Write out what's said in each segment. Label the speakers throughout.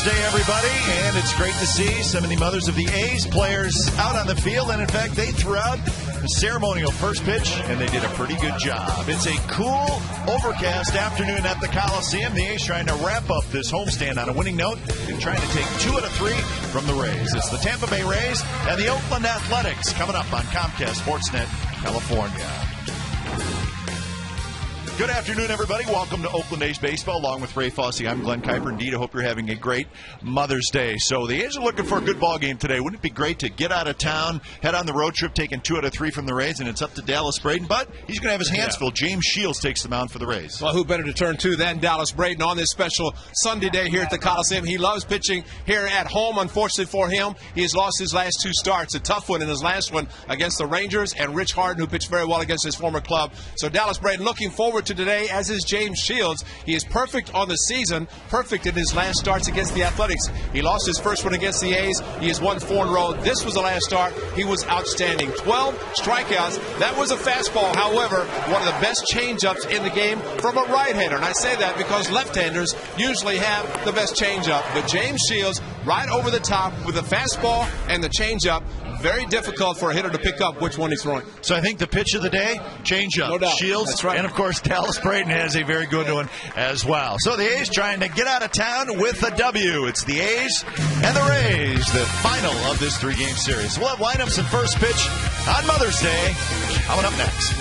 Speaker 1: Mother's Day, everybody, and it's great to see so many mothers of the A's players out on the field, and in fact, they threw out the ceremonial first pitch, and they did a pretty good job. It's a cool, overcast afternoon at the Coliseum. The A's trying to wrap up this homestand on a winning note and trying to take 2 out of 3 from the Rays. It's the Tampa Bay Rays and the Oakland Athletics coming up on Comcast Sportsnet, California. Good afternoon, everybody. Welcome to Oakland A's Baseball. Along with Ray Fosse, I'm Glenn Kuiper. Indeed, I hope you're having a great Mother's Day. So the A's are looking for a good ball game today. Wouldn't it be great to get out of town, head on the road trip, taking 2 out of 3 from the Rays, and it's up to Dallas Braden. But he's going to have his hands full. James Shields takes the mound for the Rays.
Speaker 2: Well, who better to turn to than Dallas Braden on this special Sunday day here at the Coliseum. He loves pitching here at home. Unfortunately for him, he has lost his last 2 starts. A tough one in his last one against the Rangers and Rich Harden, who pitched very well against his former club. So Dallas Braden looking forward to today, as is James Shields. He is perfect on the season, perfect in his last starts against the Athletics. He lost his first one against the A's. He has won 4 in a row. This was the last start. He was outstanding. 12 strikeouts. That was a fastball. However, one of the best changeups in the game from a right-hander. And I say that because left-handers usually have the best changeup. But James Shields right over the top with the fastball and the changeup. Very difficult for a hitter to pick up which one he's throwing.
Speaker 1: So I think the pitch of the day, changeup.
Speaker 2: No doubt.
Speaker 1: Shields,
Speaker 2: that's right.
Speaker 1: And of course Dallas Braden has a very good one as well. So the A's trying to get out of town with a W. It's the A's and the Rays, the final of this 3-game series. We'll have lineups and first pitch on Mother's Day coming up next.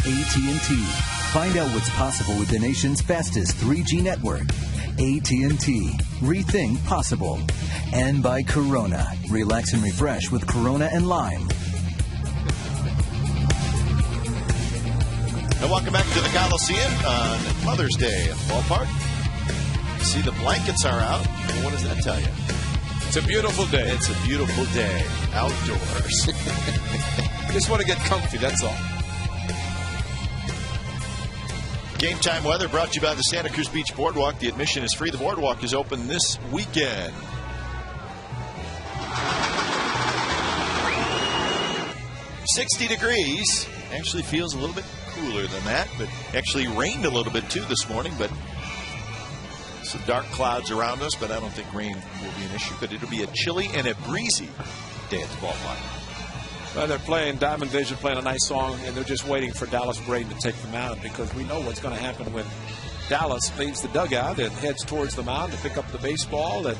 Speaker 3: AT&T. Find out what's possible with the nation's fastest 3G network. AT&T. Rethink possible. And by Corona. Relax and refresh with Corona and Lime.
Speaker 1: And welcome back to the Coliseum on Mother's Day at the ballpark. See, the blankets are out. Well, what does that tell you?
Speaker 2: It's a beautiful day.
Speaker 1: It's a beautiful day outdoors.
Speaker 2: Just want to get comfy, that's all.
Speaker 1: Game time weather brought to you by the Santa Cruz Beach Boardwalk. The admission is free. The boardwalk is open this weekend. 60 degrees. Actually feels a little bit cooler than that, but actually rained a little bit too this morning, but some dark clouds around us, but I don't think rain will be an issue, but it'll be a chilly and a breezy day at the ballpark.
Speaker 2: Well, they're playing Diamond Vision, playing a nice song, and they're just waiting for Dallas Braden to take the mound, because we know what's going to happen when Dallas leaves the dugout and heads towards the mound to pick up the baseball. And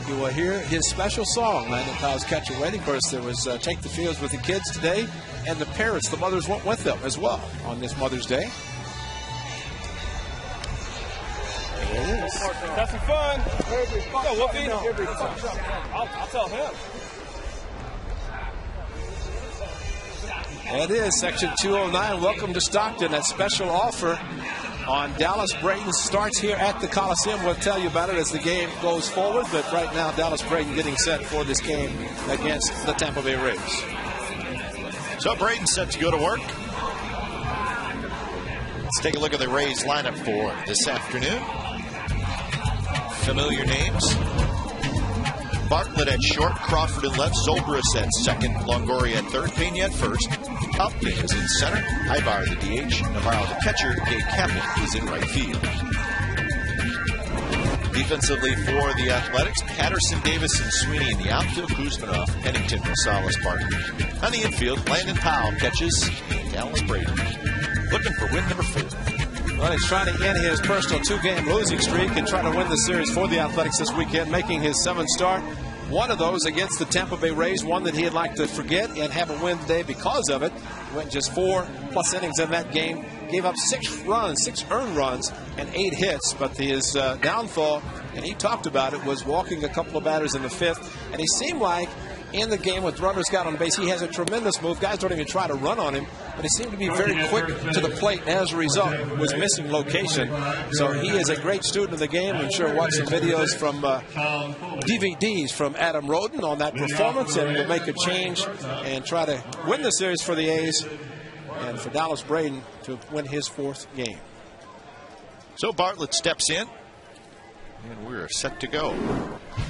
Speaker 2: you will hear his special song, Landon Powell's Catcher Waiting. Of course, there was Take the Fields with the kids today, and the parents, the mothers, went with them as well on this Mother's Day. There it is.
Speaker 4: Have some fun. Yeah, I'll tell him.
Speaker 2: That is Section 209. Welcome to Stockton. That special offer on Dallas Braden starts here at the Coliseum. We'll tell you about it as the game goes forward. But right now, Dallas Braden getting set for this game against the Tampa Bay Rays.
Speaker 1: So Braden set to go to work. Let's take a look at the Rays lineup for this afternoon. Familiar names. Bartlett at short, Crawford in left, Zobrist at second, Longoria at third, Pena at first. Upton is in center, Ibar the DH, Navarro the catcher, Gabe Kaplan is in right field. Defensively for the Athletics, Patterson, Davis, and Sweeney in the outfield, Kuzminov, Pennington, Rosales, Barton. On the infield, Landon Powell catches, and Dallas Braden looking for win number 4.
Speaker 2: Well, he's trying to end his personal 2-game losing streak and try to win the series for the Athletics this weekend, making his 7th start. One of those against the Tampa Bay Rays, one that he'd like to forget and have a win today because of it. Went just 4+ innings in that game. Gave up 6 runs, 6 earned runs, and 8 hits. But his downfall, and he talked about it, was walking a couple of batters in the 5th. And he seemed like in the game with runners got on base, he has a tremendous move. Guys don't even try to run on him, but he seemed to be very quick to the plate, and as a result was missing location. So he is a great student of the game. I'm sure watch some videos from DVDs from Adam Roden on that performance, and will make a change and try to win the series for the A's and for Dallas Braden to win his 4th game.
Speaker 1: So Bartlett steps in, and we're set to go.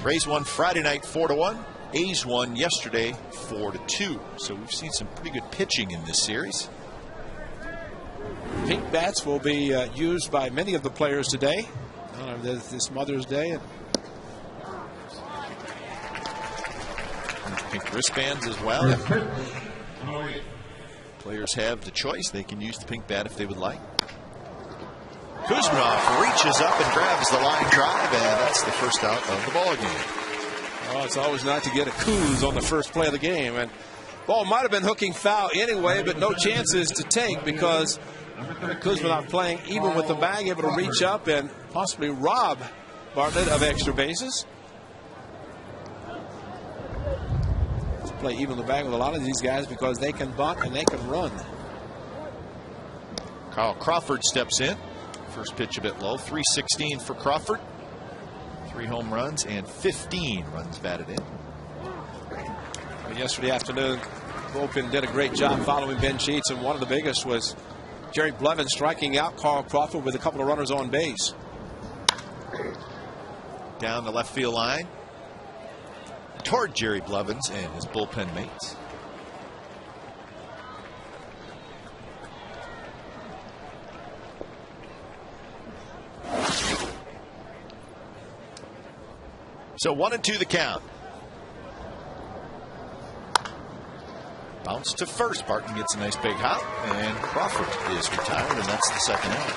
Speaker 1: Rays won Friday night 4-1. A's won yesterday 4-2. So we've seen some pretty good pitching in this series.
Speaker 2: Pink bats will be used by many of the players today. This Mother's Day. And
Speaker 1: pink wristbands as well. Yeah. Players have the choice. They can use the pink bat if they would like. Kuzminov reaches up and grabs the line drive, and that's the first out of the ball game.
Speaker 2: Oh, it's always nice to get a Kuz on the first play of the game. And ball might have been hooking foul anyway, but no chances to take because Kuzminov playing even with the bag, able to reach up and possibly rob Bartlett of extra bases. To play even the bag with a lot of these guys because they can bunt and they can run.
Speaker 1: Carl Crawford steps in. First pitch a bit low. 3-16 for Crawford. 3 home runs and 15 runs batted in.
Speaker 2: Well, yesterday afternoon, bullpen did a great job following Ben Sheets, and one of the biggest was Jerry Blevins striking out Carl Crawford with a couple of runners on base.
Speaker 1: Down the left field line toward Jerry Blevins and his bullpen mates. So 1-2 the count. Bounce to first. Barton gets a nice big hop, and Crawford is retired, and that's the second out.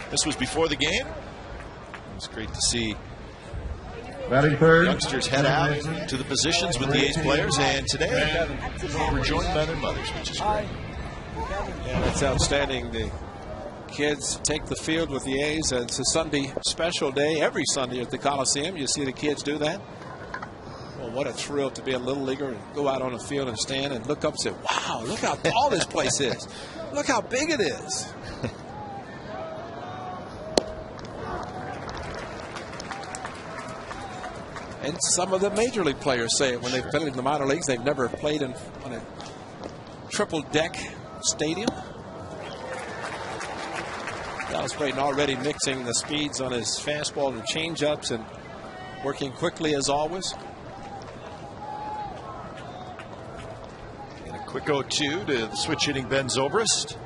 Speaker 1: This was before the game. It was great to see youngsters head out to the positions with the A's players, and today we're joined by their mothers, which is great.
Speaker 2: Yeah, that's outstanding. The kids take the field with the A's, and it's a Sunday special day. Every Sunday at the Coliseum, you see the kids do that. Well, what a thrill to be a little leaguer and go out on the field and stand and look up and say, wow, look how tall this place is. Look how big it is. And some of the major league players say it when they've played in the minor leagues. They've never played on a triple deck stadium. Dallas Braden already mixing the speeds on his fastball and changeups and working quickly as always.
Speaker 1: Quick 0-2 to the switch hitting Ben Zobrist.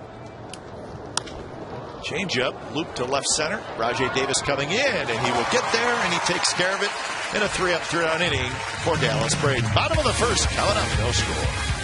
Speaker 1: Change up, loop to left center. Rajai Davis coming in, and he will get there, and he takes care of it in a 3-up, 3-down inning for Dallas Braden. Bottom of the first, coming up, no score.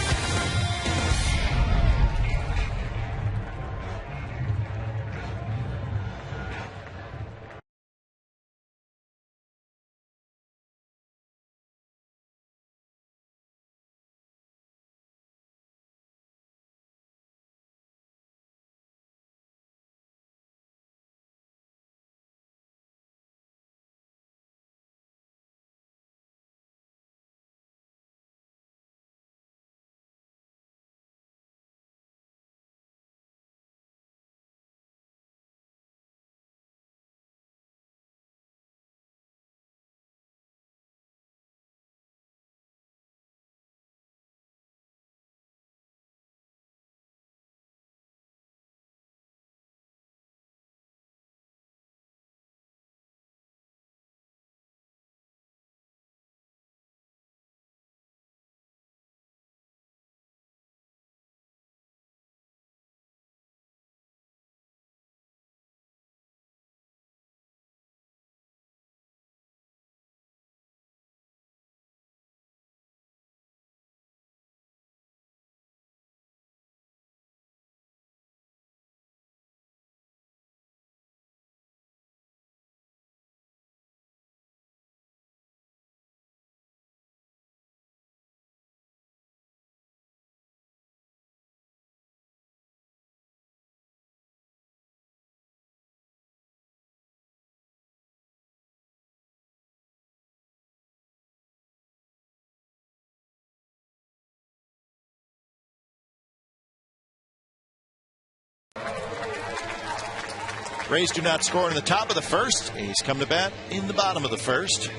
Speaker 1: Rays do not score in the top of the first. A's come to bat in the bottom of the first.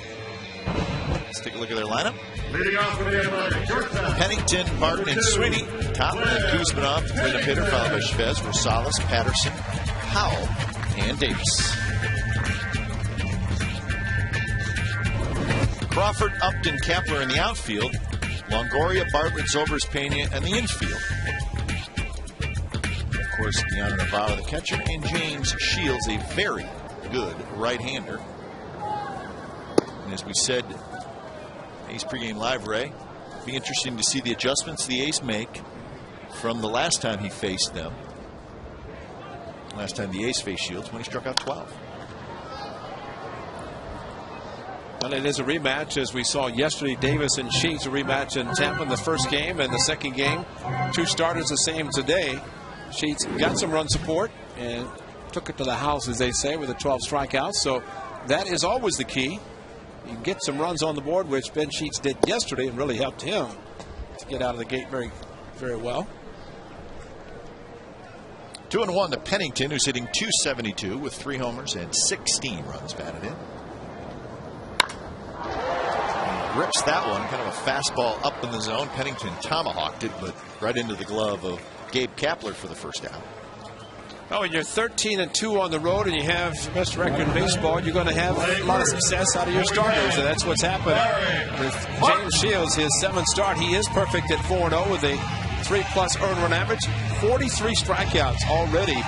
Speaker 1: Let's take a look at their lineup. Pennington, Barton, and Sweeney. Top, and Kuzmanov, the cleanup hitter, followed by Chavez, Rosales, Patterson, Howell, and Davis. Crawford, Upton, Kepler in the outfield. Longoria, Bartlett, Zobrist, Pena, and the infield. Of course, Deanna Navarro, the catcher, and James Shields, a very good right-hander. And as we said, A's pregame live, Ray, be interesting to see the adjustments the A's make from the last time he faced them. Last time the A's faced Shields when he struck out 12.
Speaker 2: Well, it is a rematch, as we saw yesterday. Davis and Sheets, a rematch in Tampa in the first game, and the second game, two starters the same today. Sheets got some run support and took it to the house, as they say, with the 12 strikeouts. So that is always the key. You get some runs on the board, which Ben Sheets did yesterday, and really helped him to get out of the gate very, very well.
Speaker 1: 2-1 to Pennington, who's hitting .272 with 3 homers and 16 runs batted in. He rips that one, kind of a fastball up in the zone. Pennington tomahawked it, but right into the glove of Gabe Kapler for the first out.
Speaker 2: Oh, when you're 13-2 on the road and you have the best record in baseball, you're going to have a lot of success out of your starters, and that's what's happened with James Shields. His 7th start, he is perfect at 4-0 with a 3+ earned run average, 43 strikeouts already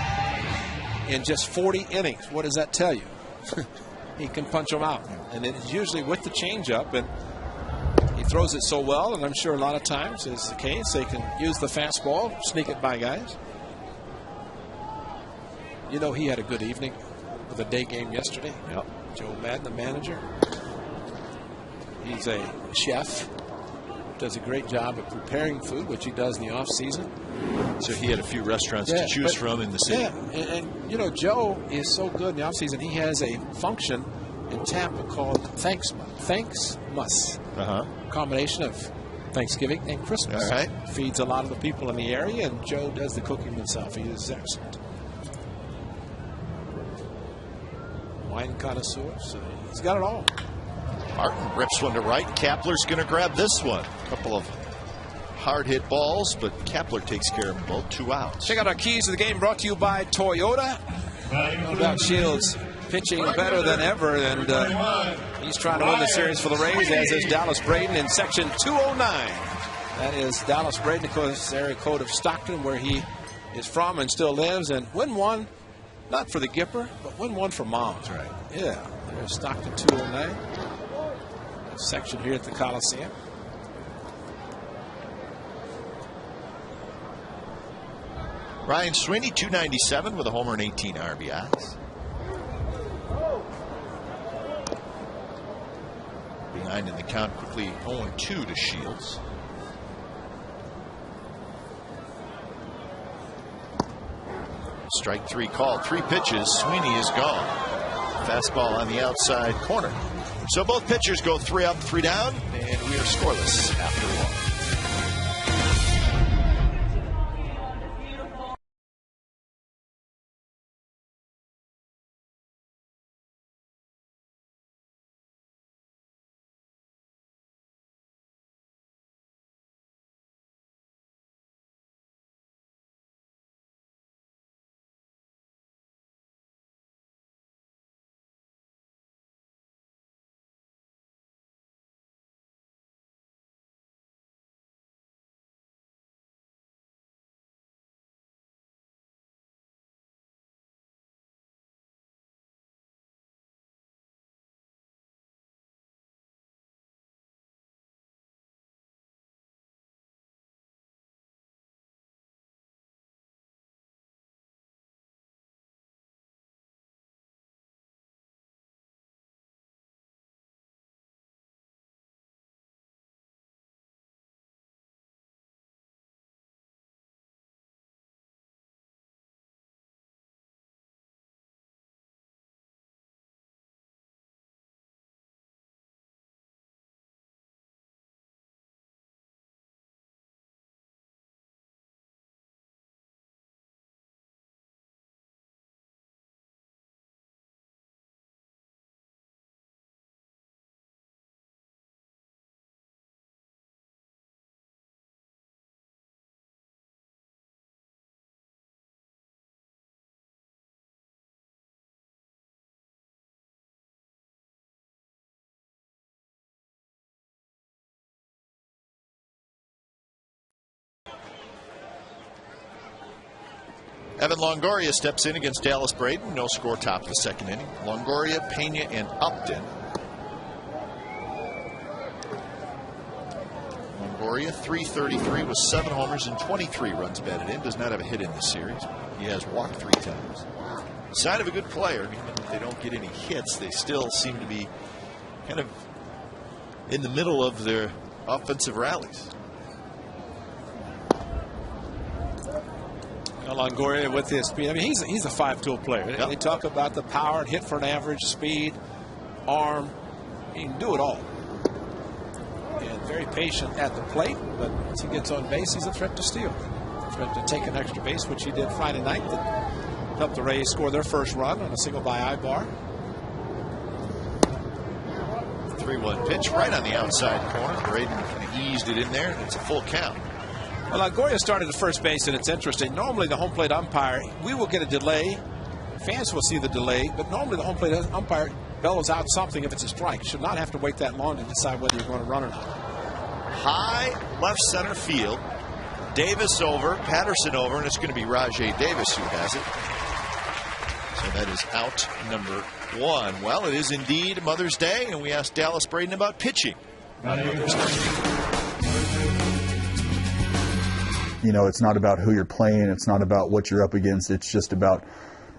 Speaker 2: in just 40 innings. What does that tell you? He can punch them out, and it's usually with the changeup, and he throws it so well, and I'm sure a lot of times is the case. They can use the fastball, sneak it by guys. You know, he had a good evening with a day game yesterday.
Speaker 1: Yep.
Speaker 2: Joe Madden, the manager. He's a chef. Does a great job of preparing food, which he does in the off season.
Speaker 1: So he had a few restaurants to choose from in the city.
Speaker 2: Yeah, and you know, Joe is so good in the off season. He has a function in Tampa called Thanksmas. Combination of Thanksgiving and Christmas.
Speaker 1: All right.
Speaker 2: Feeds a lot of the people in the area, and Joe does the cooking himself. He is excellent. Wine connoisseur, so he's got it all.
Speaker 1: Martin rips one to right. Kapler's going to grab this one. A couple of hard hit balls, but Kapler takes care of them both. 2 outs.
Speaker 2: Check out our keys to the game, brought to you by Toyota. No doubt Shields pitching better than ever, and he's trying to win the series for the Rays, as is Dallas Braden in section 209. That is Dallas Braden, of course, area code of Stockton, where he is from and still lives. And win one, not for the Gipper, but win one for Mom.
Speaker 1: That's right.
Speaker 2: Yeah, there's Stockton 209. Section here at the Coliseum.
Speaker 1: Ryan Sweeney, 297 with a homer and 18 RBIs. Behind in the count quickly, 0-2 to Shields. Strike 3 called. 3 pitches. Sweeney is gone. Fastball on the outside corner. So both pitchers go 3 up, 3 down, and we are scoreless after 1. Evan Longoria steps in against Dallas Braden. No score, top of the second inning. Longoria, Pena, and Upton. Longoria, .333 with 7 homers and 23 runs batted in. Does not have a hit in this series. He has walked 3 times. Sign of a good player. Even if they don't get any hits, they still seem to be kind of in the middle of their offensive rallies.
Speaker 2: Longoria with his speed. I mean, he's a 5-tool player.
Speaker 1: Yep.
Speaker 2: They talk about the power and hit for an average, speed, arm. He can do it all. And very patient at the plate, but once he gets on base, he's a threat to steal. A threat to take an extra base, which he did Friday night. That helped the Rays score their first run on a single by Ibar.
Speaker 1: 3-1 pitch right on the outside corner. Braden kind of eased it in there. It's a full count.
Speaker 2: Well, Longoria started at first base, and it's interesting. Normally, the home plate umpire, we will get a delay. Fans will see the delay, but normally the home plate umpire bellows out something if it's a strike. Should not have to wait that long to decide whether you're going to run or not.
Speaker 1: High left center field. Davis over, Patterson over, and it's going to be Rajai Davis who has it. So that is out number 1. Well, it is indeed Mother's Day, and we asked Dallas Braden about pitching on Mother's Day.
Speaker 5: You know, it's not about who you're playing. It's not about what you're up against. It's just about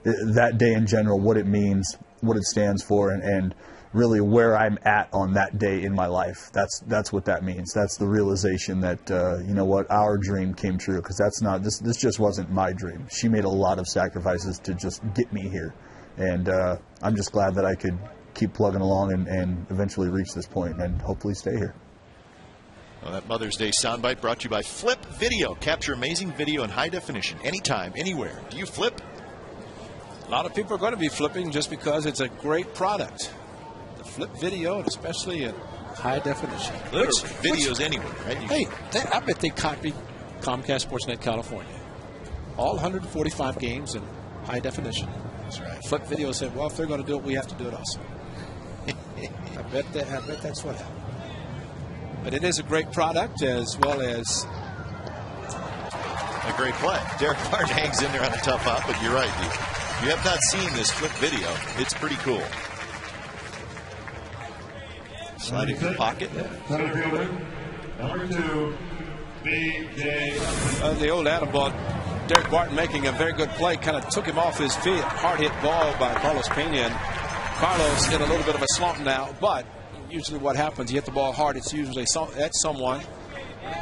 Speaker 5: that day in general, what it means, what it stands for, and really where I'm at on that day in my life. That's what that means. That's the realization that, you know what, our dream came true, because this just wasn't my dream. She made a lot of sacrifices to just get me here. And I'm just glad that I could keep plugging along and eventually reach this point and hopefully stay here.
Speaker 1: Well, that Mother's Day soundbite brought to you by Flip Video. Capture amazing video in high definition, anytime, anywhere. Do you flip?
Speaker 2: A lot of people are going to be flipping just because it's a great product. The Flip Video, and especially in high definition.
Speaker 1: Literally, videos anywhere, right?
Speaker 2: Hey, I bet they copied Comcast Sportsnet California. All 145 games in high definition.
Speaker 1: That's right.
Speaker 2: Flip Video said, well, if they're going to do it, we have to do it also. I bet that's what happened. But it is a great product as well as
Speaker 1: a great play. Derek Barton hangs in there on a tough hop, but you're right. You have not seen this flip video. It's pretty cool. Sliding to the pocket.
Speaker 6: Center fielder, number 2, B.J.
Speaker 2: The old Attaboy, Derek Barton making a very good play, kind of took him off his feet. Hard hit ball by Carlos Pena. And Carlos in a little bit of a slump now, but usually what happens, you hit the ball hard, it's usually at someone.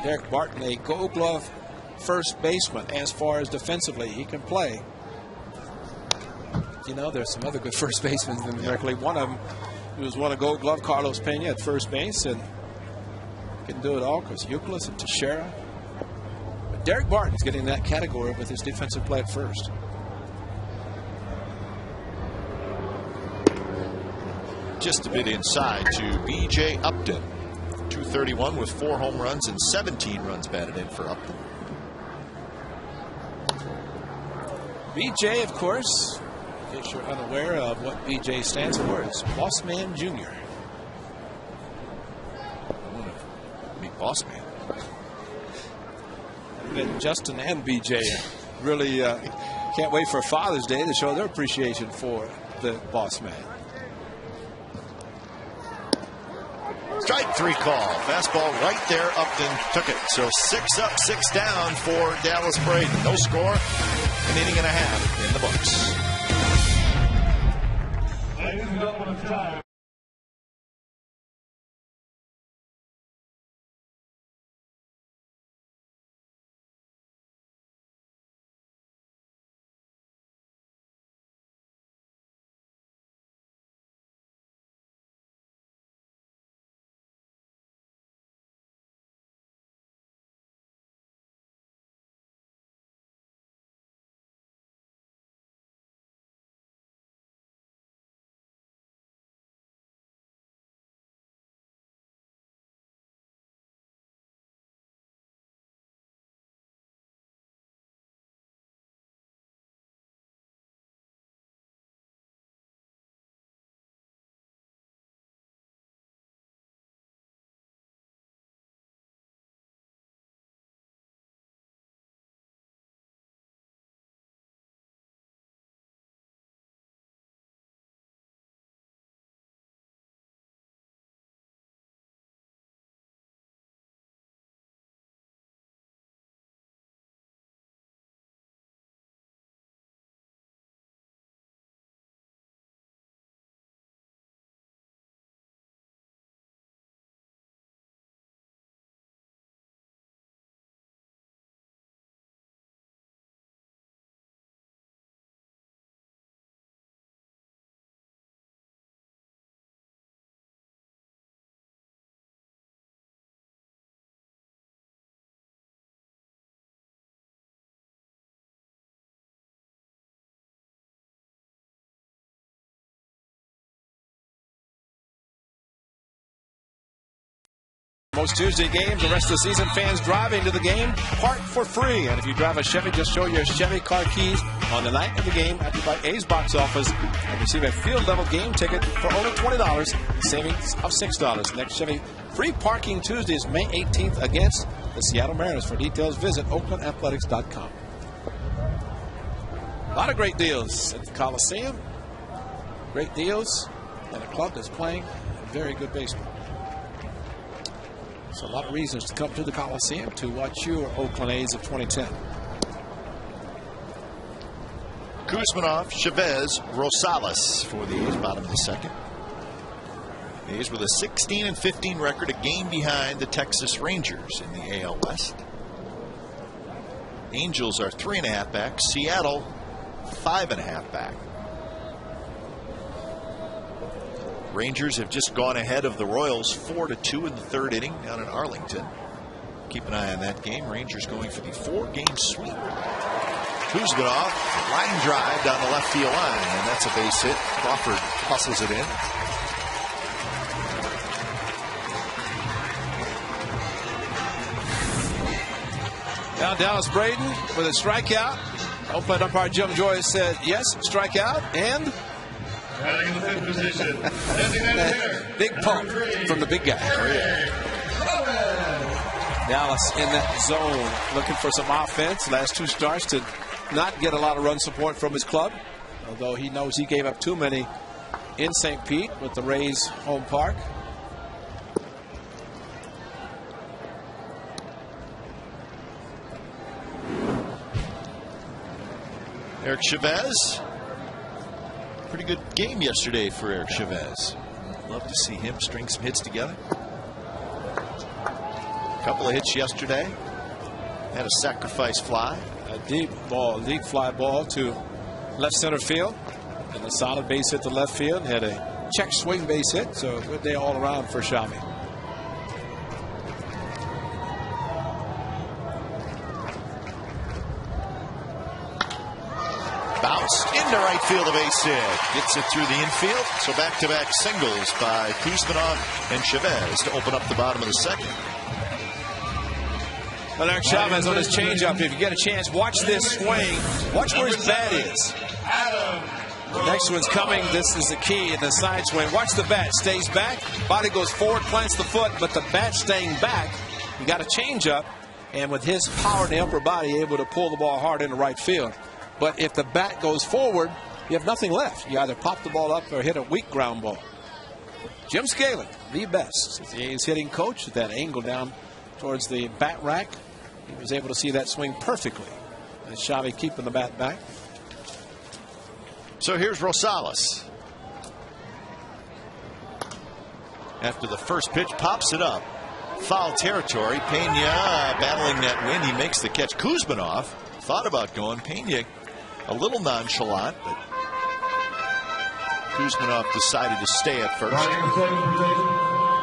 Speaker 2: Derek Barton, a Gold Glove first baseman as far as defensively he can play. You know, there's some other good first basemen in America League. One of them, who was won a Gold Glove, Carlos Pena at first base, and can do it all because Youkilis and Teixeira. But Derek Barton's getting that category with his defensive play at first.
Speaker 1: Just a bit inside to B.J. Upton. 231 with 4 home runs and 17 runs batted in for Upton.
Speaker 2: B.J., of course, in case you're unaware of what B.J. stands for, is Boss Man Jr.
Speaker 1: I want to meet Boss Man.
Speaker 2: And Justin and B.J. really can't wait for Father's Day to show their appreciation for the Boss Man.
Speaker 1: Strike 3 call. Fastball right there. Upton took it. So 6 up, 6 down for Dallas Braden. No score. An inning and a half in the books.
Speaker 6: Ladies and gentlemen, it's time.
Speaker 2: Most Tuesday games, the rest of the season, fans driving to the game park for free. And if you drive a Chevy, just show your Chevy car keys on the night of the game at the A's box office and receive a field-level game ticket for only $20, savings of $6. Next Chevy free parking Tuesday is May 18th against the Seattle Mariners. For details, visit oaklandathletics.com. A lot of great deals at the Coliseum. Great deals, and a club that's playing very good baseball. So a lot of reasons to come to the Coliseum to watch your Oakland A's of 2010.
Speaker 1: Kuzmanov, Chavez, Rosales for the A's, bottom of the second. The A's with a 16-15 record, a game behind the Texas Rangers in the AL West. Angels are 3.5 back. Seattle 5.5 back. Rangers have just gone ahead of the Royals 4-2 in the third inning down in Arlington. Keep an eye on that game. Rangers going for the 4-game sweep. Kuzmanov, line drive down the left field line, and that's a base hit. Crawford hustles it in.
Speaker 2: Now Dallas Braden with a strikeout. Open umpire Jim Joyce said yes, strikeout, and
Speaker 6: Batting in the 5th position, designated hitter.
Speaker 2: big pump from the big guy. Dallas in that zone, looking for some offense. Last two starts to not get a lot of run support from his club, although he knows he gave up too many in St. Pete with the Rays home park.
Speaker 1: Eric Chavez. Pretty good game yesterday for Eric Chavez. Love to see him string some hits together. A couple of hits yesterday. Had a sacrifice fly.
Speaker 2: A deep fly ball to left center field. And a solid base hit to left field. Had a check swing base hit. So a good day all around for Xavi.
Speaker 1: Bounced into right field, a base hit. Gets it through the infield. So back-to-back singles by Kuzminov and Chavez to open up the bottom of the second.
Speaker 2: Well, Eric Chavez on his changeup. If you get a chance, watch this swing. Watch where his bat is. The next one's coming. This is the key in the side swing. Watch the bat. Stays back. Body goes forward, plants the foot, but the bat staying back. You got a changeup, and with his power in the upper body, able to pull the ball hard into right field. But if the bat goes forward, you have nothing left. You either pop the ball up or hit a weak ground ball. Jim Scaling, the best. The A's hitting coach at that angle down towards the bat rack. He was able to see that swing perfectly. And Xavi keeping the bat back.
Speaker 1: So here's Rosales. After the first pitch, pops it up. Foul territory. Pena battling that wind. He makes the catch. Kuzminov thought about going. Pena a little nonchalant, but Kuzminov decided to stay at first.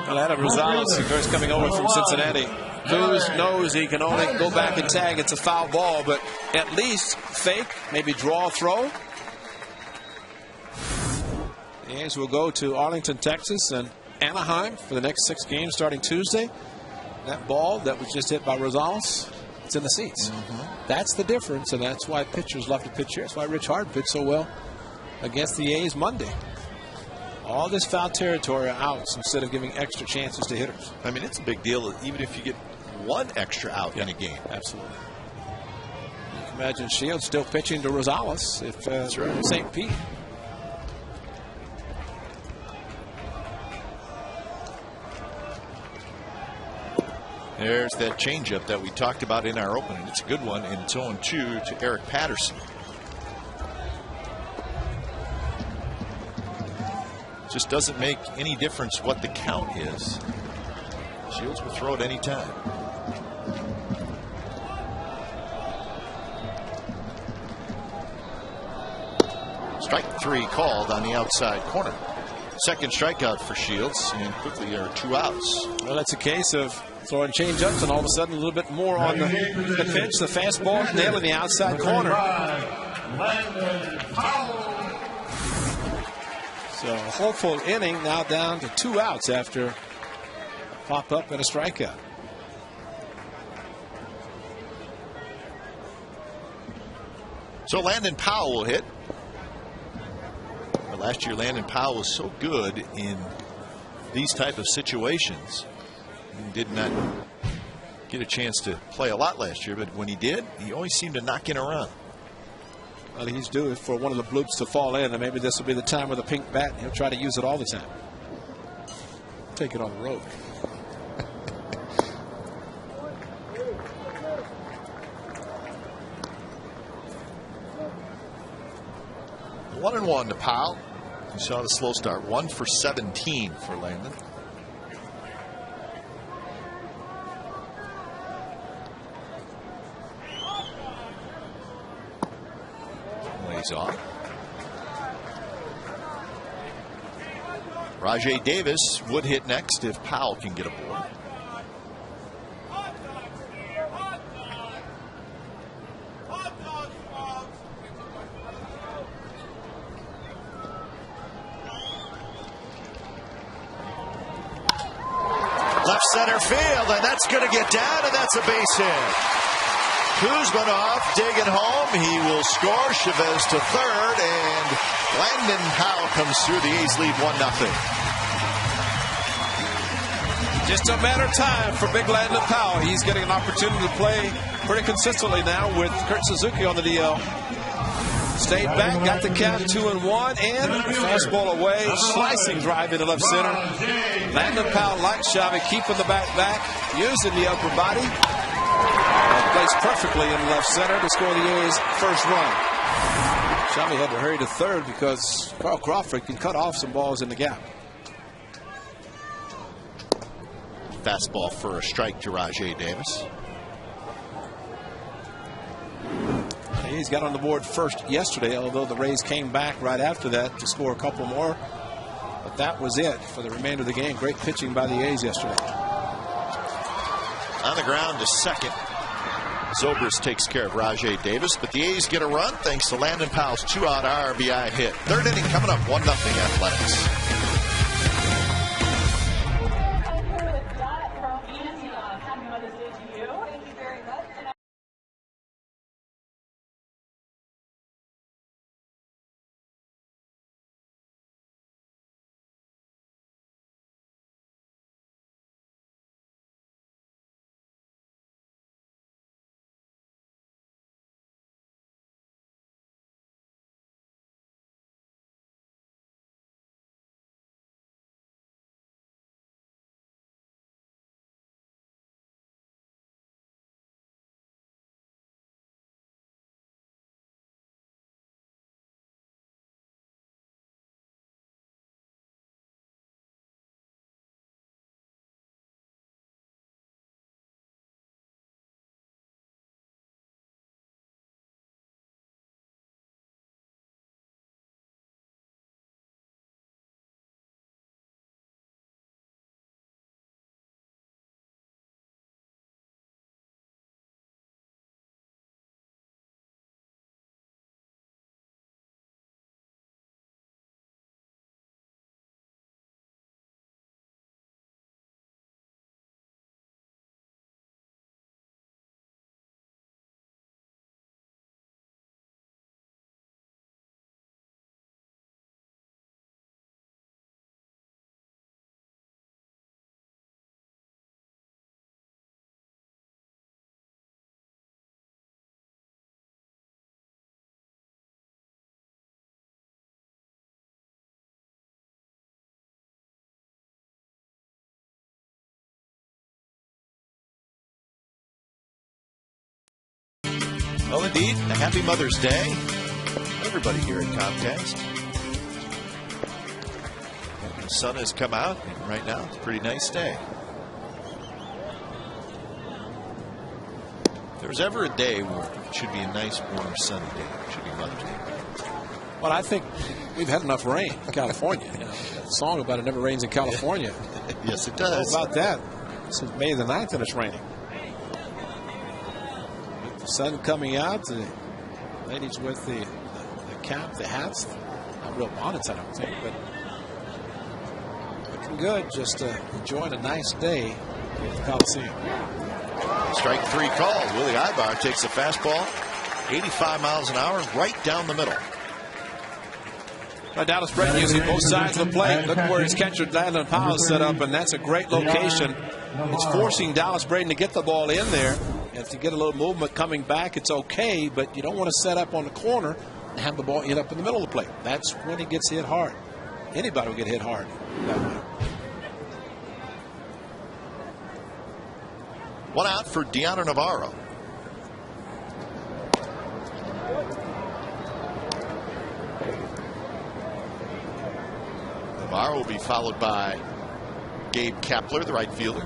Speaker 2: Well, Adam Rosales, of course, coming over from Cincinnati. Kuz knows he can only go back and tag. It's a foul ball, but at least fake, maybe draw a throw. The A's will go to Arlington, Texas, and Anaheim for the next 6 games starting Tuesday. That ball that was just hit by Rosales, it's in the seats. That's the difference, and that's why pitchers love to pitch here. That's why Rich Hard pitched so well against the A's Monday. All this foul territory outs instead of giving extra chances to hitters.
Speaker 1: I mean, it's a big deal even if you get one extra out in a game.
Speaker 2: Absolutely. You can imagine Shields still pitching to Rosales if
Speaker 1: That's right.
Speaker 2: St. Pete.
Speaker 1: There's that changeup that we talked about in our opening. It's a good one, and it's 0-2 to Eric Patterson. Just doesn't make any difference what the count is. Shields will throw it any time. Strike 3 called on the outside corner. Second strikeout for Shields, and quickly there are 2 outs.
Speaker 2: Well, that's a case of throwing changeups, and all of a sudden a little bit more on the pitch. The fastball nailing the outside corner. So a hopeful inning, now down to 2 outs after pop up and a strikeout.
Speaker 1: So Landon Powell will hit. But last year Landon Powell was so good in these type of situations. He did not get a chance to play a lot last year, but when he did, he always seemed to knock in a run.
Speaker 2: Well, he's due for one of the bloops to fall in, and maybe this will be the time with a pink bat. He'll try to use it all the time. Take it on the road.
Speaker 1: One and one to Powell. You saw the slow start. 1 for 17 for Landon. Lays off. Rajai Davis would hit next if Powell can get aboard. Left center field, and that's going to get down, and that's a base hit. Kuzminov digging home. He will score. Chavez to third, and Landon Powell comes through. The A's lead 1-0.
Speaker 2: Just a matter of time for Big Landon Powell. He's getting an opportunity to play pretty consistently now with Kurt Suzuki on the DL. Stayed back, got the count 2-1, and fastball away. Slicing drive into left center. Landon Powell, like Shabby, keeping the back, using the upper body. Placed perfectly in left center to score the A's first run. Shabby had to hurry to third because Carl Crawford can cut off some balls in the gap.
Speaker 1: Fastball for a strike to Rajai Davis.
Speaker 2: He's got on the board first yesterday, although the Rays came back right after that to score a couple more. But that was it for the remainder of the game. Great pitching by the A's yesterday.
Speaker 1: On the ground to second. Zobrist takes care of Rajai Davis, but the A's get a run thanks to Landon Powell's 2-out RBI hit. Third inning coming up, 1-0 Athletics. Well, indeed, a happy Mother's Day. Everybody here at Comcast. The sun has come out, and right now it's a pretty nice day. If there's ever a day where it should be a nice, warm, sunny day, it should be Mother's Day.
Speaker 2: Well, I think we've had enough rain in California. You know, that song about it never rains in California.
Speaker 1: Yes, it does.
Speaker 2: How about that? Since May the 9th and it's raining. Sun coming out, the ladies with the cap, the hats, not real bonnets, I don't think, but looking good. Just enjoying a nice day at the Coliseum.
Speaker 1: Strike three call. Willie Ibar takes a fastball, 85 miles an hour, right down the middle.
Speaker 2: Dallas Braden using both sides of the plate. Look where his catcher Landon Powell is set up, and that's a great location. It's forcing Dallas Braden to get the ball in there. If you get a little movement coming back, it's okay, but you don't want to set up on the corner and have the ball end up in the middle of the plate. That's when it gets hit hard. Anybody will get hit hard that way.
Speaker 1: One out for Deanna Navarro. Navarro will be followed by Gabe Kapler, the right fielder.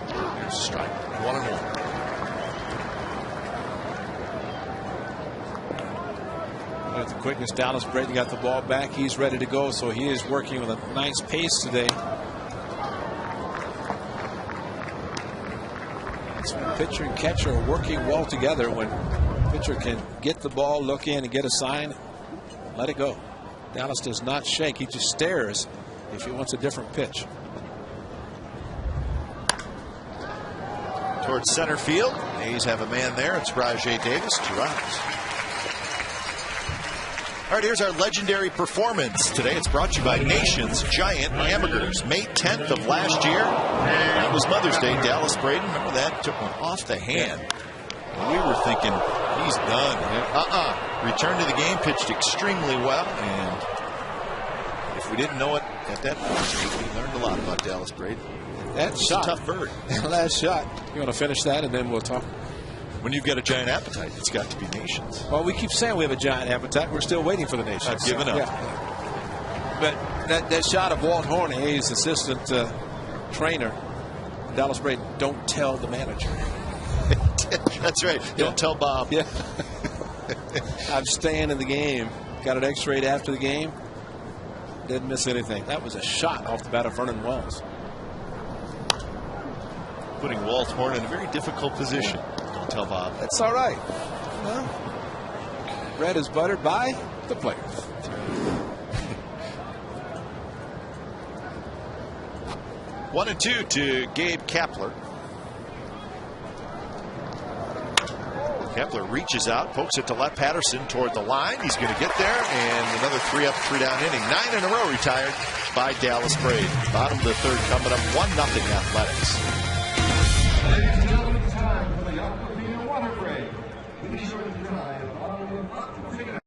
Speaker 1: Here's a strike. 1-1.
Speaker 2: With the quickness, Dallas Braden got the ball back. He's ready to go, so he is working with a nice pace today. So pitcher and catcher are working well together. When pitcher can get the ball, look in, and get a sign, let it go. Dallas does not shake. He just stares if he wants a different pitch.
Speaker 1: Towards center field. A's have a man there. It's Rajai Davis. 2 outs. All right, here's our legendary performance. Today it's brought to you by Nation's Giant Hamburgers. May 10th of last year, that was Mother's Day. Dallas Braden, remember that? Took one off the hand. And we were thinking, he's done. Returned to the game, pitched extremely well, and if we didn't know it at that point, we learned a lot about Dallas Braden.
Speaker 2: That shot.
Speaker 1: A tough bird.
Speaker 2: Last shot. You want to finish that, and then we'll talk.
Speaker 1: When you've got a giant appetite, it's got to be Nations.
Speaker 2: Well, we keep saying we have a giant appetite. We're still waiting for the Nations.
Speaker 1: I've given up.
Speaker 2: Yeah. But that shot of Walt Horney, his assistant trainer, Dallas Braden, don't tell the manager.
Speaker 1: That's right. Don't tell Bob.
Speaker 2: Yeah. I'm staying in the game. Got it x-rayed after the game. Didn't miss anything. That was a shot off the bat of Vernon Wells.
Speaker 1: Putting Walt Horn in a very difficult position. Don't tell Bob.
Speaker 2: That's all right. Well, bread is buttered by the players.
Speaker 1: 1-2 to Gabe Kapler. Kepler reaches out, pokes it to left. Patterson toward the line. He's going to get there, and another 3-up, 3-down inning. 9 in a row retired by Dallas Braden. Bottom of the third coming up, 1-0 Athletics.
Speaker 6: Ladies and gentlemen, it's time for the Aquafina water break. Be sure to try a bottle of Aquafina.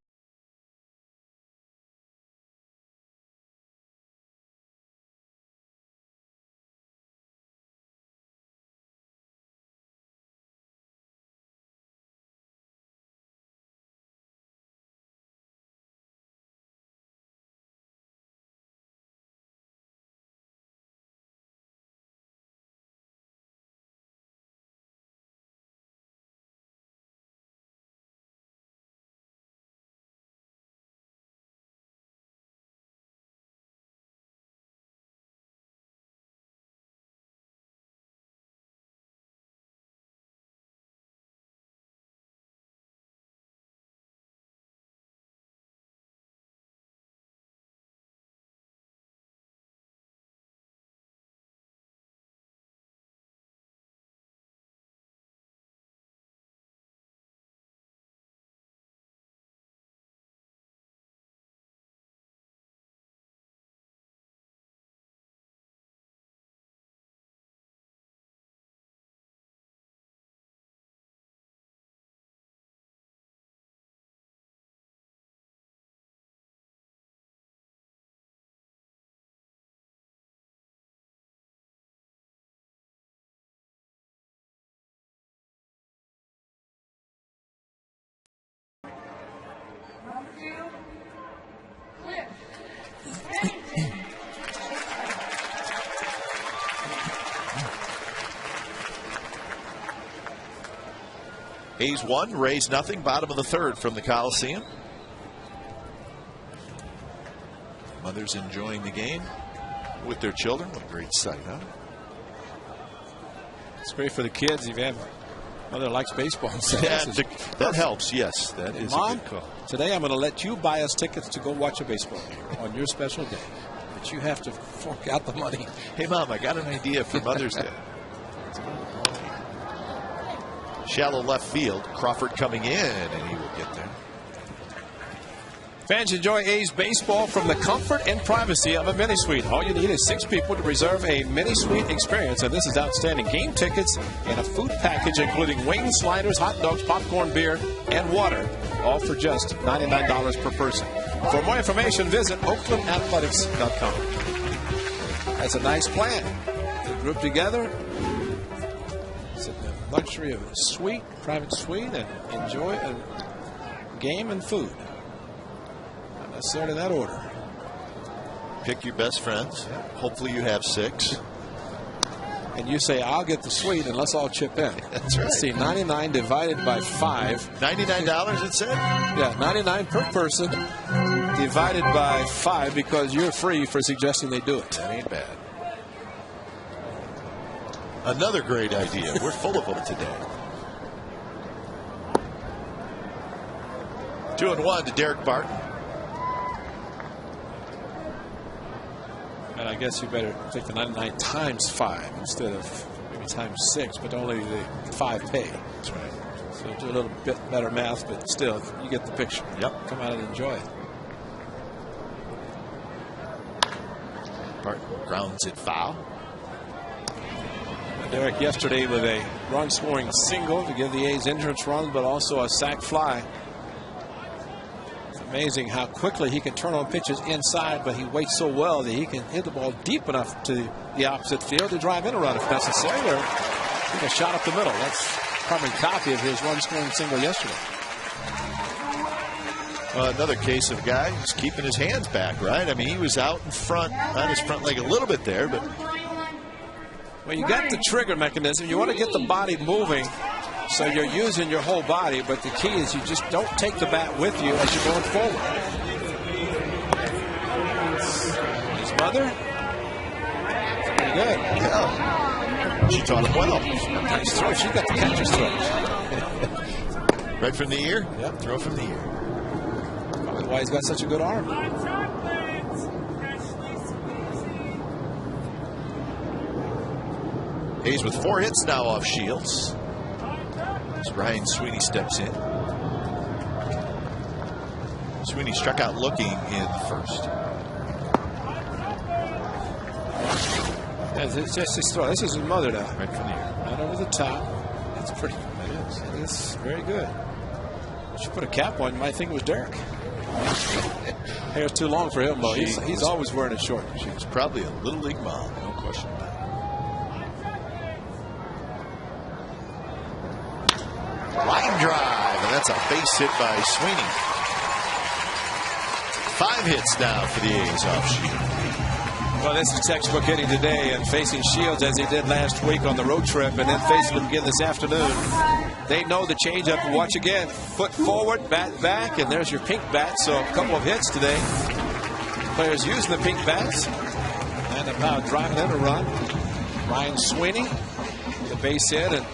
Speaker 1: A's 1, Rays nothing. Bottom of the third from the Coliseum. Mothers enjoying the game with their children. What a great sight, huh?
Speaker 2: It's great for the kids. If you have mother likes baseball,
Speaker 1: that helps. Yes, that is
Speaker 2: Mom,
Speaker 1: a good call.
Speaker 2: Today I'm going to let you buy us tickets to go watch a baseball game on your special day, but you have to fork out the money.
Speaker 1: Hey, Mom, I got an idea for Mother's Day. Shallow left field. Crawford coming in, and he will get there.
Speaker 2: Fans enjoy A's baseball from the comfort and privacy of a mini suite. All you need is 6 people to reserve a mini suite experience, and this is outstanding. Game tickets and a food package including wings, sliders, hot dogs, popcorn, beer, and water, all for just $99 per person. For more information, visit oaklandathletics.com. That's a nice plan. They group together. It's the luxury of a suite, private suite, and enjoy a game and food. Not necessarily that order.
Speaker 1: Pick your best friends. Hopefully you have 6.
Speaker 2: And you say, I'll get the suite and let's all chip in.
Speaker 1: That's right.
Speaker 2: Let's see, 99 divided by 5.
Speaker 1: $99 it said?
Speaker 2: Yeah, 99 per person divided by 5 because you're free for suggesting they do it.
Speaker 1: That ain't bad. Another great idea. We're full of them today. 2-1 to Derek Barton.
Speaker 2: And I guess you better take the 99 times 5 instead of maybe times 6, but only the 5 pay.
Speaker 1: That's right.
Speaker 2: So do a little bit better math, but still, you get the picture.
Speaker 1: Yep.
Speaker 2: Come out and enjoy it.
Speaker 1: Barton grounds it foul.
Speaker 2: Derek yesterday with a run-scoring single to give the A's entrance run, but also a sac fly. It's amazing how quickly he can turn on pitches inside, but he waits so well that he can hit the ball deep enough to the opposite field to drive in a run if necessary, or take a shot up the middle. That's carbon copy of his run-scoring single yesterday.
Speaker 1: Well, another case of a guy who's keeping his hands back, right? I mean, he was out in front, on his front leg a little bit there, but...
Speaker 2: Well, you got the trigger mechanism. You want to get the body moving, so you're using your whole body, but the key is you just don't take the bat with you as you're going forward. His mother? Pretty good.
Speaker 1: Yeah. She taught him well.
Speaker 2: Nice throw. She got the catcher's throw.
Speaker 1: Right from the ear?
Speaker 2: Yep.
Speaker 1: Throw from the ear.
Speaker 2: Probably why he's got such a good arm.
Speaker 1: A's with 4 hits now off Shields. As Ryan Sweeney steps in. Sweeney struck out looking in the first.
Speaker 2: Yeah, it's just his throw. This is his mother now.
Speaker 1: Right from the ear.
Speaker 2: Right over the top. It's pretty. It is very good. Should put a cap on. You might think it was Derek. Hair's too long for him, though. He's always wearing it short.
Speaker 1: She was probably a little league mom, no question about it. Line drive, and that's a base hit by Sweeney. 5 hits now for the A's off Shields.
Speaker 2: Well, this is textbook hitting today, and facing Shields as he did last week on the road trip, and then facing him again this afternoon. They know the changeup. Watch again. Foot forward, bat back, and there's your pink bat. So a couple of hits today. Players using the pink bats. And about driving in a run. Ryan Sweeney, the base hit, and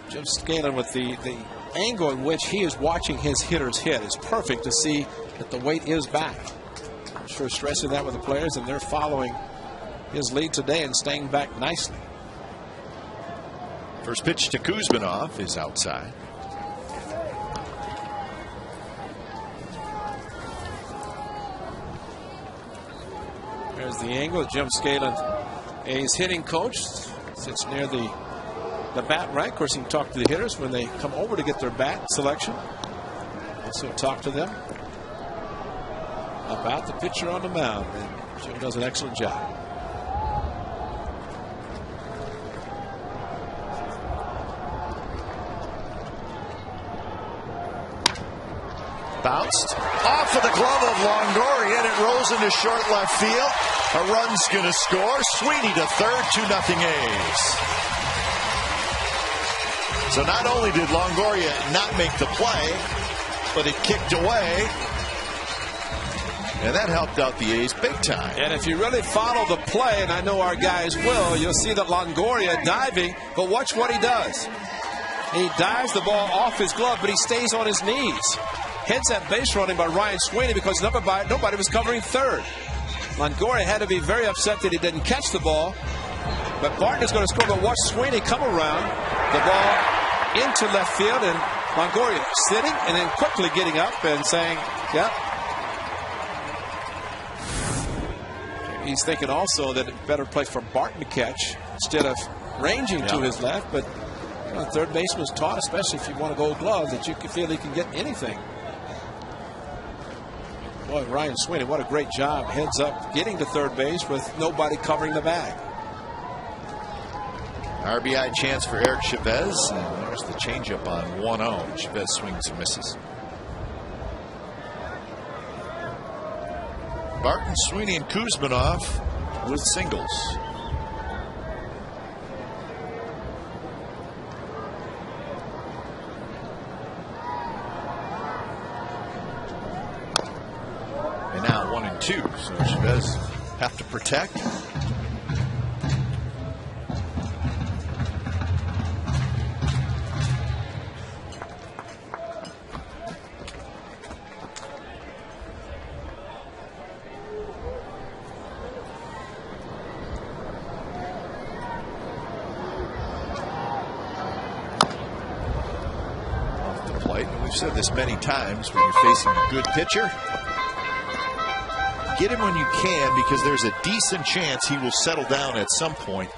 Speaker 2: Jim Scanlon with the angle in which he is watching his hitters hit is perfect to see that the weight is back. I'm sure stressing that with the players, and they're following his lead today and staying back nicely.
Speaker 1: First pitch to Kuzminov is outside.
Speaker 2: There's the angle. Jim Scanlon, A's hitting coach, sits near the bat rack. Of course, he can talk to the hitters when they come over to get their bat selection. Also talk to them about the pitcher on the mound. And Jim does an excellent job.
Speaker 1: Bounced off of the glove of Longoria, and it rolls into short left field. A run's going to score. Sweeney to third, 2-0 A's. So not only did Longoria not make the play, but it kicked away. And that helped out the A's big time.
Speaker 2: And if you really follow the play, and I know our guys will, you'll see that Longoria diving, but watch what he does. He dives the ball off his glove, but he stays on his knees. Hits that base running by Ryan Sweeney because nobody was covering third. Longoria had to be very upset that he didn't catch the ball. But Barton is going to score, but watch Sweeney come around. The ball into left field, and Longoria sitting and then quickly getting up and saying, yep. He's thinking also that it's a better play for Barton to catch instead of ranging to his left. But you know, third baseman's taught, especially if you want a gold glove, that you can feel he can get anything. Boy, Ryan Sweeney, what a great job. Heads up, getting to third base with nobody covering the bag.
Speaker 1: RBI chance for Eric Chavez. And there's the changeup on 1-0. Chavez swings and misses. Barton, Sweeney, and Kuzminov with singles. And now 1 and 2. So Chavez have to protect. We've said this many times, when you're facing a good pitcher, get him when you can, because there's a decent chance he will settle down at some point.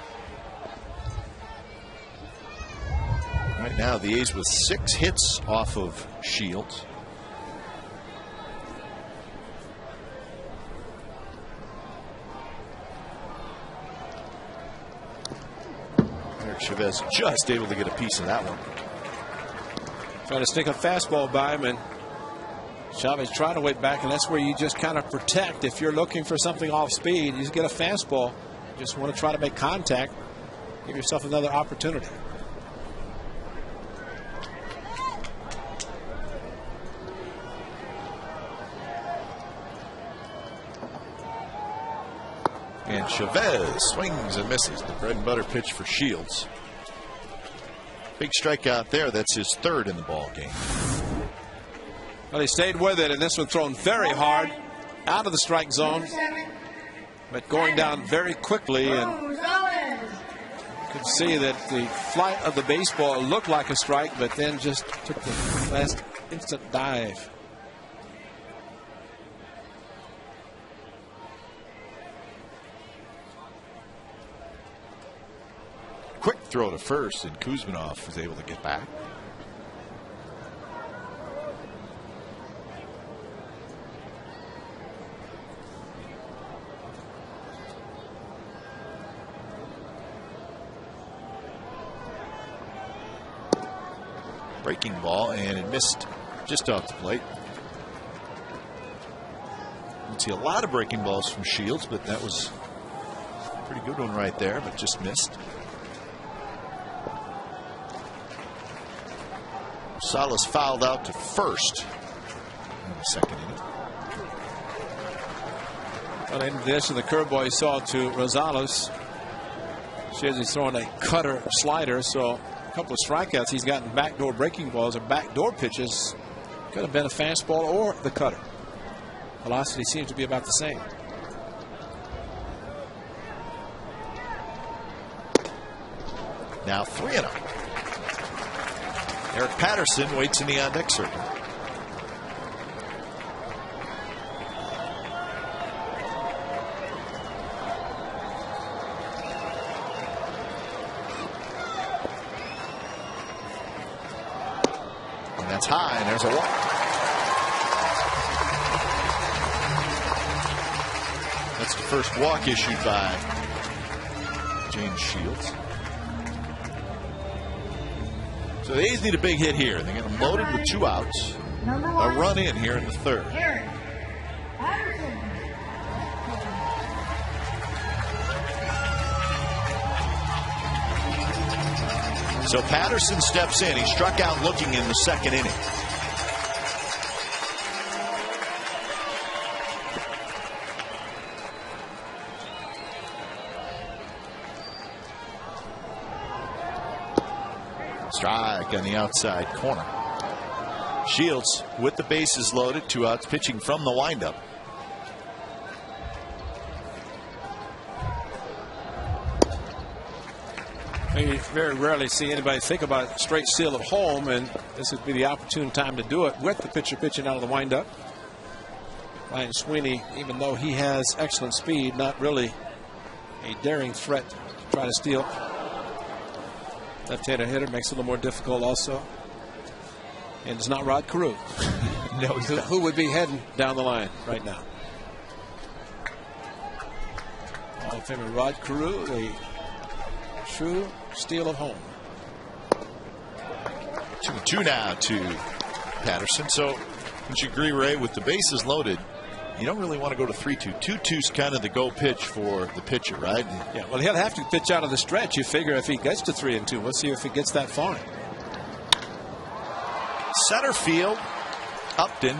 Speaker 1: Right now, the A's with 6 hits off of Shields. Eric Chavez just able to get a piece of that one.
Speaker 2: Trying to stick a fastball by him, and Chavez trying to wait back, and that's where you just kind of protect. If you're looking for something off speed, you just get a fastball. You just want to try to make contact, give yourself another opportunity.
Speaker 1: And Chavez swings and misses. The bread and butter pitch for Shields. Big strikeout there. That's his 3rd in the ball game.
Speaker 2: Well, he stayed with it, and this one thrown very hard out of the strike zone, but going down very quickly. And you could see that the flight of the baseball looked like a strike, but then just took the last instant dive.
Speaker 1: Quick throw to first, and Kuzminov was able to get back. Breaking ball, and it missed just off the plate. You see a lot of breaking balls from Shields, but that was a pretty good one right there, but just missed. Salas fouled out to first in the 2nd inning.
Speaker 2: Well, in addition to the curveball he saw to Rosales, he's throwing a cutter slider, so a couple of strikeouts. He's gotten backdoor breaking balls or backdoor pitches. Could have been a fastball or the cutter. Velocity seems to be about the same.
Speaker 1: Now 3-0. Eric Patterson waits in the on-deck circle. And that's high, and there's a walk. That's the first walk issued by James Shields. So the A's need a big hit here. They get them loaded with 2 outs. A run in here in the 3rd. So Patterson steps in. He struck out looking in the 2nd inning. Strike on the outside corner. Shields with the bases loaded, 2 outs, pitching from the windup.
Speaker 2: You very rarely see anybody think about straight steal at home, and this would be the opportune time to do it with the pitcher pitching out of the windup. Ryan Sweeney, even though he has excellent speed, not really a daring threat to try to steal. Left-handed hitter makes it a little more difficult also. And it's not Rod Carew.
Speaker 1: No,
Speaker 2: who would be heading down the line right now. Hall of Famer Rod Carew, a true steal of home.
Speaker 1: 2-2 now to Patterson. So, would you agree, Ray, with the bases loaded, you don't really want to go to 3-2. 2-2's kind of the go pitch for the pitcher, right?
Speaker 2: Yeah, well, he'll have to pitch out of the stretch. You figure if he gets to 3-2, let's see if he gets that far.
Speaker 1: Center field, Upton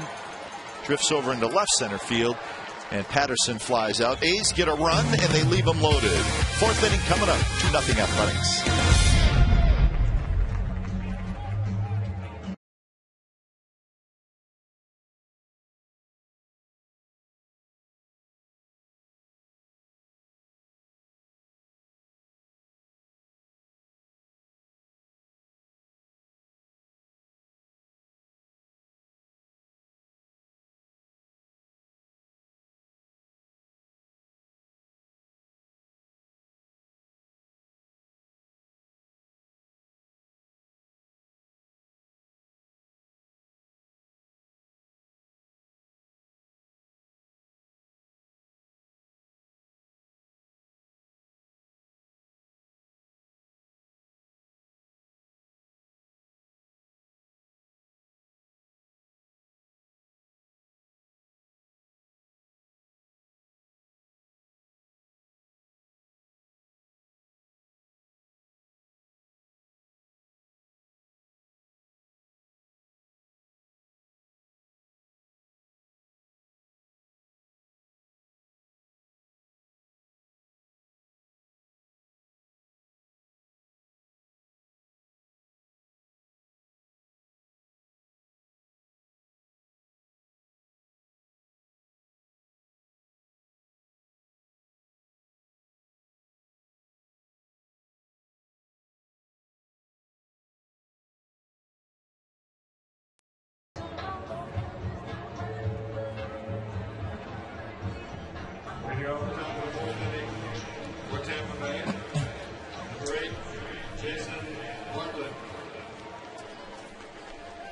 Speaker 1: drifts over into left center field, and Patterson flies out. A's get a run, and they leave them loaded. 4th inning coming up, 2-0 Athletics.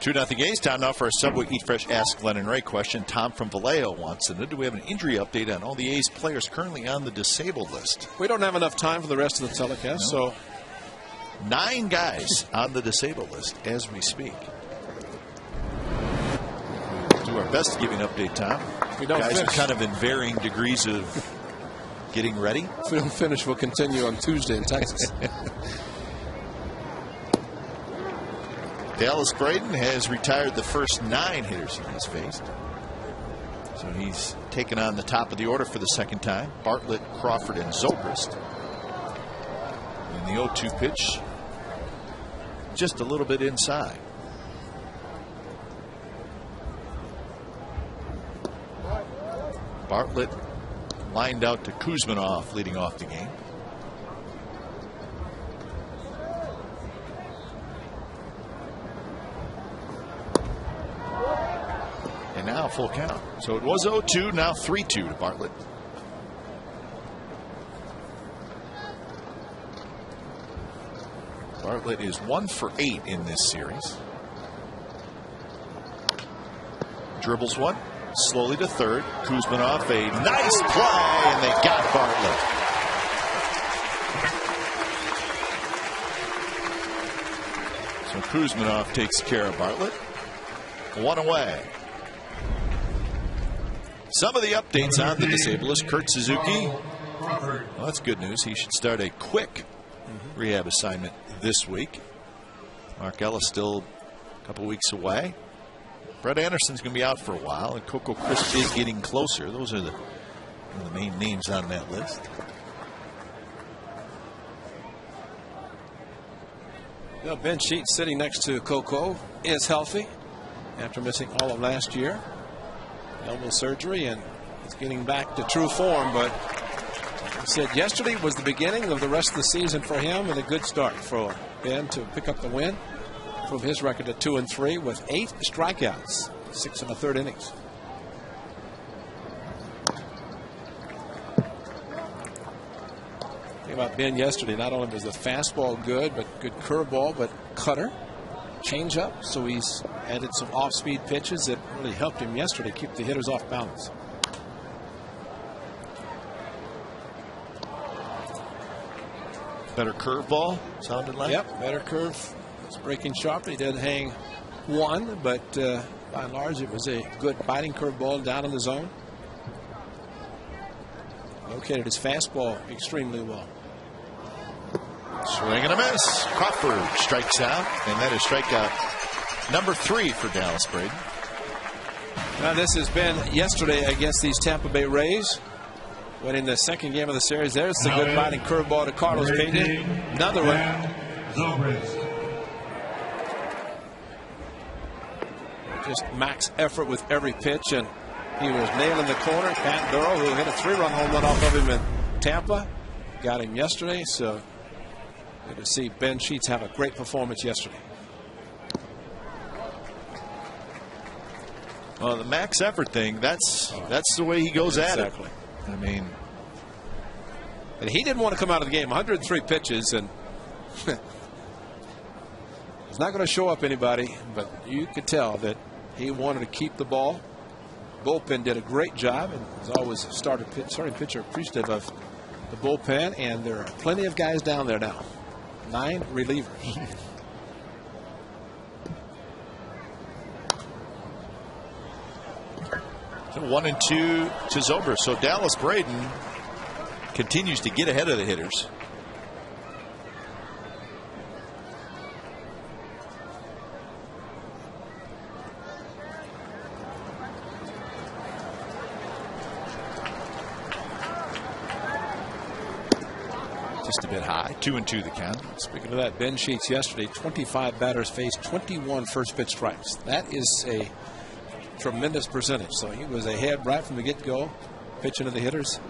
Speaker 1: 2-0 A's. Time now for a Subway Eat Fresh Ask Glenn and Ray question. Tom from Vallejo wants to know, do we have an injury update on all the A's players currently on the disabled list?
Speaker 2: We don't have enough time for the rest of the telecast, so
Speaker 1: 9 guys on the disabled list as we speak. We'll do our best to give you an update, Tom.
Speaker 2: We don't
Speaker 1: guys
Speaker 2: finish.
Speaker 1: are kind of in varying degrees of getting ready.
Speaker 2: If we don't finish, we'll continue on Tuesday in Texas.
Speaker 1: Dallas Braden has retired the first 9 hitters he has faced. So he's taken on the top of the order for the second time. Bartlett, Crawford, and Zobrist. And the 0-2 pitch just a little bit inside. Bartlett lined out to Kuzminov leading off the game. And now full count. So it was 0-2, now 3-2 to Bartlett. Bartlett is 1 for 8 in this series. Dribbles one, slowly to third. Kuzminov, a nice play, and they got Bartlett. So Kuzminov takes care of Bartlett. 1 away. Some of the updates on the disabled list. Kurt Suzuki. Well, that's good news. He should start a quick rehab assignment this week. Mark Ellis still a couple weeks away. Brett Anderson's going to be out for a while, and Coco Crisp is getting closer. Those are the main names on that list.
Speaker 2: Well, Ben Sheets sitting next to Coco is healthy after missing all of last year. Elbow surgery, and he's getting back to true form, but he said yesterday was the beginning of the rest of the season for him, and a good start for Ben to pick up the win, improve his record to 2-3 with 8 strikeouts, 6 1/3 innings. The thing about Ben yesterday, not only was the fastball good, but good curveball, but cutter, changeup. So he's added some off-speed pitches that really helped him yesterday keep the hitters off balance.
Speaker 1: Better curveball, sounded like.
Speaker 2: Yep, better curve. It's breaking sharply. He did hang one, but by and large, it was a good biting curveball down in the zone. Located his fastball extremely well.
Speaker 1: Swing and a miss. Crawford strikes out, and that is strikeout number 3 for Dallas Braden.
Speaker 2: Now this has been yesterday against these Tampa Bay Rays, winning the second game of the series. There's the good biting curveball to Carlos Pena. Another one. Just max effort with every pitch, and he was nailing the corner. Pat Burrow, who hit a 3-run home run off of him in Tampa, got him yesterday. So good to see Ben Sheets have a great performance yesterday.
Speaker 1: Well, the max effort thing, that's the way he goes at it.
Speaker 2: Exactly.
Speaker 1: I mean,
Speaker 2: and he didn't want to come out of the game. 103 pitches, and he's not going to show up anybody, but you could tell that he wanted to keep the ball. Bullpen did a great job, and is always starting pitcher appreciative of the bullpen, and there are plenty of guys down there now. 9 relievers.
Speaker 1: 1-2 to Zobrist. So Dallas Braden continues to get ahead of the hitters. Just a bit high. 2-2 the count.
Speaker 2: Speaking of that, Ben Sheets yesterday, 25 batters faced 21 first pitch strikes. That is a tremendous percentage. So he was ahead right from the get-go, pitching to the hitters.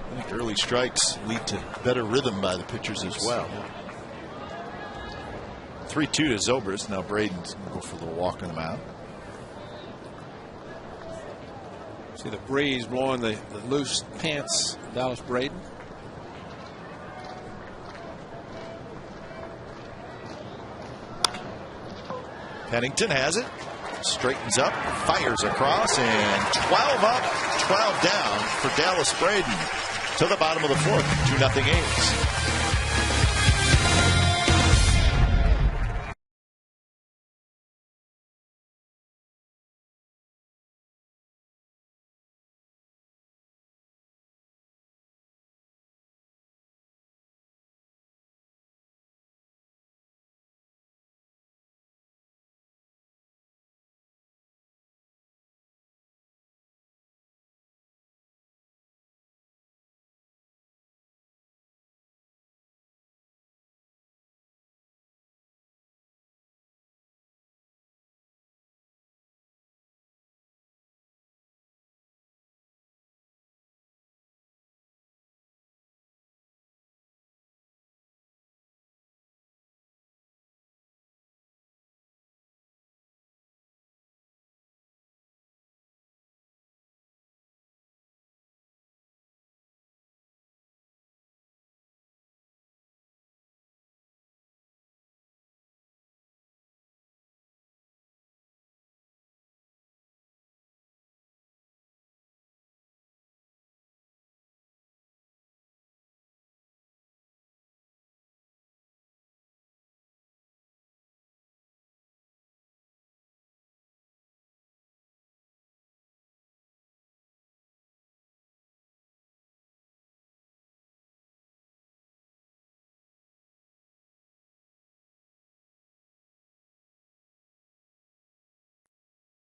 Speaker 1: I think early strikes lead to better rhythm by the pitchers as well. 3-2 to Zobrist. Now Braden's going to go for the walk on the mound.
Speaker 2: See the breeze blowing the loose pants, Dallas Braden.
Speaker 1: Pennington has it. Straightens up, fires across, and 12 up, 12 down for Dallas Braden to the bottom of the fourth. 2-0 A's.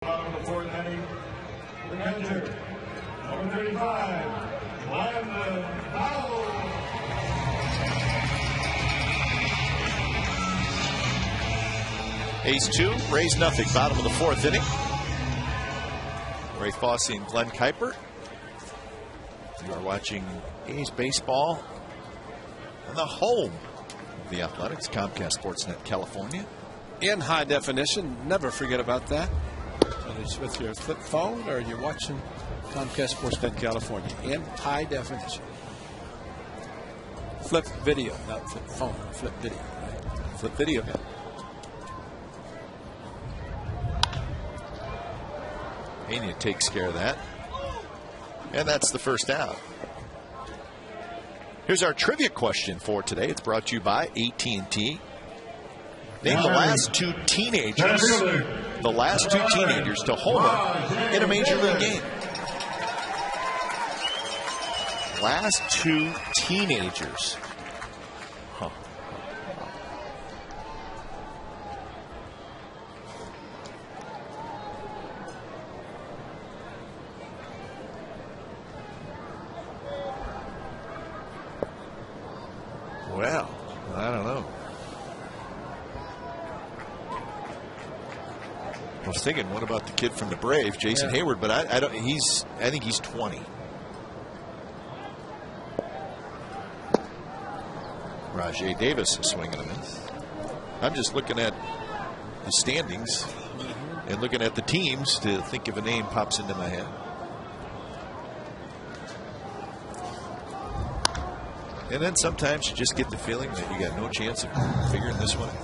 Speaker 6: Bottom of the fourth inning, the catcher, number 35, Landon Powell.
Speaker 1: A's 2, Rays nothing. Bottom of the fourth inning. Ray Fosse and Glenn Kuiper. You are watching A's baseball on the home of the Athletics, Comcast Sportsnet California.
Speaker 2: In high definition, never forget about that. Whether it's with your flip phone or you're watching Comcast Sportsnet California. In high definition. Flip video, not flip phone, flip video. Right?
Speaker 1: Flip video.
Speaker 2: Yeah.
Speaker 1: Pena takes care of that. And that's the first out. Here's our trivia question for today. It's brought to you by AT&T. Name the last two teenagers to homer in a Major League game. Last two teenagers. Huh. Well, I don't know. I was thinking, what about the kid from the Braves, Jason Hayward? But I don't. I think he's 20. Rajay Davis is swinging a miss. I'm just looking at the standings and looking at the teams to think if a name pops into my head. And then sometimes you just get the feeling that you got no chance of figuring this one out.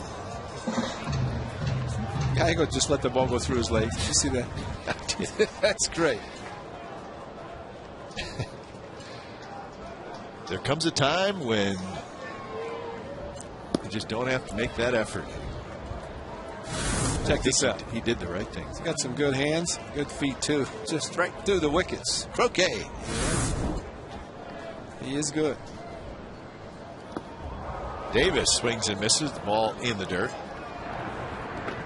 Speaker 2: Geigo just let the ball go through his legs. Did you see that? That's great.
Speaker 1: There comes a time when you just don't have to make that effort.
Speaker 2: Check this out.
Speaker 1: He did the right thing.
Speaker 2: He's got some good hands, good feet too. Just right through the wickets.
Speaker 1: Croquet.
Speaker 2: He is good.
Speaker 1: Davis swings and misses, the ball in the dirt.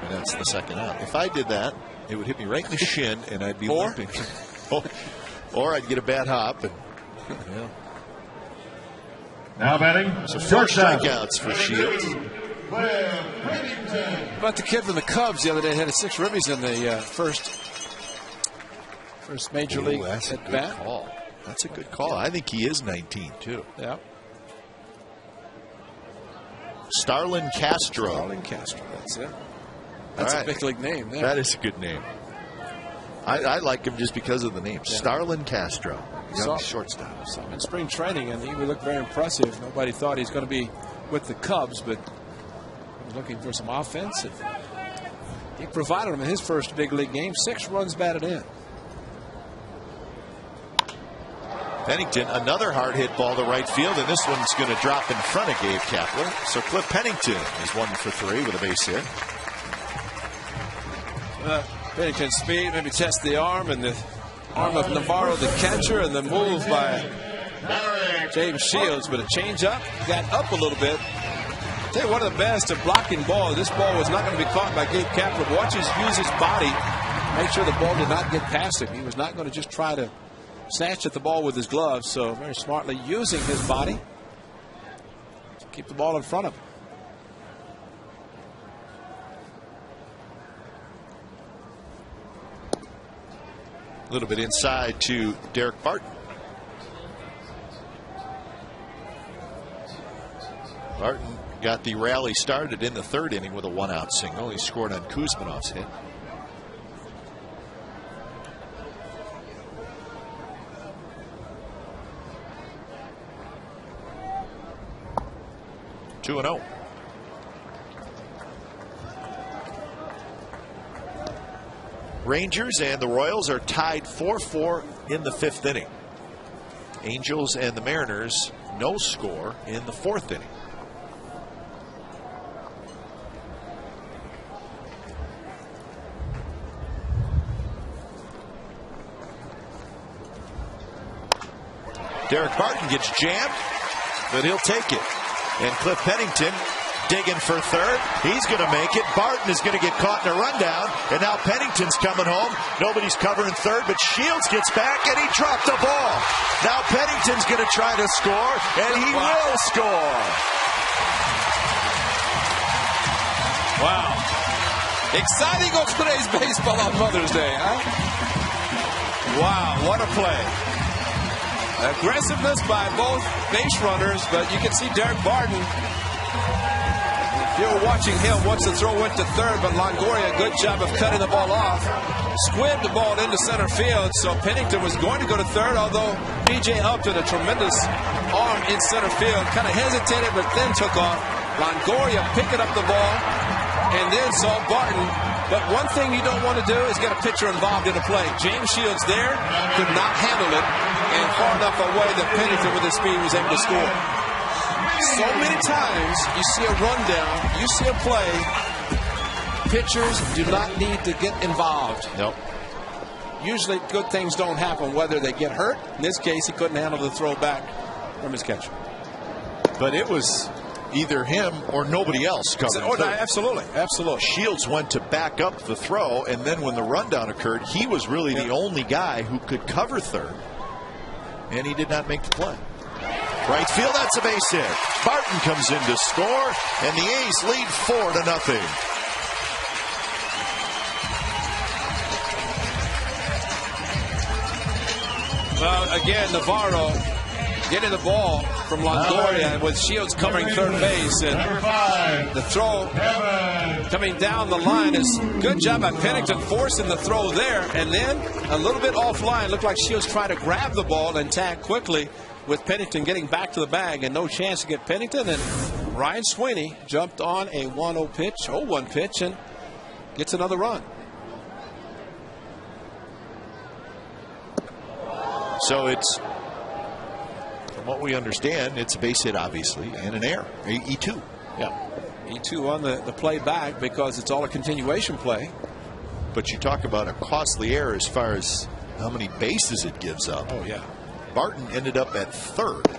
Speaker 1: And that's the second out. If I did that, it would hit me right in the shin and I'd be limping. Or I'd get a bad hop. And, yeah.
Speaker 6: Now batting.
Speaker 1: So 4 strikeouts for Shields.
Speaker 2: About the kid from the Cubs the other day had 6 ribbies in the first major league
Speaker 1: that's
Speaker 2: at
Speaker 1: a
Speaker 2: bat.
Speaker 1: good call. That's a good call. I think he is 19 too.
Speaker 2: Yeah.
Speaker 1: Starlin Castro.
Speaker 2: Starlin Castro. That's it. That's a big league name. There.
Speaker 1: That is a good name. I like him just because of the name. Yeah. Starlin Castro. Young shortstop.
Speaker 2: Saw him in spring training, and he would look very impressive. Nobody thought he's going to be with the Cubs, but looking for some offense. He provided him in his first big league game 6 runs batted in.
Speaker 1: Pennington, another hard hit ball to right field, and this one's going to drop in front of Gabe Kapler. So Cliff Pennington is 1 for 3 with a base hit.
Speaker 2: Pennington's speed, maybe test the arm, and the arm of Navarro, the catcher, and the move by James Shields. But a changeup got up a little bit. I'll tell you, one of the best at blocking balls. This ball was not going to be caught by Gabe Kapler. Watch him use his body, make sure the ball did not get past him. He was not going to just try to snatch at the ball with his gloves. So very smartly using his body to keep the ball in front of him.
Speaker 1: A little bit inside to Derek Barton. Barton got the rally started in the 3rd inning with a 1-out single. He scored on Kuzmanov's hit. Two and 0. Rangers and the Royals are tied 4-4 in the 5th inning. Angels and the Mariners, no score in the 4th inning. Derek Barton gets jammed, but he'll take it. And Cliff Pennington digging for 3rd. He's going to make it. Barton is going to get caught in a rundown. And now Pennington's coming home. Nobody's covering 3rd, but Shields gets back and he dropped the ball. Now Pennington's going to try to score, and he will score.
Speaker 2: Wow. Exciting on today's baseball on Mother's Day, huh? Wow, what a play. Aggressiveness by both base runners, but you can see Derek Barton. If you were watching him, once the throw went to 3rd, but Longoria, good job of cutting the ball off. Squibbed the ball into center field, so Pennington was going to go to 3rd, although B.J. Upton, a tremendous arm in center field, kind of hesitated, but then took off. Longoria picking up the ball, and then saw Barton. But one thing you don't want to do is get a pitcher involved in a play. James Shields there could not handle it, and far enough away that Pennington with his speed was able to score. So many times you see a rundown, you see a play, pitchers do not need to get involved.
Speaker 1: Nope.
Speaker 2: Usually good things don't happen, whether they get hurt. In this case, he couldn't handle the throw back from his catcher.
Speaker 1: But it was either him or nobody else covering.
Speaker 2: Oh, no, absolutely, absolutely.
Speaker 1: Shields went to back up the throw, and then when the rundown occurred, he was really the only guy who could cover 3rd, and he did not make the play. Right field, that's a base hit. Barton comes in to score, and the A's lead 4-0.
Speaker 2: Well, again, Navarro getting the ball from Longoria with Shields covering 3rd base, and the throw coming down the line is good job by Pennington forcing the throw there, and then a little bit offline. Looked like Shields tried to grab the ball and tag quickly, with Pennington getting back to the bag and no chance to get Pennington. And Ryan Sweeney jumped on a 1-0 pitch, 0-1 pitch, and gets another run.
Speaker 1: So it's, from what we understand, it's a base hit, obviously, and an error, E2.
Speaker 2: Yeah, E2 on the play back because it's all a continuation play.
Speaker 1: But you talk about a costly error as far as how many bases it gives up.
Speaker 2: Oh, yeah.
Speaker 1: Barton ended up at 3rd.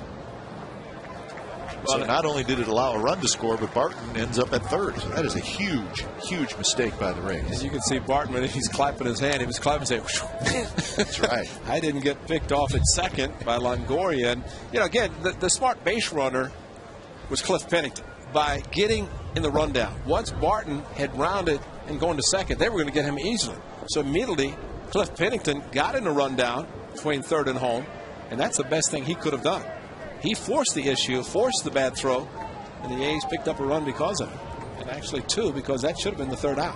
Speaker 1: So not only did it allow a run to score, but Barton ends up at 3rd. So that is a huge, huge mistake by the Rays.
Speaker 2: As you can see, Barton, when he's clapping his hand, he was clapping saying,
Speaker 1: that's right.
Speaker 2: I didn't get picked off at 2nd by Longoria. And, you know, again, the smart base runner was Cliff Pennington by getting in the rundown. Once Barton had rounded and going to 2nd, they were going to get him easily. So immediately, Cliff Pennington got in a rundown between 3rd and home, and that's the best thing he could have done. He forced the issue, forced the bad throw, and the A's picked up a run because of it. And actually 2, because that should have been the 3rd out.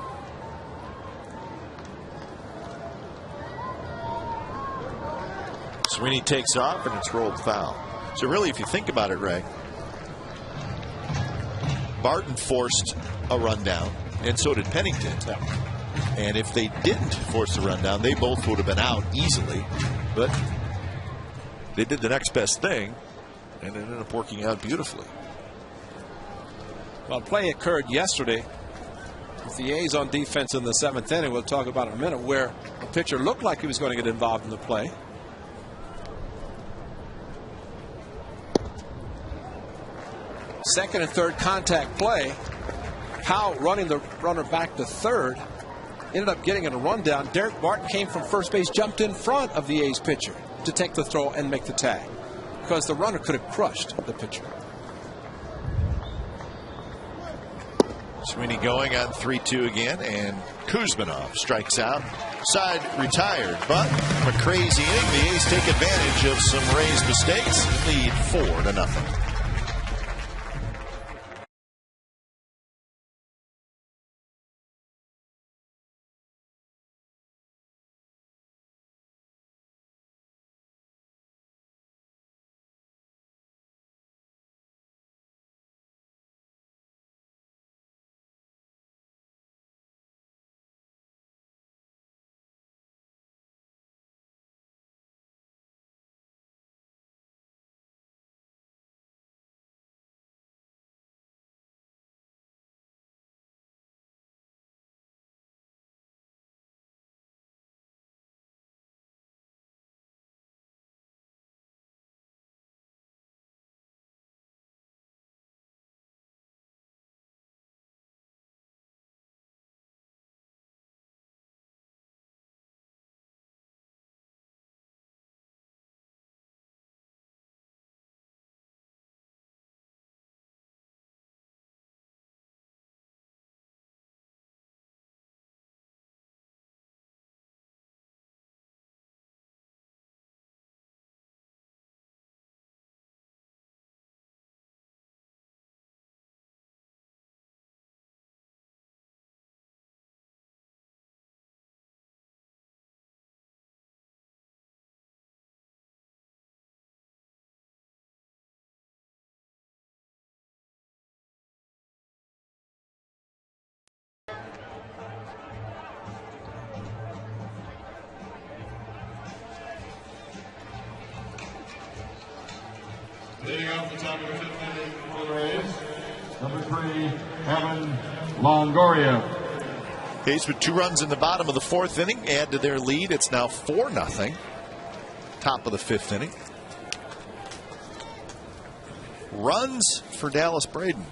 Speaker 1: Sweeney takes off, and it's rolled foul. So really, if you think about it, Ray, Barton forced a rundown, and so did Pennington.
Speaker 2: Yeah.
Speaker 1: And if they didn't force the rundown, they both would have been out easily. But they did the next best thing, and it ended up working out beautifully.
Speaker 2: Well, play occurred yesterday with the A's on defense in the 7th inning. We'll talk about it in a minute, where a pitcher looked like he was going to get involved in the play. Second and third contact play. Powell running the runner back to third. Ended up getting a rundown. Derek Barton came from first base, jumped in front of the A's pitcher to take the throw and make the tag, because the runner could have crushed the pitcher.
Speaker 1: Sweeney going on 3-2 again, and Kuzminov strikes out. Side retired, but from a crazy inning, the A's take advantage of some Rays mistakes and lead 4-0.
Speaker 6: Leading off the top of the 5th inning for the Rays, number 3, Evan Longoria.
Speaker 1: A's with 2 runs in the bottom of the 4th inning add to their lead. It's now 4-0. Top of the 5th inning. Runs for Dallas Braden.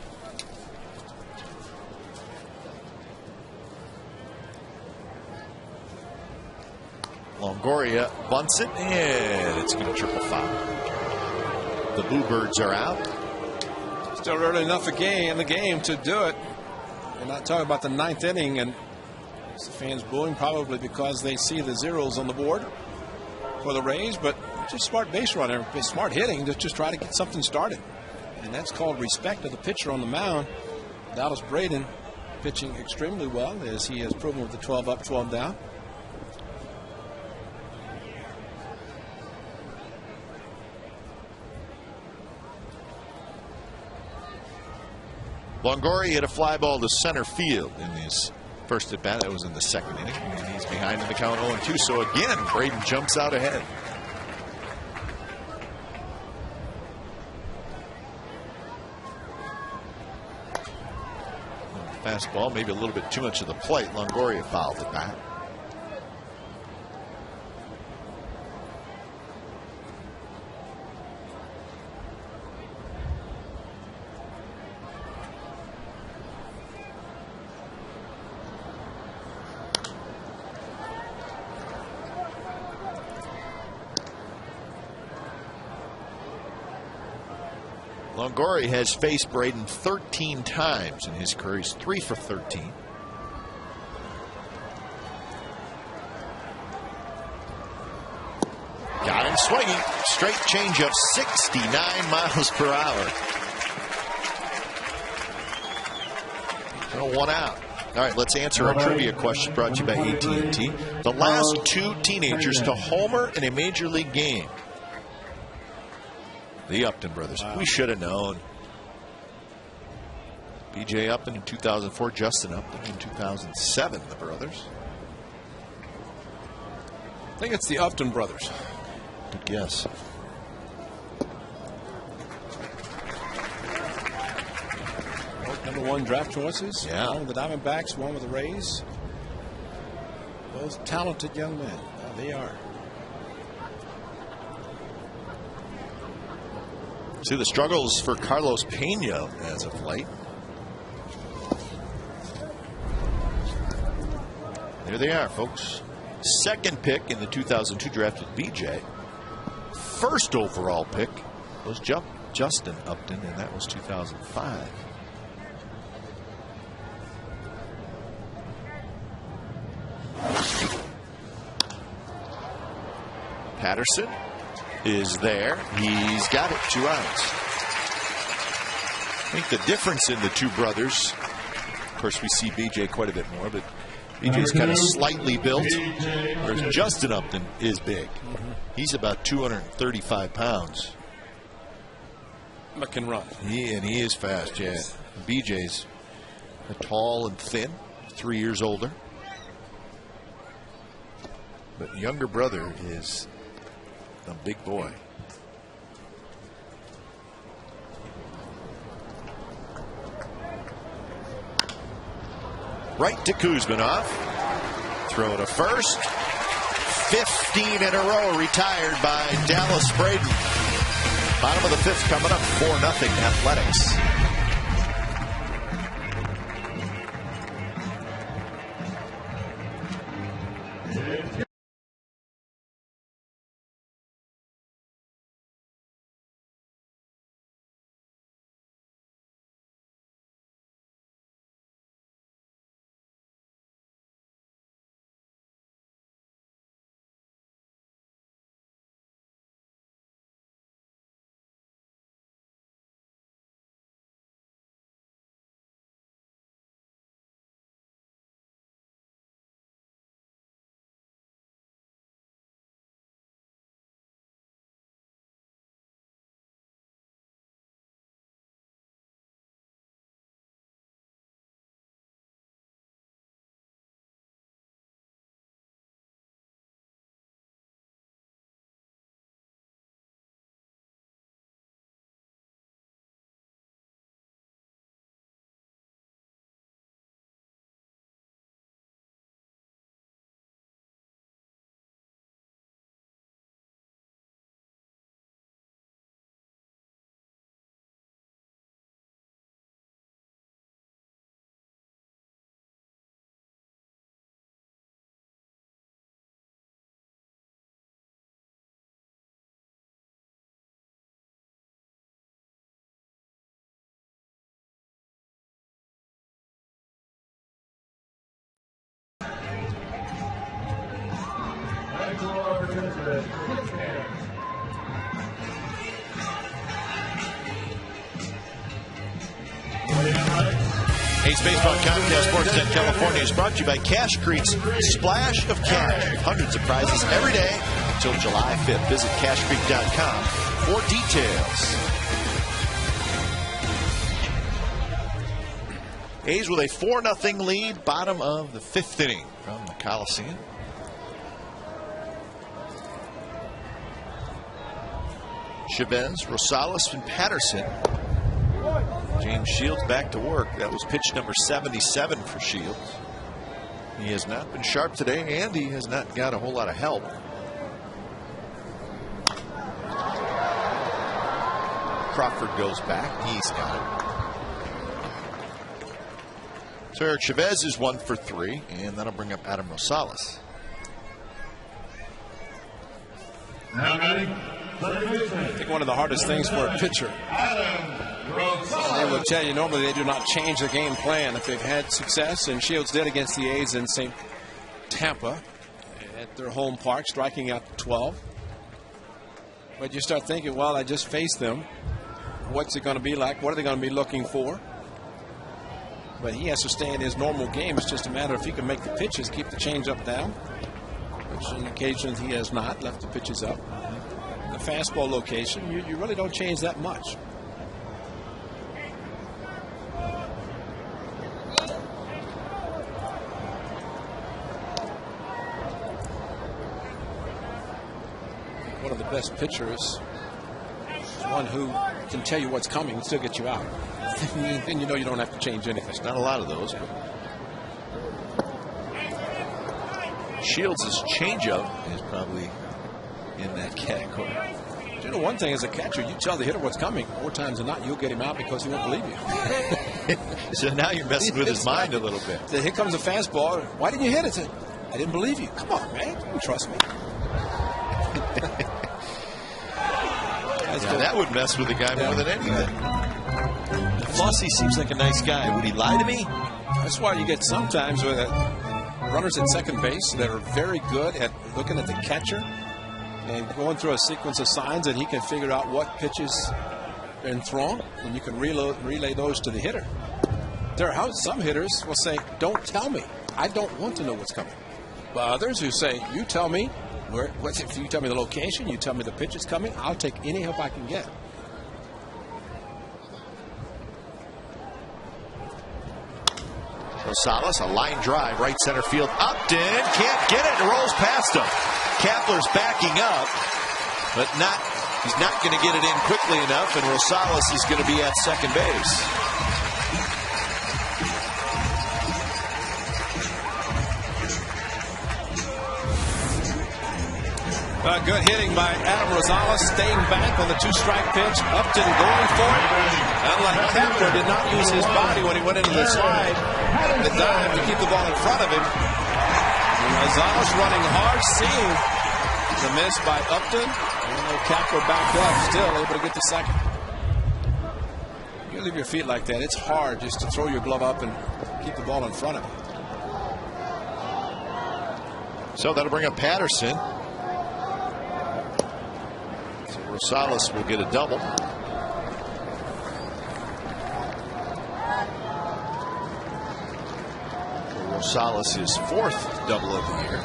Speaker 1: Longoria bunts it, and it's going to triple foul. The Bluebirds are out.
Speaker 2: Still early enough in the game to do it. We're not talking about the 9th inning, and the fans booing probably because they see the zeros on the board for the Rays, but just smart base runner, smart hitting to just try to get something started. And that's called respect of the pitcher on the mound. Dallas Braden pitching extremely well, as he has proven with the 12 up, 12 down.
Speaker 1: Longoria hit a fly ball to center field in his first at bat. That was in the 2nd inning, and he's behind in the count 0-2. So again, Braden jumps out ahead. Fastball, maybe a little bit too much of the plate. Longoria fouled it back. Longoria has faced Braden 13 times in his career. He's 3 for 13. Got him swinging. Straight changeup, 69 miles per hour. So 1 out. All right, let's answer our trivia question brought to you by AT&T. The last 2 teenagers to homer in a major league game. The Upton brothers. Wow. We should have known. B.J. Upton in 2004, Justin Upton in 2007, the brothers.
Speaker 2: I think it's the Upton brothers.
Speaker 1: Good guess.
Speaker 2: Both #1 draft choices.
Speaker 1: Yeah.
Speaker 2: One with the Diamondbacks, one with the Rays. Both talented young men. They are.
Speaker 1: See the struggles for Carlos Pena as of late. There they are, folks. Second pick in the 2002 draft with BJ. First overall pick was Justin Upton, and that was 2005. Patterson is there. He's got it. 2 outs. I think the difference in the two brothers, of course, we see BJ quite a bit more, but BJ's kind of slightly built, whereas Justin Upton is big. He's about 235 pounds.
Speaker 2: But can run.
Speaker 1: He is fast, yeah. BJ's tall and thin, 3 years older. But younger brother is a big boy. Right to Kuzminov. Throw to first. 15 in a row retired by Dallas Braden. Bottom of the 5th coming up. 4-0 Athletics. Ace Baseball Comcast Sportsnet California is brought to you by Cash Creek's Splash of Cash, with hundreds of prizes every day until July 5th. Visit cashcreek.com for details. A's with a 4-0 lead, bottom of the 5th inning from the Coliseum. Chavez, Rosales, and Patterson. James Shields back to work. That was pitch number 77 for Shields. He has not been sharp today, and he has not got a whole lot of help. Crawford goes back. He's got it. So Eric Chavez is 1 for 3, and that'll bring up Adam Rosales.
Speaker 2: I think one of the hardest things for a pitcher, they will tell you normally they do not change the game plan if they've had success, and Shields did against the A's in St. Tampa at their home park, striking out 12. But you start thinking, well, I just faced them. What's it going to be like? What are they going to be looking for? But he has to stay in his normal game. It's just a matter if he can make the pitches, keep the changeup down, which on occasions he has not, left the pitches up. The fastball location, you really don't change that much. one of the best pitchers is one who can tell you what's coming and still get you out. And you know you don't have to change anything.
Speaker 1: There's not a lot of those. Shields' changeup is probably in that category.
Speaker 2: You know, one thing as a catcher, you tell the hitter what's coming. More times than not, you'll get him out because he won't believe you.
Speaker 1: So now you're messing with his mind a little bit.
Speaker 2: So here comes a fastball. Why didn't you hit it? I didn't believe you. Come on, man. You trust me.
Speaker 1: Yeah, that would mess with the guy more than anything. Flossie seems like a nice guy. Would he lie to me?
Speaker 2: That's why you get sometimes with runners at second base that are very good at looking at the catcher and going through a sequence of signs that he can figure out what pitches been thrown, and you can relay those to the hitter. There are some hitters will say, "Don't tell me. I don't want to know what's coming." But others who say, "You tell me if you tell me the location, you tell me the pitch is coming, I'll take any help I can get."
Speaker 1: Rosales, a line drive, right center field. Upton can't get it. Rolls past him. Kapler's backing up, but he's not going to get it in quickly enough, and Rosales is going to be at second base.
Speaker 2: Good hitting by Adam Rosales, staying back on the two-strike pitch. Upton going for it. Unlike Kapler, did not use his body when he went into the slide. The dive to keep the ball in front of him. Rosales running hard, seeing the miss by Upton. And Kapler backed up, still able to get the second. You leave your feet like that, it's hard just to throw your glove up and keep the ball in front of him.
Speaker 1: So that'll bring up Patterson. Rosales will get a double. Rosales is fourth double of the year.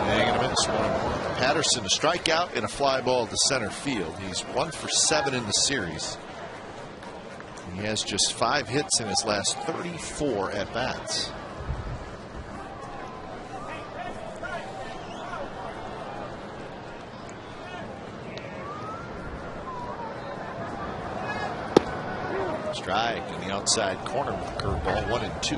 Speaker 1: Hanging him in this one. Patterson a strikeout and a fly ball to center field. He's 1 for 7 in the series. He has just 5 hits in his last 34 at bats. Strike in the outside corner with a curveball, 1-2.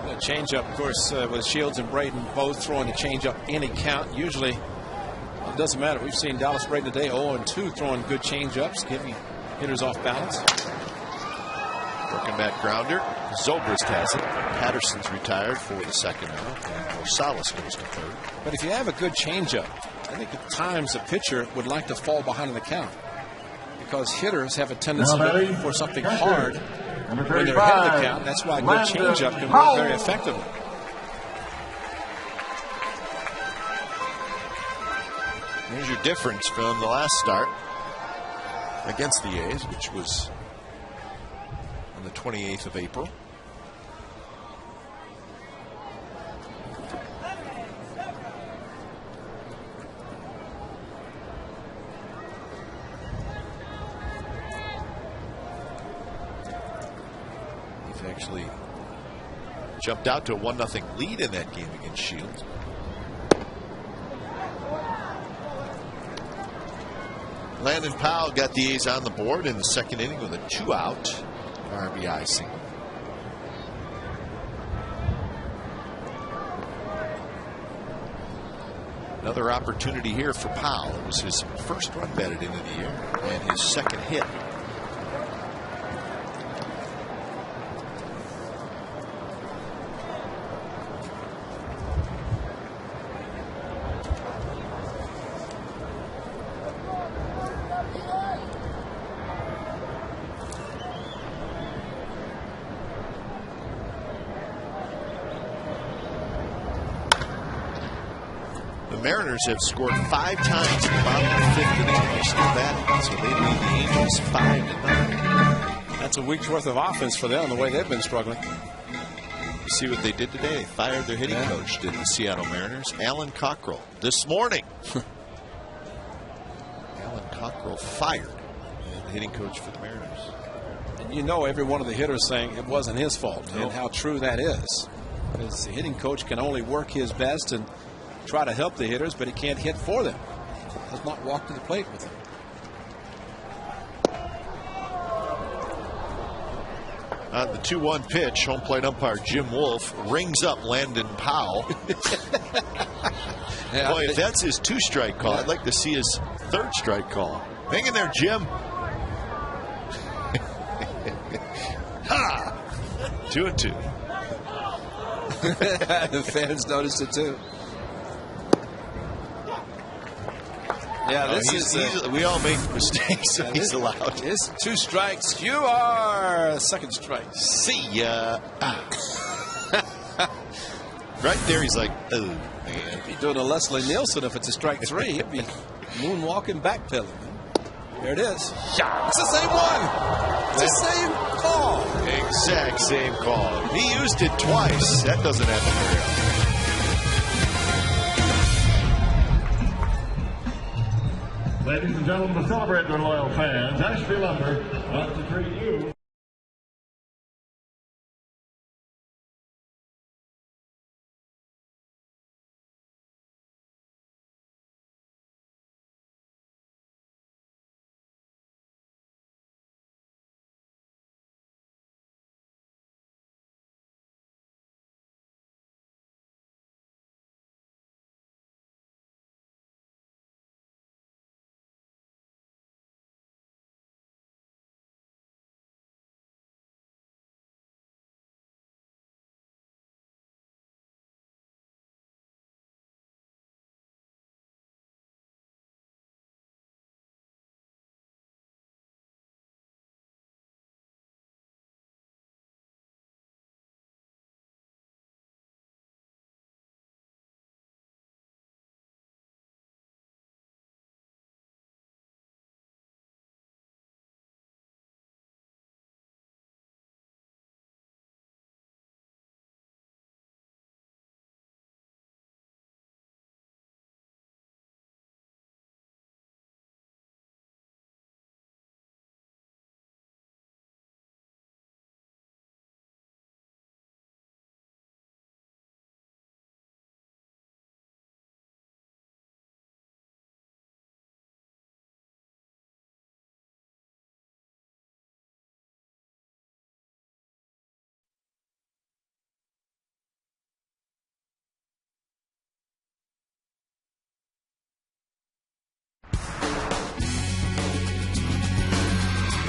Speaker 2: The changeup, of course, with Shields and Braden both throwing the changeup any count. Usually, it doesn't matter. We've seen Dallas Braden today 0-2 throwing good changeups, giving hitters off balance.
Speaker 1: Working back grounder. Zobrist has it. Patterson's retired for the second out. And Rosales goes to third.
Speaker 2: But if you have a good changeup, I think at times a pitcher would like to fall behind in the count, because hitters have a tendency to look for something hard when they're ahead of the count. That's why a good changeup can work very effectively.
Speaker 1: Here's your difference from the last start against the A's, which was on the 28th of April. Actually jumped out to a 1-0 lead in that game against Shields. Landon Powell got the A's on the board in the second inning with a 2-out RBI single. Another opportunity here for Powell. It was his first run batted into the air and his second hit. Mariners have scored 5 times in the bottom of the 5th inning. They're still batting, so they lead the Angels 5-0.
Speaker 2: That's a week's worth of offense for them, the way they've been struggling.
Speaker 1: You see what they did today? They fired their hitting coach, did the Seattle Mariners, Alan Cockrell, this morning. Alan Cockrell fired the hitting coach for the Mariners.
Speaker 2: And you know every one of the hitters saying it wasn't his fault, and how true that is. Because the hitting coach can only work his best and try to help the hitters, but he can't hit for them. Does not walk to the plate with them.
Speaker 1: The 2-1 pitch, home plate umpire Jim Wolf rings up Landon Powell.
Speaker 2: Yeah,
Speaker 1: Boy, if that's his 2-strike call, I'd like to see his 3rd strike call. Hang in there, Jim. Ha! 2-2.
Speaker 2: The fans noticed it too. Yeah, this is.
Speaker 1: We all make mistakes, so he's allowed.
Speaker 2: It's 2 strikes. You are 2nd strike.
Speaker 1: See ya. Right there, he's like, oh, man.
Speaker 2: He'd be doing a Leslie Nielsen if it's a strike 3. He'd be moonwalking, backpedaling. There it is. It's the same one. It's the same call.
Speaker 1: Exact same call. He used it twice. That doesn't happen very often.
Speaker 6: Ladies and gentlemen, to celebrate their loyal fans, Ashby Lumber wants to treat you.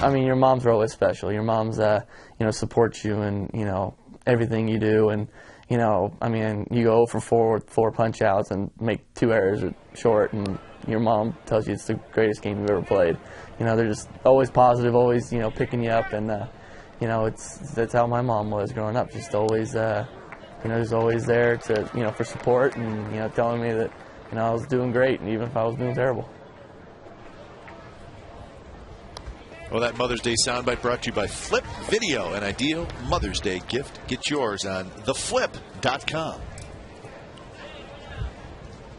Speaker 7: I mean, your moms are always special. Your moms, supports you in, everything you do. And, I mean, you go 0 for 4 with 4 punch-outs and make 2 errors at short, and your mom tells you it's the greatest game you've ever played. They're just always positive, always, picking you up. And, that's how my mom was growing up. Just always, just always there to, for support and, telling me that, I was doing great, and even if I was doing terrible.
Speaker 1: Well, that Mother's Day soundbite brought to you by Flip Video, an ideal Mother's Day gift. Get yours on theflip.com.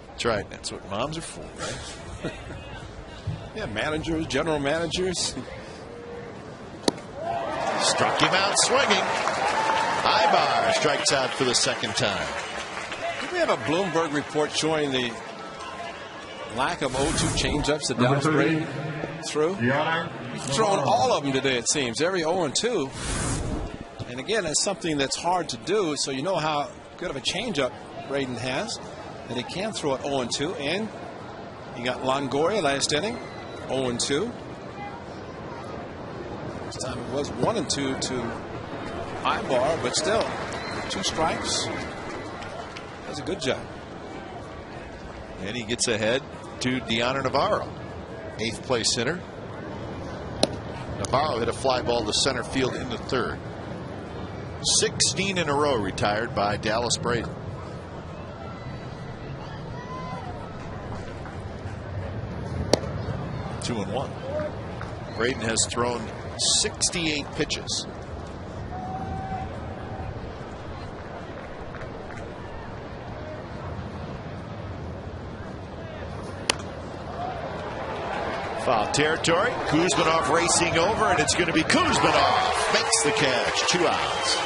Speaker 1: That's right. That's what moms are for, right?
Speaker 2: Yeah, managers, general managers.
Speaker 1: Struck him out swinging. Ibar strikes out for the 2nd time.
Speaker 2: Did we have a Bloomberg report showing the lack of 0-2 changeups that Dallas Braden threw? He's thrown all of them today, it seems. Every 0-2. And again, it's something that's hard to do, so you know how good of a changeup Braden has, that he can throw it 0-2. And he got Longoria last inning, 0-2. This time it was 1-2 to Ibar, but still, 2 strikes. Does a good job.
Speaker 1: And he gets ahead to Dioner Navarro, 8th place hitter. Navarro hit a fly ball to center field in the 3rd. 16 in a row retired by Dallas Braden. Two and 1. Braden has thrown 68 pitches. Foul territory. Kuzmanov racing over, and it's going to be Kuzmanov. Makes the catch. 2 outs.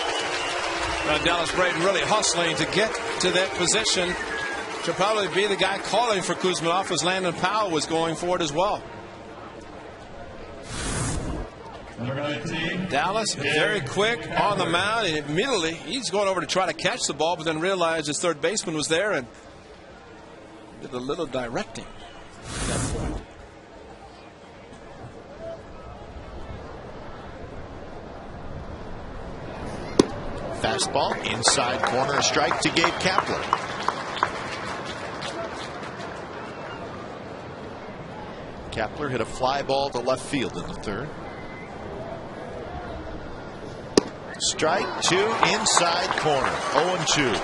Speaker 2: Dallas Braden really hustling to get to that position to probably be the guy calling for Kuzminov, as Landon Powell was going for it as well. Dallas very quick on the mound, and immediately he's going over to try to catch the ball, but then realized his third baseman was there and did a little directing at that point.
Speaker 1: Fastball inside corner, a strike to Gabe Kapler. Kapler hit a fly ball to left field in the third. Strike two, inside corner, 0-2.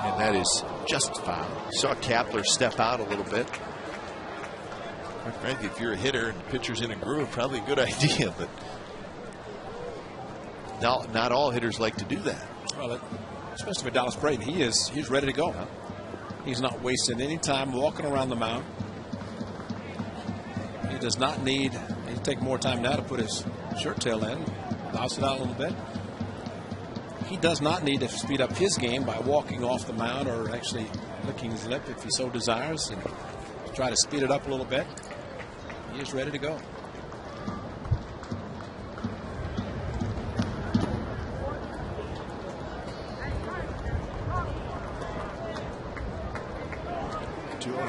Speaker 1: And that is just foul. Saw Kapler step out a little bit. Quite frankly, if you're a hitter and the pitcher's in a groove, probably a good idea, but not all hitters like to do that.
Speaker 2: Well, especially for Dallas Braden, he's ready to go. He's not wasting any time walking around the mound. He does not need. He'll take more time now to put his shirt tail in, louse it out a little bit. He does not need to speed up his game by walking off the mound or actually licking his lip if he so desires, and try to speed it up a little bit. He is ready to go.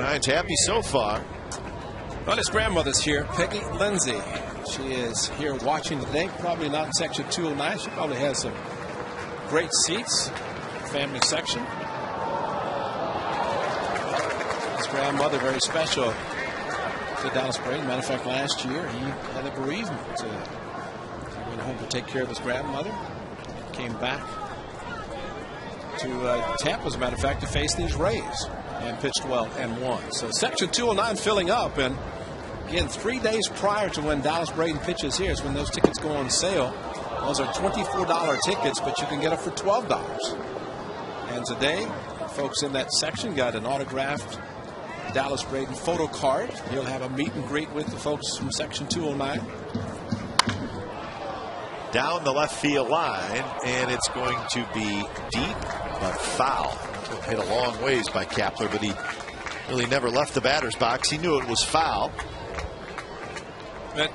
Speaker 1: It's happy so far.
Speaker 2: Well, his grandmother's here, Peggy Lindsay. She is here watching today, probably not in section 209. She probably has some great seats, family section. His grandmother, very special to Dallas Braden. Matter of fact, last year he had a bereavement. He went home to take care of his grandmother. Came back to Tampa, as a matter of fact, to face these Rays, and pitched well and won. So section 209 filling up, and again, 3 days prior to when Dallas Braden pitches here is when those tickets go on sale. Those are $24 tickets, but you can get them for $12. And today, folks in that section got an autographed Dallas Braden photo card. He'll have a meet and greet with the folks from section 209.
Speaker 1: Down the left field line, and it's going to be deep but foul. Hit a long ways by Kapler, but he really never left the batter's box. He knew it was foul.
Speaker 2: But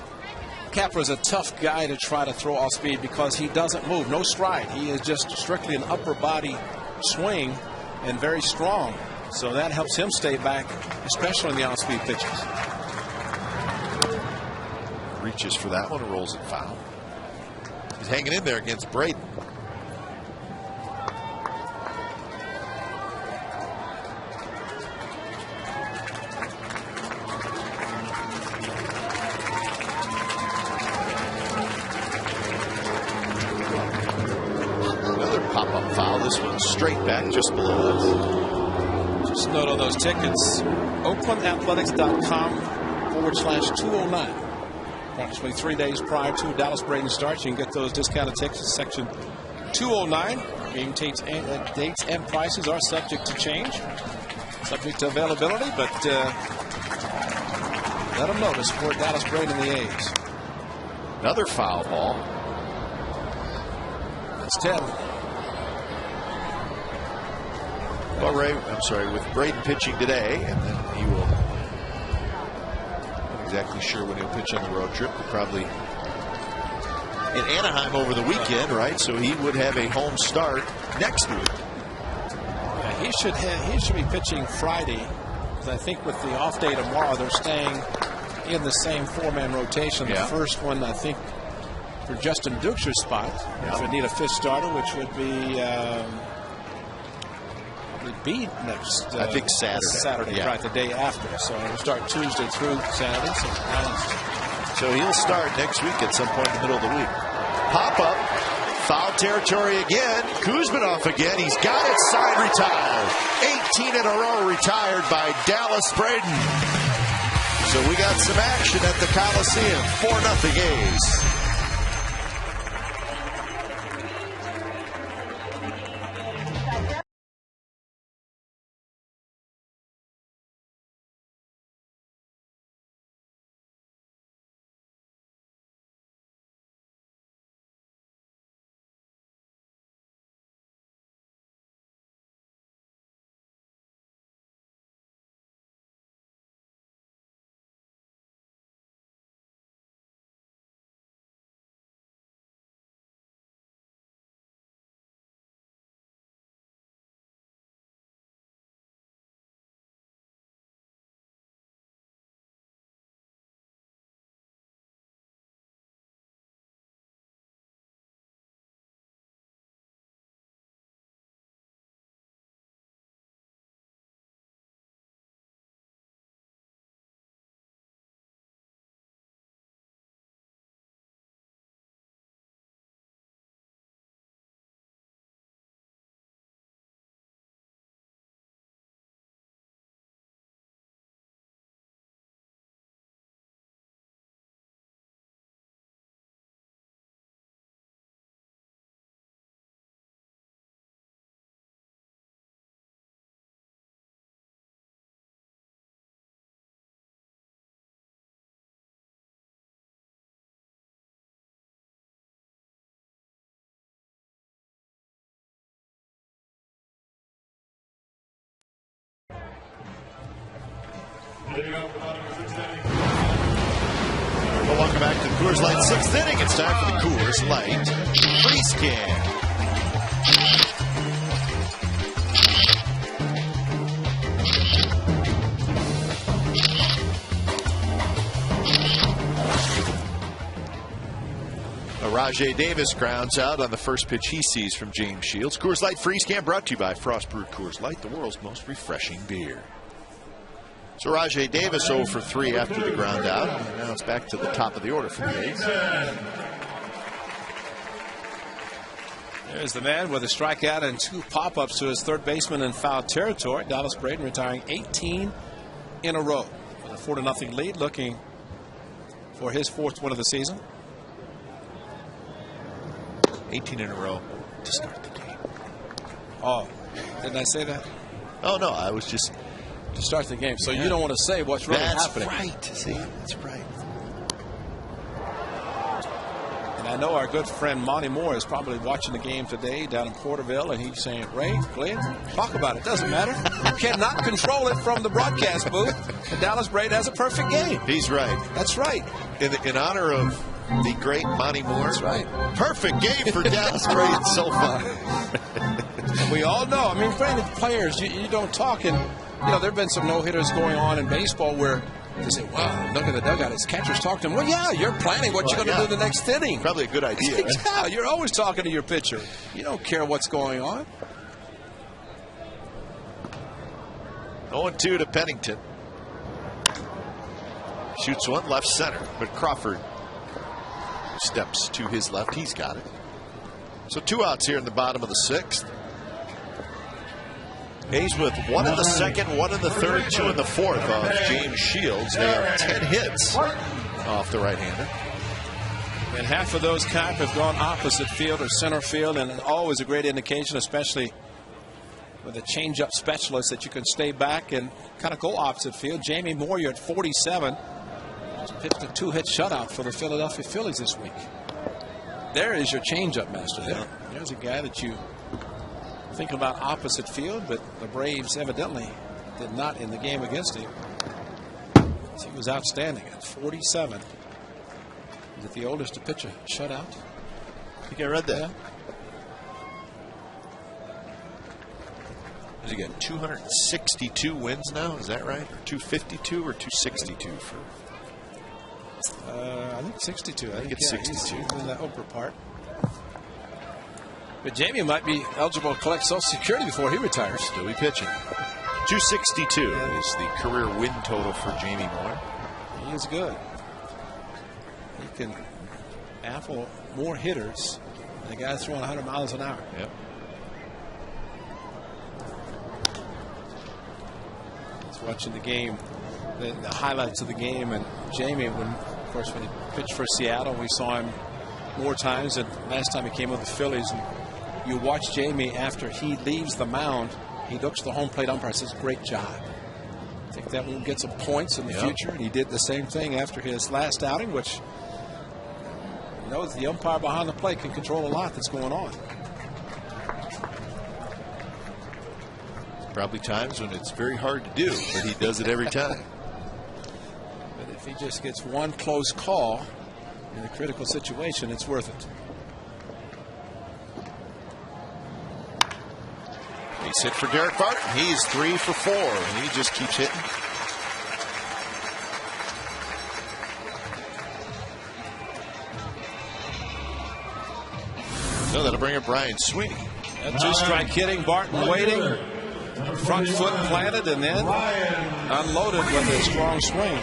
Speaker 2: Kapler's a tough guy to try to throw off speed because he doesn't move, no stride. He is just strictly an upper body swing and very strong. So that helps him stay back, especially in the off-speed pitches.
Speaker 1: Reaches for that one, rolls it foul. He's hanging in there against Braden. Another pop-up foul. This one's straight back just below us.
Speaker 2: Just note on those tickets, OaklandAthletics.com/209. Approximately 3 days prior to Dallas Braden starts, you can get those discounted tickets. Section 209. Game dates and prices are subject to change, subject to availability, but let them know to support Dallas Braden and the A's.
Speaker 1: Another foul ball.
Speaker 2: It's 10.
Speaker 1: Well, Ray, I'm sorry, with Braden pitching today, and then he will. Not exactly sure when he'll pitch on the road trip, but probably in Anaheim over the weekend, right? So he would have a home start next week.
Speaker 2: Yeah, he should be pitching Friday, because I think with the off day tomorrow, they're staying in the same four-man rotation.
Speaker 1: Yeah.
Speaker 2: The first one, I think, for Justin Duxer's spot, if we need a fifth starter, which would be next.
Speaker 1: I think Saturday.
Speaker 2: Yeah. Right, the day after. So he'll start Tuesday through Saturday.
Speaker 1: So he'll start next week at some point in the middle of the week. Pop up, foul territory again. Kuzminov again. He's got it. Side retired. 18 in a row retired by Dallas Braden. So we got some action at the Coliseum. 4-0 A's. Well, welcome back to the Coors Light 6th inning. It's time for the Coors Light Freeze Can. Rajay Davis grounds out on the first pitch he sees from James Shields. Coors Light Freeze Can brought to you by Frost Brewed Coors Light, the world's most refreshing beer. So Rajay Davis 0 for 3 after the ground out. And now it's back to the top of the order for the A's.
Speaker 2: There's the man with a strikeout and 2 pop-ups to his third baseman in foul territory. Dallas Braden retiring 18 in a row with a 4-0 lead, looking for his 4th win of the season.
Speaker 1: 18 in a row to start the game.
Speaker 2: Oh, didn't I say that?
Speaker 1: Oh, no, I was just...
Speaker 2: To start the game. So you don't want to say what's really happening.
Speaker 1: That's right. See, that's right.
Speaker 2: And I know our good friend Monty Moore is probably watching the game today down in Porterville, and he's saying, Ray, Glenn, talk about it. Doesn't matter. You cannot control it from the broadcast booth. And Dallas Braden has a perfect game.
Speaker 1: He's right.
Speaker 2: That's right.
Speaker 1: In honor of the great Monty Moore.
Speaker 2: That's right.
Speaker 1: Perfect game for Dallas Braden so far.
Speaker 2: We all know. I mean, granted, players, you don't talk, and you know, there have been some no-hitters going on in baseball where they say, wow, look at the dugout. His catcher's talking to him. Well, yeah, you're planning what you're going to do in the next inning.
Speaker 1: Probably a good idea.
Speaker 2: Yeah, you're always talking to your pitcher. You don't care what's going on.
Speaker 1: 0-2 to Pennington. Shoots one left center, but Crawford steps to his left. He's got it. So 2 outs here in the bottom of the 6th. A's with 1 in the 2nd, 1 in the 3rd, 2 in the 4th of James Shields. They have 10 hits off the right-hander.
Speaker 2: And half of those have gone opposite field or center field, and always a great indication, especially with a change-up specialist, that you can stay back and kind of go opposite field. Jamie Moore, you're at 47. Just pitched a 2-hit shutout for the Philadelphia Phillies this week. There is your change-up master there. There's a guy that you think about opposite field, but the Braves evidently did not in the game against him. He was outstanding at 47. Is it the oldest to pitch a shutout?
Speaker 1: I think I read that.
Speaker 2: Yeah.
Speaker 1: Has he got 262 wins now? Is that right? Or 252 or 262 for?
Speaker 2: I think 62.
Speaker 1: I think it's 62
Speaker 2: in the upper part. But Jamie might be eligible to collect Social Security before he retires.
Speaker 1: Still be pitching. 262 is the career win total for Jamie Moore.
Speaker 2: He is good. He can baffle more hitters than the guy throwing 100 miles an hour.
Speaker 1: Yep.
Speaker 2: He's watching the game, the highlights of the game, and Jamie, when he pitched for Seattle, we saw him more times than last time he came with the Phillies. And you watch Jamie after he leaves the mound, he looks at the home plate umpire and says, great job. I think that will get some points in the future. And he did the same thing after his last outing, which knows the umpire behind the plate can control a lot that's going on.
Speaker 1: Probably times when it's very hard to do, but he does it every time.
Speaker 2: But if he just gets one close call in a critical situation, it's worth it.
Speaker 1: He's hit for Derek Barton. He's 3 for 4, and he just keeps hitting. So that'll bring up Brian Sweeney.
Speaker 2: That 2-strike hitting, Barton waiting, front foot planted, and then unloaded with a strong swing.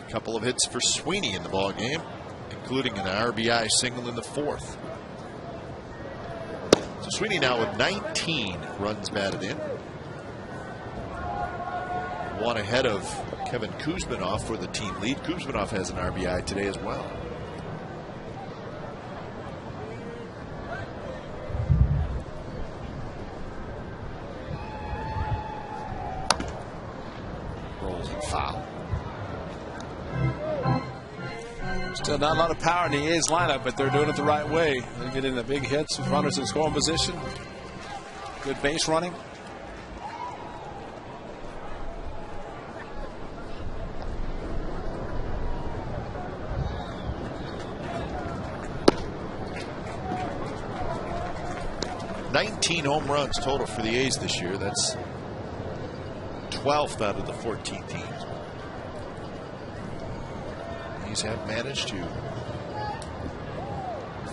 Speaker 1: A couple of hits for Sweeney in the ball game, including an RBI single in the 4th. So Sweeney now with 19 runs batted in. One ahead of Kevin Kuzminoff for the team lead. Kuzminoff has an RBI today as well. Rolls and foul.
Speaker 2: Still not a lot of power in the A's lineup, but they're doing it the right way. They're getting the big hits with runners in scoring position. Good base running.
Speaker 1: $19 home runs total for the A's this year. That's 12th out of the 14 teams. A's have managed to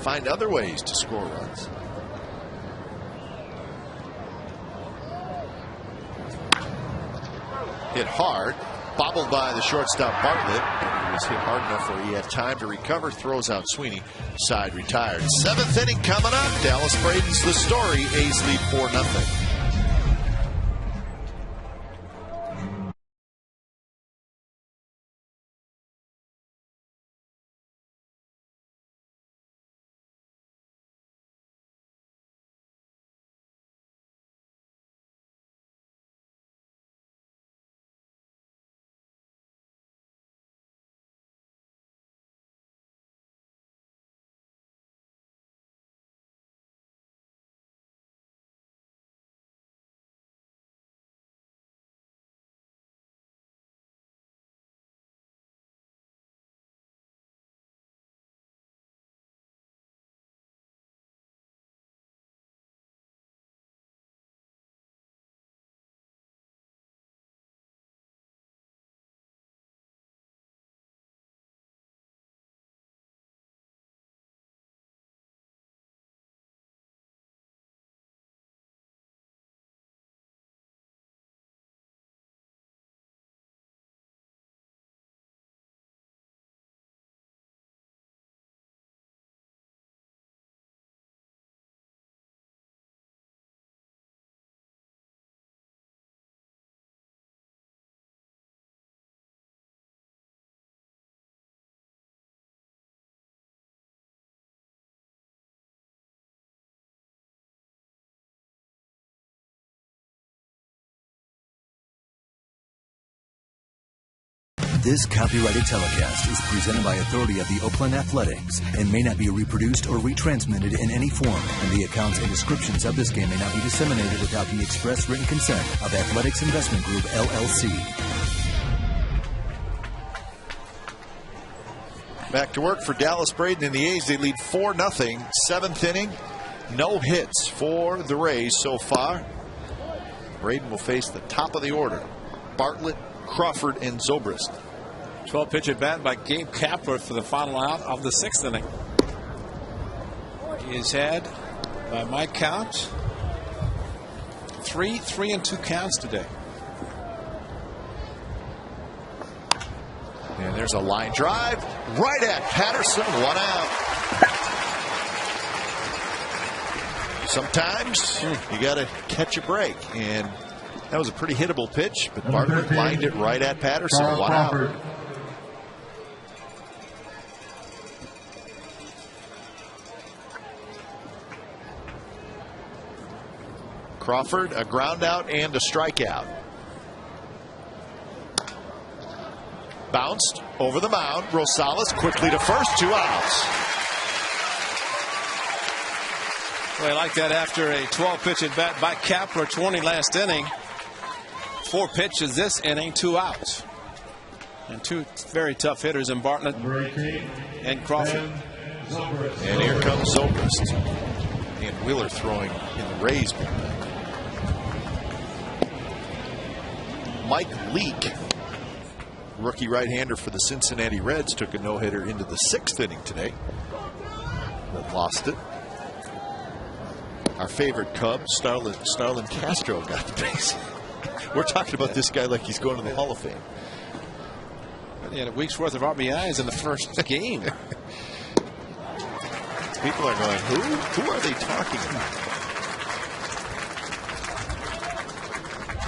Speaker 1: find other ways to score runs. Hit hard, bobbled by the shortstop Bartlett. He was hit hard enough where he had time to recover. Throws out Sweeney. Side retired. 7th inning coming up. Dallas Braden's the story. A's lead 4-0.
Speaker 3: This copyrighted telecast is presented by authority of the Oakland Athletics and may not be reproduced or retransmitted in any form, and the accounts and descriptions of this game may not be disseminated without the express written consent of Athletics Investment Group, LLC.
Speaker 1: Back to work for Dallas Braden and the A's. They lead 4-0. 7th inning. No hits for the Rays so far. Braden will face the top of the order. Bartlett, Crawford, and Zobrist.
Speaker 2: 12-pitch at bat by Gabe Kapler for the final out of the 6th inning. He is had by my count 3-2 counts today.
Speaker 1: And there's a line drive right at Patterson. 1 out. Sometimes you got to catch a break, and that was a pretty hittable pitch, but Bartlett lined it right at Patterson. 1 out. Crawford, a ground out and a strikeout. Bounced over the mound. Rosales quickly to first. 2 outs.
Speaker 2: Well, I like that after a 12-pitch at bat by Kapler, 20 last inning. 4 pitches this inning, 2 outs. And 2 very tough hitters in Bartlett and Crawford.
Speaker 1: And here comes Zobrist. And Wheeler throwing in the Rays bullpen. Mike Leake, rookie right-hander for the Cincinnati Reds, took a no-hitter into the 6th inning today, but lost it. Our favorite Cub, Starlin Castro, got the base. We're talking about this guy like he's going to the Hall of Fame.
Speaker 2: He had a week's worth of RBIs in the first game.
Speaker 1: People are going, who are they talking about?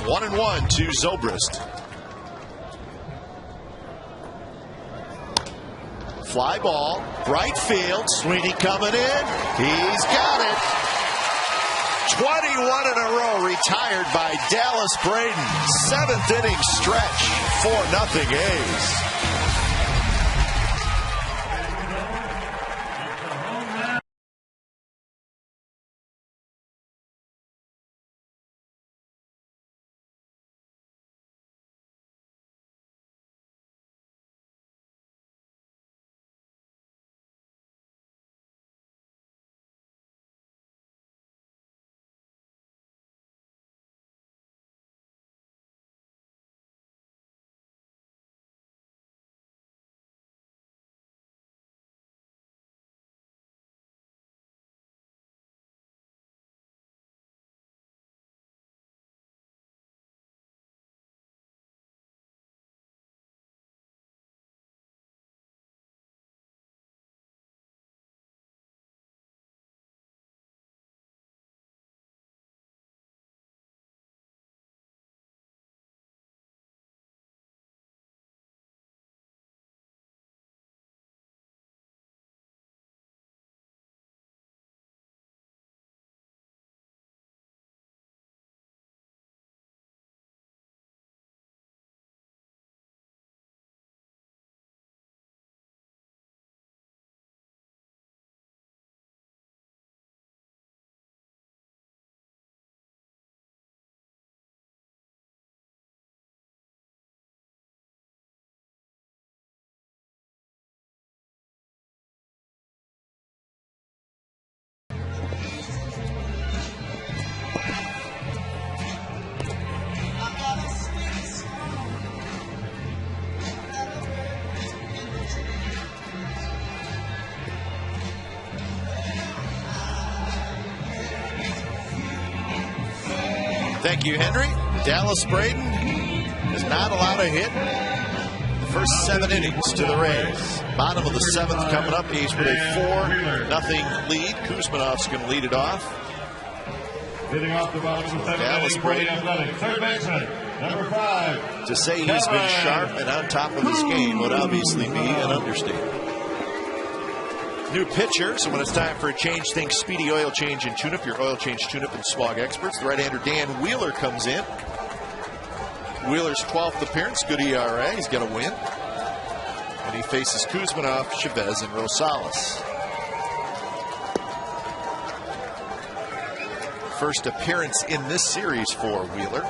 Speaker 1: 1-1 to Zobrist. Fly ball, right field. Sweeney coming in. He's got it. 21 in a row retired by Dallas Braden. 7th inning stretch. 4-0 A's. Thank you, Henry. Dallas Braden is not allowed a hit. The first 7 innings to the Rays. Bottom of the 7th coming up. A's with a 4-0 lead. Kuzmanov's going to lead it off.
Speaker 6: Hitting off the bottom of the 7th.
Speaker 1: Dallas Braden.
Speaker 6: Third baseman, number 5.
Speaker 1: To say he's been sharp and on top of his game would obviously be an understatement. New pitcher, so when it's time for a change, think Speedy Oil Change and Tune-Up, your oil change tune-up and swag experts. The right-hander Dan Wheeler comes in. Wheeler's 12th appearance, good ERA. He's got a win. And he faces Kuzmanov, Chavez, and Rosales. First appearance in this series for Wheeler.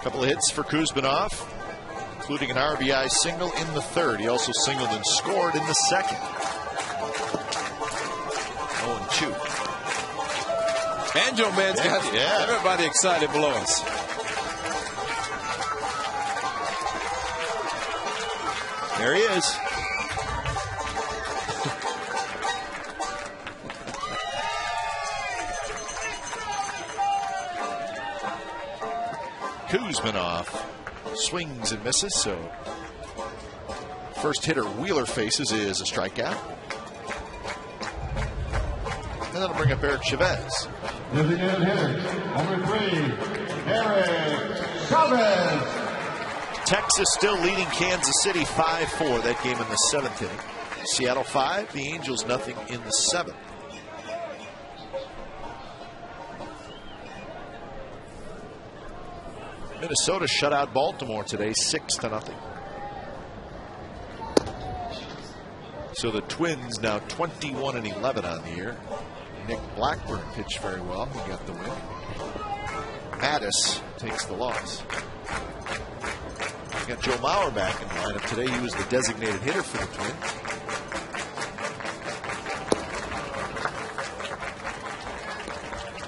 Speaker 1: Couple of hits for Kuzmanov, including an RBI single in the 3rd. He also singled and scored in the 2nd. 0-2.
Speaker 2: Banjo Man's got everybody excited below us.
Speaker 1: There he is. Kuzmanov swings and misses, so first hitter Wheeler faces is a strikeout. And that'll bring up Eric Chavez.
Speaker 6: Designated hitter, number 3, Eric Chavez.
Speaker 1: Texas still leading Kansas City 5-4. That game in the 7th inning. Seattle 5, the Angels nothing in the 7th. Minnesota shut out Baltimore today 6-0. So the Twins now 21-11 on the year. Nick Blackburn pitched very well. He got the win. Mattis takes the loss. We got Joe Mauer back in the lineup today. He was the designated hitter for the Twins.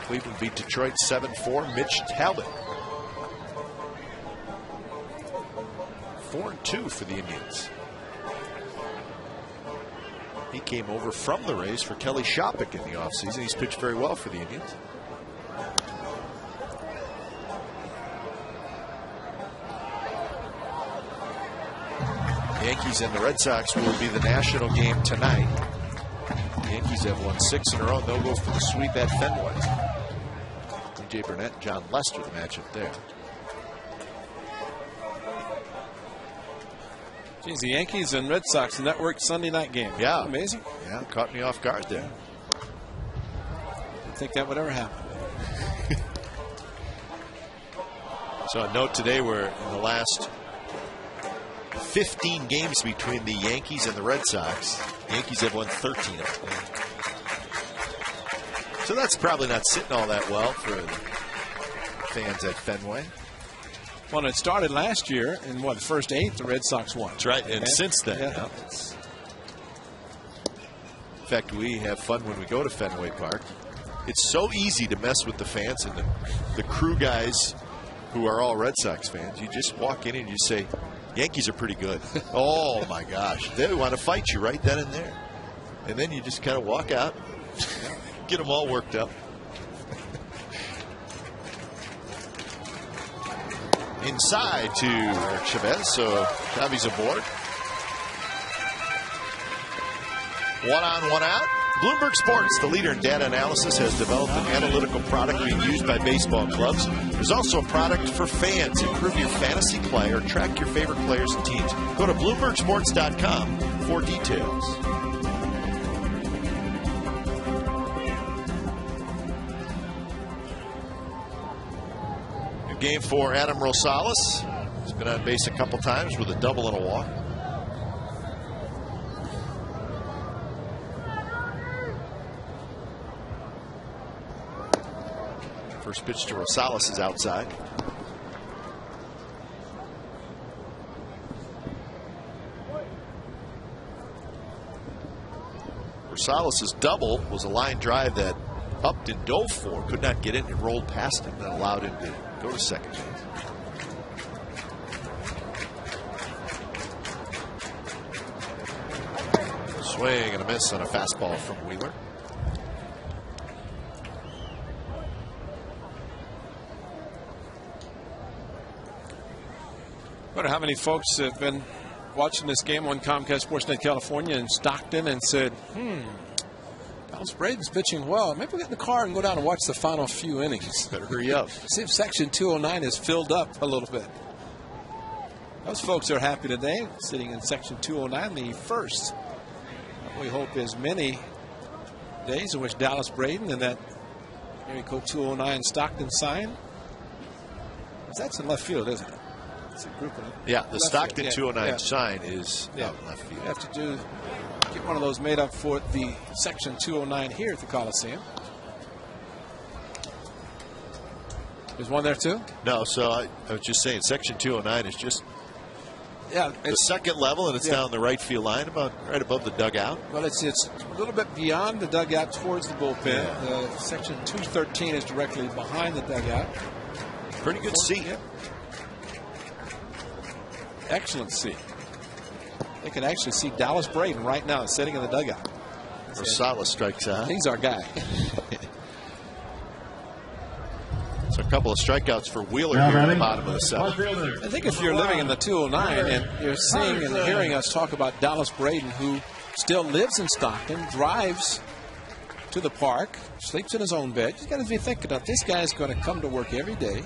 Speaker 1: Cleveland beat Detroit 7-4. Mitch Talbot. 4-2 for the Indians. He came over from the Rays for Kelly Shoppach in the offseason. He's pitched very well for the Indians. The Yankees and the Red Sox will be the national game tonight. The Yankees have won 6 in a row. They'll go for the sweep at Fenway. DJ Burnett and John Lester, the matchup there.
Speaker 2: Geez, the Yankees and Red Sox network Sunday night game.
Speaker 1: Yeah.
Speaker 2: Amazing.
Speaker 1: Yeah, caught me off guard there.
Speaker 2: Didn't think that would ever happen.
Speaker 1: So a note today where in the last 15 games between the Yankees and the Red Sox, the Yankees have won 13 of them. So that's probably not sitting all that well for the fans at Fenway.
Speaker 2: Well, it started last year, in the first 8, the Red Sox won.
Speaker 1: That's right, and since then.
Speaker 2: Yeah.
Speaker 1: In fact, we have fun when we go to Fenway Park. It's so easy to mess with the fans and the crew guys who are all Red Sox fans. You just walk in and you say, Yankees are pretty good. Oh, my gosh. They want to fight you right then and there. And then you just kind of walk out, get them all worked up. Inside to Eric Chavez, so Chavy's aboard. 1 on, 1 out. Bloomberg Sports, the leader in data analysis, has developed an analytical product being used by baseball clubs. There's also a product for fans. Improve your fantasy play or track your favorite players and teams. Go to BloombergSports.com for details. Game for Adam Rosales. He's been on base a couple times with a double and a walk. First pitch to Rosales is outside. Rosales' double was a line drive that Upton dove for, could not get it, and rolled past him, that allowed him to go to second base. Swing and a miss on a fastball from Wheeler.
Speaker 2: I wonder how many folks have been watching this game on Comcast Sportsnet California in Stockton and said, Dallas Braden's pitching well. Maybe we'll get in the car and go down and watch the final few innings.
Speaker 1: Better hurry up.
Speaker 2: See if Section 209 is filled up a little bit. Those folks are happy today, sitting in Section 209, the first. We hope as many days in which Dallas Braden and that area code 209 Stockton sign. That's in left field, isn't it? It's a group of
Speaker 1: Yeah, the Stockton
Speaker 2: field.
Speaker 1: 209 sign is out in left field.
Speaker 2: You have to get one of those made up for the Section 209 here at the Coliseum. There's one there too?
Speaker 1: No, so I was just saying Section 209 is just the second level, and it's down the right field line, about right above the dugout.
Speaker 2: Well, it's a little bit beyond the dugout towards the bullpen. Section 213 is directly behind the dugout.
Speaker 1: Pretty good seat.
Speaker 2: Yep. Excellent seat. They can actually see Dallas Braden right now sitting in the dugout.
Speaker 1: Rosales strikes out.
Speaker 2: He's our guy.
Speaker 1: So a couple of strikeouts for Wheeler here at the bottom of the seventh.
Speaker 2: I think if you're living in the 209 and you're seeing and hearing us talk about Dallas Braden, who still lives in Stockton, drives to the park, sleeps in his own bed, you got to be thinking that this guy's going to come to work every day.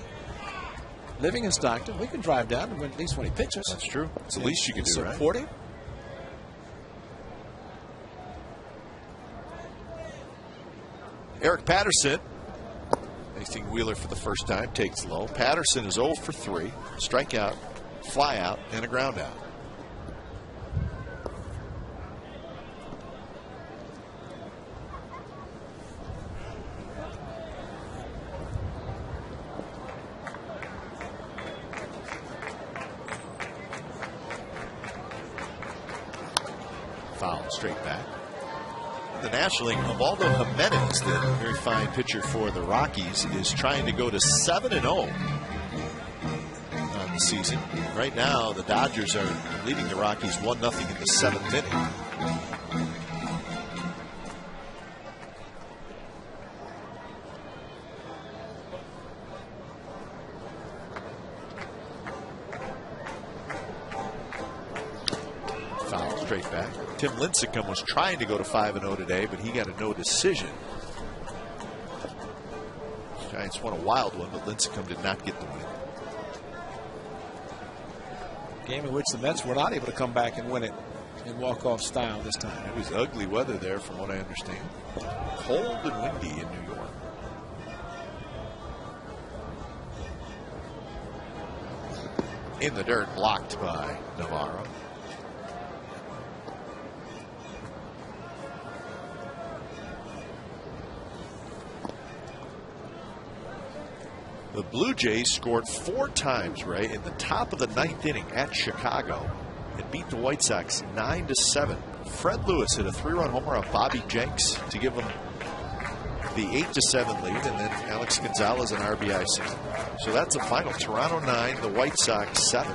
Speaker 2: Living in Stockton, we can drive down and win at least when he pitches.
Speaker 1: That's true. It's the least you can do, right?
Speaker 2: Support him.
Speaker 1: Eric Patterson, facing Wheeler for the first time, takes low. Patterson is 0 for 3. Strikeout, fly out, and a ground out. Foul straight back. The National League, Ubaldo Jimenez, the very fine pitcher for the Rockies, is trying to go to 7-0 on the season. Right now, the Dodgers are leading the Rockies 1-0 in the 7th inning. Foul straight back. Tim Lincecum was trying to go to 5-0 today, but he got a no decision. Giants won a wild one, but Lincecum did not get the win.
Speaker 2: Game in which the Mets were not able to come back and win it in walk-off style this time.
Speaker 1: It was ugly weather there, from what I understand. Cold and windy in New York. In the dirt, blocked by Navarro. The Blue Jays scored 4 times, Ray, in the top of the 9th inning at Chicago and beat the White Sox 9-7. Fred Lewis hit a 3-run homer off Bobby Jenks to give them the 8-7 lead, and then Alex Gonzalez an RBI single. So that's the final. Toronto 9, the White Sox 7.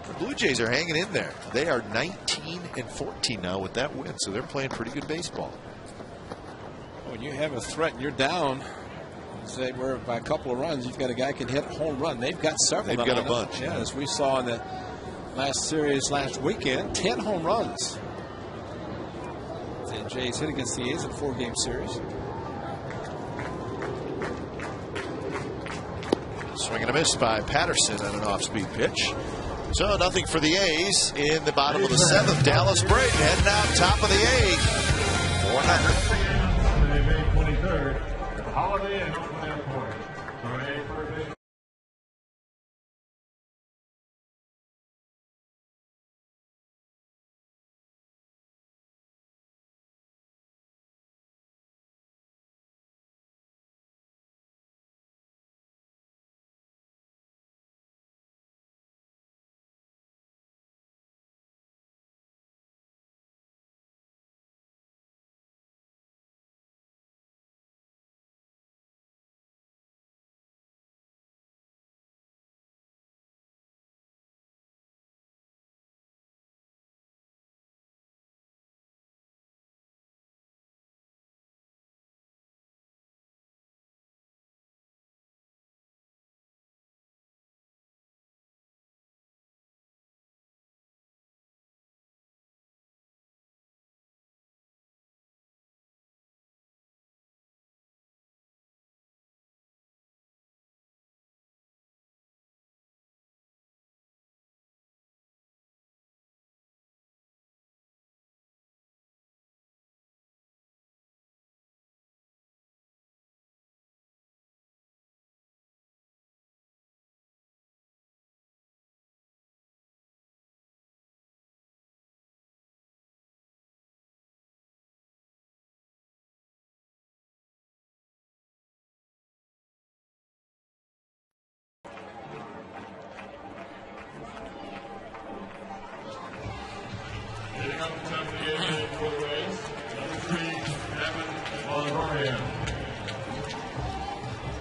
Speaker 1: The Blue Jays are hanging in there. They are 19-14 now with that win, so they're playing pretty good baseball.
Speaker 2: When you have a threat and you're down, say we're by a couple of runs, you've got a guy who can hit a home run. They've got several.
Speaker 1: They've got a bunch.
Speaker 2: Yeah, as we saw in the last series last weekend, 10 home runs. The Jays hit against the A's in a 4-game series.
Speaker 1: Swing and a miss by Patterson on an off-speed pitch. So nothing for the A's in the bottom of the 7th. Dallas Braden heading out top of the 8th. 4-0.
Speaker 6: May 23rd, Holiday Inn Oakland Airport.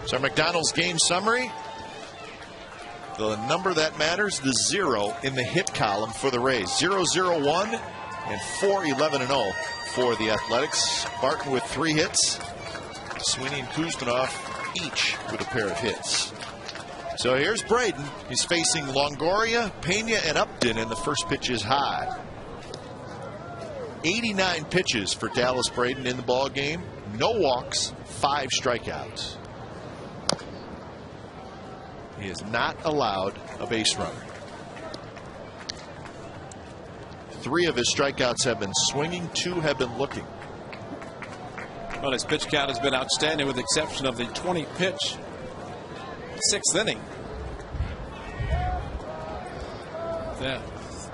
Speaker 1: So McDonald's game summary. The number that matters, the 0 in the hit column for the Rays. 0-0-1 and 4-11-0 for the Athletics. Barton with 3 hits. Sweeney and Kuzmanov each with a pair of hits. So here's Braden. He's facing Longoria, Pena, and Upton, and the first pitch is high. 89 pitches for Dallas Braden in the ball game. No walks, 5 strikeouts. He is not allowed a base runner. 3 of his strikeouts have been swinging, 2 have been looking.
Speaker 2: Well, his pitch count has been outstanding with the exception of the 20 pitch 6th inning. The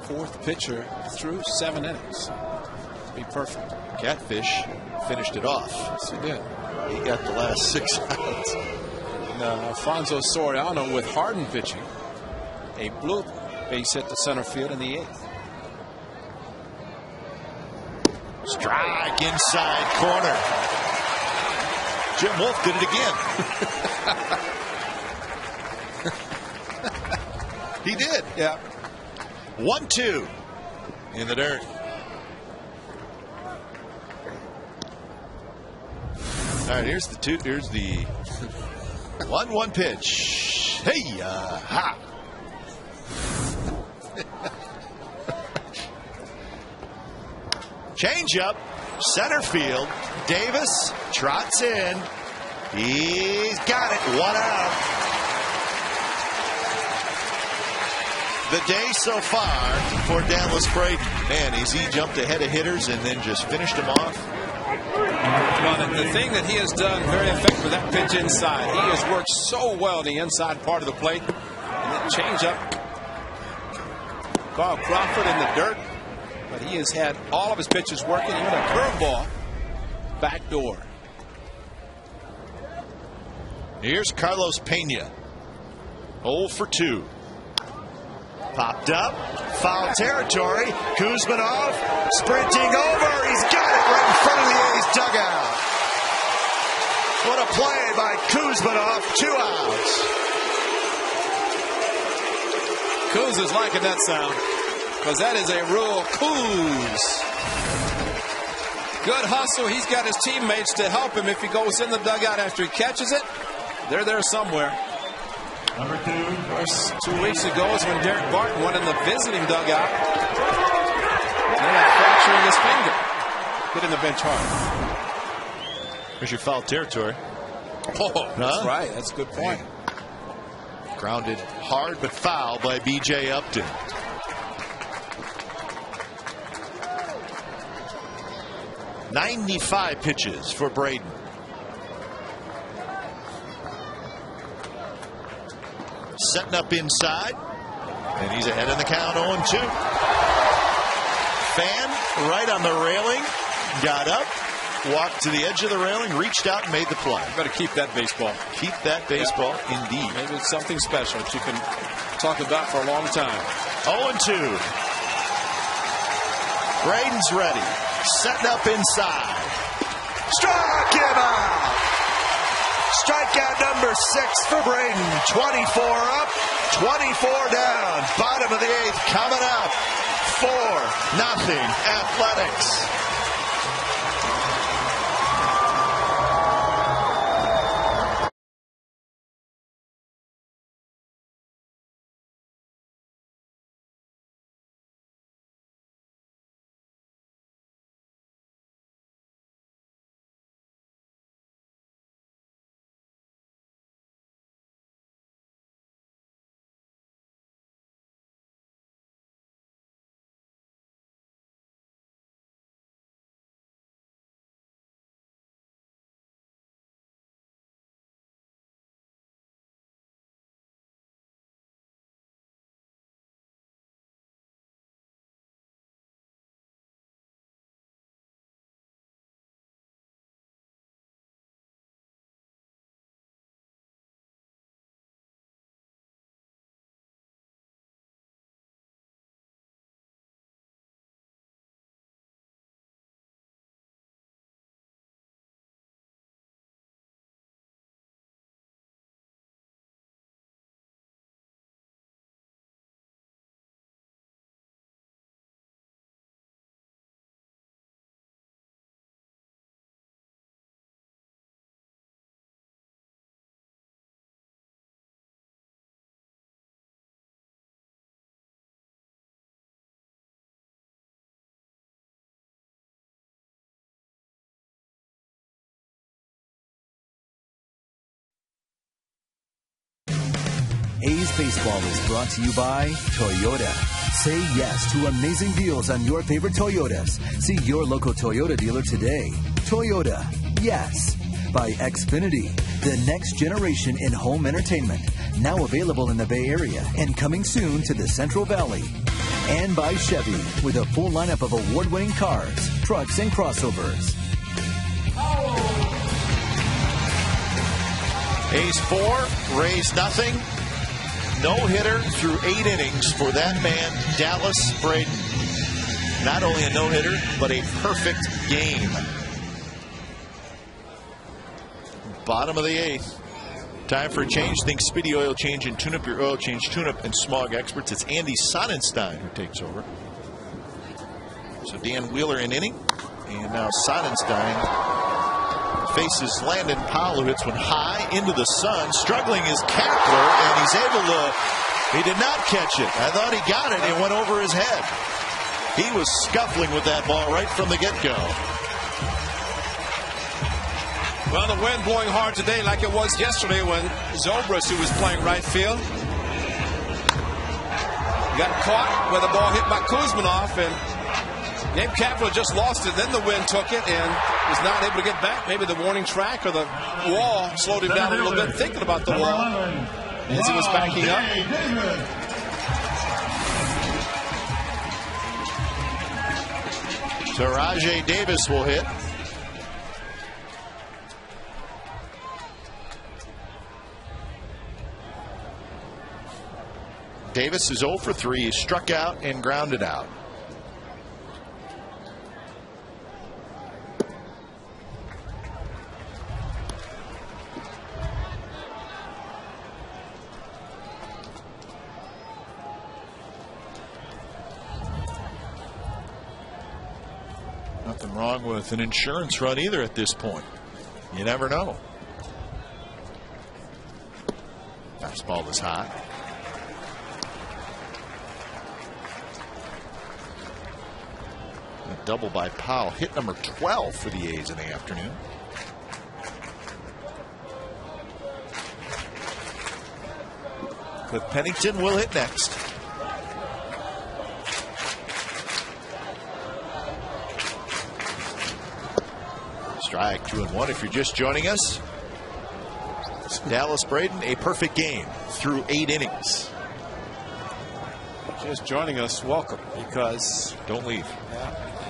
Speaker 2: 4th pitcher through 7 innings. To be perfect.
Speaker 1: Catfish finished it off.
Speaker 2: Yes, he did.
Speaker 1: He got the last 6 outs.
Speaker 2: Alfonso Soriano with Harden pitching. A blue base hit to center field in the 8th.
Speaker 1: Strike inside corner. Jim Wolf did it again. He did.
Speaker 2: Yeah.
Speaker 1: 1-2 in the dirt. All right, here's the 1-1 pitch. Hey, ha. Change up, center field. Davis trots in. He's got it. 1 out. The day so far for Dallas Braden. Man, he jumped ahead of hitters and then just finished them off.
Speaker 2: Well, the thing that he has done very effective with that pitch inside, he has worked so well the inside part of the plate. And that change up. Carl Crawford in the dirt. But he has had all of his pitches working, even a curveball back door.
Speaker 1: Here's Carlos Pena. 0 for 2. Popped up. Foul territory. Kuzmanov sprinting over. He's got it right in front of the A's dugout. What a play by Kuzmanov. 2 outs.
Speaker 2: Kuz is liking that sound. Because that is a rule. Kuz. Good hustle. He's got his teammates to help him if he goes in the dugout after he catches it. They're there somewhere.
Speaker 6: Number 2.
Speaker 2: Of course, 2 weeks ago is when Derek Barton went in the visiting dugout. And fracturing his finger. Hitting the bench hard.
Speaker 1: There's your foul territory.
Speaker 2: Oh, that's right. That's a good point.
Speaker 1: Grounded hard but foul by B.J. Upton. .95 pitches for Braden. Setting up inside. And he's ahead in the count, 0-2. Fan right on the railing. Got up. Walked to the edge of the railing. Reached out and made the play.
Speaker 2: You better keep that baseball.
Speaker 1: Keep that baseball, indeed.
Speaker 2: Maybe it's something special that you can talk about for a long time.
Speaker 1: 0-2. Braden's ready. Setting up inside. Struck him out. Strikeout number 6 for Braden. 24 up, 24 down. Bottom of the 8th coming up. 4-0 Athletics.
Speaker 3: A's Baseball is brought to you by Toyota. Say yes to amazing deals on your favorite Toyotas. See your local Toyota dealer today. Toyota, yes. By Xfinity, the next generation in home entertainment. Now available in the Bay Area and coming soon to the Central Valley. And by Chevy, with a full lineup of award-winning cars, trucks, and crossovers.
Speaker 1: A's 4, Rays nothing. No-hitter through 8 innings for that man, Dallas Braden. Not only a no-hitter, but a perfect game. Bottom of the 8th. Time for a change. Think Speedy Oil Change and tune up your oil change, tune-up, and smog experts. It's Andy Sonnenstein who takes over. So Dan Wheeler in inning. And now Sonnenstein faces Landon Powell, who hits one high into the sun. Struggling is Kapler, and he's able to... He did not catch it. I thought he got it. It went over his head. He was scuffling with that ball right from the get-go.
Speaker 2: Well, the wind blowing hard today like it was yesterday when Zobrist, who was playing right field, got caught where the ball hit by Kuzminoff, and Gabe Kapler just lost it. Then the wind took it and was not able to get back. Maybe the warning track or the wall slowed him down a little bit, thinking about the wall as he was backing up.
Speaker 1: So Rajay Davis will hit. Davis is 0 for 3. He struck out and grounded out. Nothing wrong with an insurance run either at this point. You never know. Fastball is hot. A double by Powell. Hit number 12 for the A's in the afternoon. Cliff Pennington will hit next. Strike 2-1 if you're just joining us. Dallas Braden, a perfect game through 8 innings.
Speaker 2: Just joining us, welcome, because
Speaker 1: don't leave.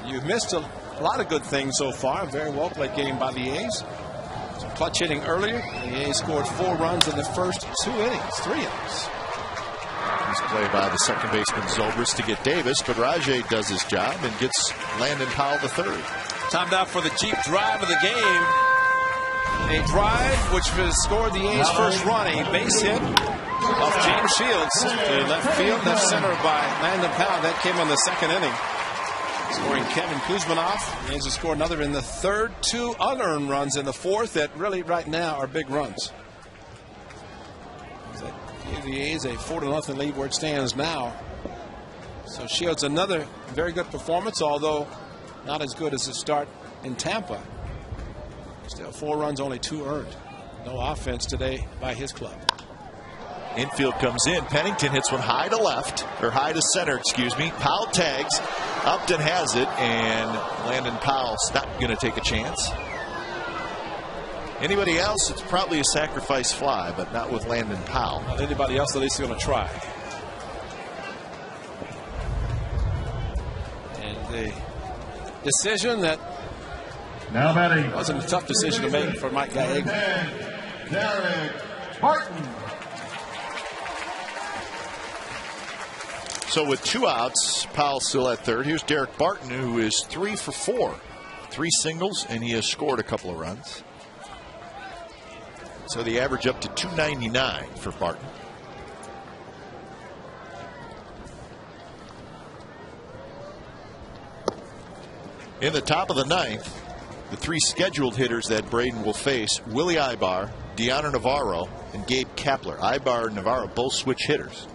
Speaker 2: You've missed a lot of good things so far. Very well played game by the A's. Some clutch hitting earlier. The A's scored 4 runs in the first 3 innings.
Speaker 1: He's played by the second baseman Zobrist to get Davis, but Rajay does his job and gets Landon Powell the third.
Speaker 2: Time out for the Jeep drive of the game. A drive which has scored the A's first run, a base hit off James Shields to left field, left center by Landon Powell. That came in the second inning, scoring Kevin Kuzminoff. The A's have scored another in the third, 2 unearned runs in the fourth that really right now are big runs. That gave the A's a 4-0 lead where it stands now. So Shields another very good performance, although not as good as the start in Tampa. Still 4 runs, only 2 earned. No offense today by his club.
Speaker 1: Infield comes in. Pennington hits one high to left, or high to center, excuse me. Powell tags. Upton has it, and Landon Powell's not going to take a chance. Anybody else, it's probably a sacrifice fly, but not with Landon Powell.
Speaker 2: Not anybody else, at least going to try. And the decision that
Speaker 6: now batting
Speaker 2: wasn't a tough decision to make for Mike Gallego.
Speaker 6: Derek Barton.
Speaker 1: So with 2 outs, Powell still at third. Here's Derek Barton, who is 3 for 4. 3 singles, and he has scored a couple of runs. So the average up to 299 for Barton. In the top of the 9th, the 3 scheduled hitters that Braden will face: Willie Ibar, Deoner Navarro, and Gabe Kapler. Ibar and Navarro both switch hitters.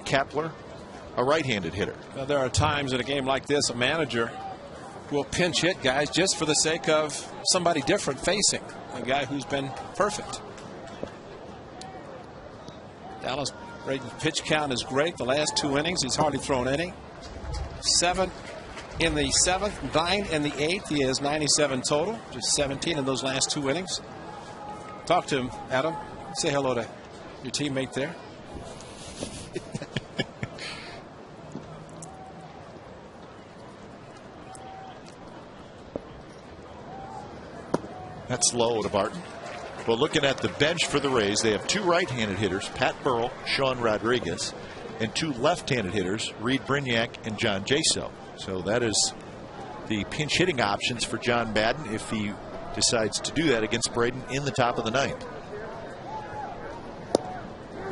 Speaker 1: Kapler, a right-handed hitter.
Speaker 2: Now, there are times in a game like this, a manager will pinch hit guys just for the sake of somebody different facing a guy who's been perfect. Dallas Braden's pitch count is great. The last 2 innings, he's hardly thrown any. 7 in the 7th, 9 in the 8th. He has 97 total, just 17 in those last 2 innings. Talk to him, Adam. Say hello to your teammate there.
Speaker 1: That's low to Barton. Well, looking at the bench for the Rays, they have 2 right-handed hitters, Pat Burrell, Sean Rodriguez, and 2 left-handed hitters, Reed Brignac and John Jaso. So that is the pinch hitting options for John Madden if he decides to do that against Braden in the top of the 9th.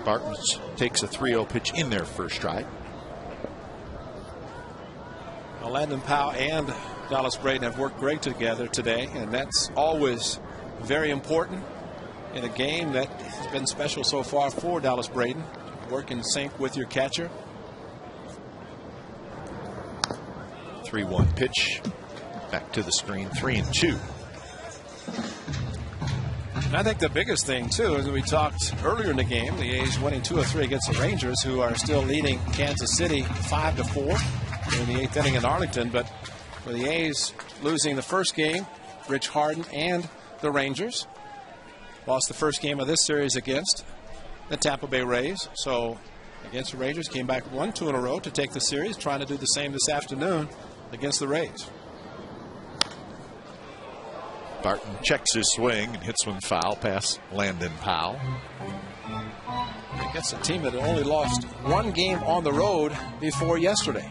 Speaker 1: Barton takes a 3-0 pitch in their first strike.
Speaker 2: Well, Landon Powell and Dallas Braden have worked great together today, and that's always very important in a game that has been special so far for Dallas Braden. Work in sync with your catcher.
Speaker 1: 3-1 pitch. Back to the screen. 3-2.
Speaker 2: And I think the biggest thing, too, as we talked earlier in the game, the A's winning 2 of 3 against the Rangers, who are still leading Kansas City 5-4 in the 8th inning in Arlington. But for the A's losing the first game, Rich Harden and the Rangers lost the first game of this series against the Tampa Bay Rays. So against the Rangers, came back 1-2 in a row to take the series, trying to do the same this afternoon against the Rays.
Speaker 1: Barton checks his swing and hits one foul past Landon Powell.
Speaker 2: Against a team that had only lost 1 game on the road before yesterday.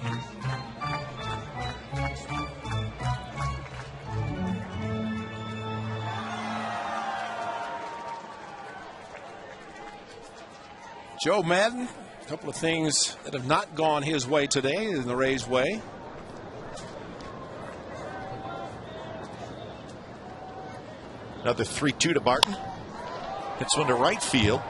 Speaker 2: Joe Madden, a couple of things that have not gone his way today in the Rays' way.
Speaker 1: Another 3-2 to Barton. Hits one to right field.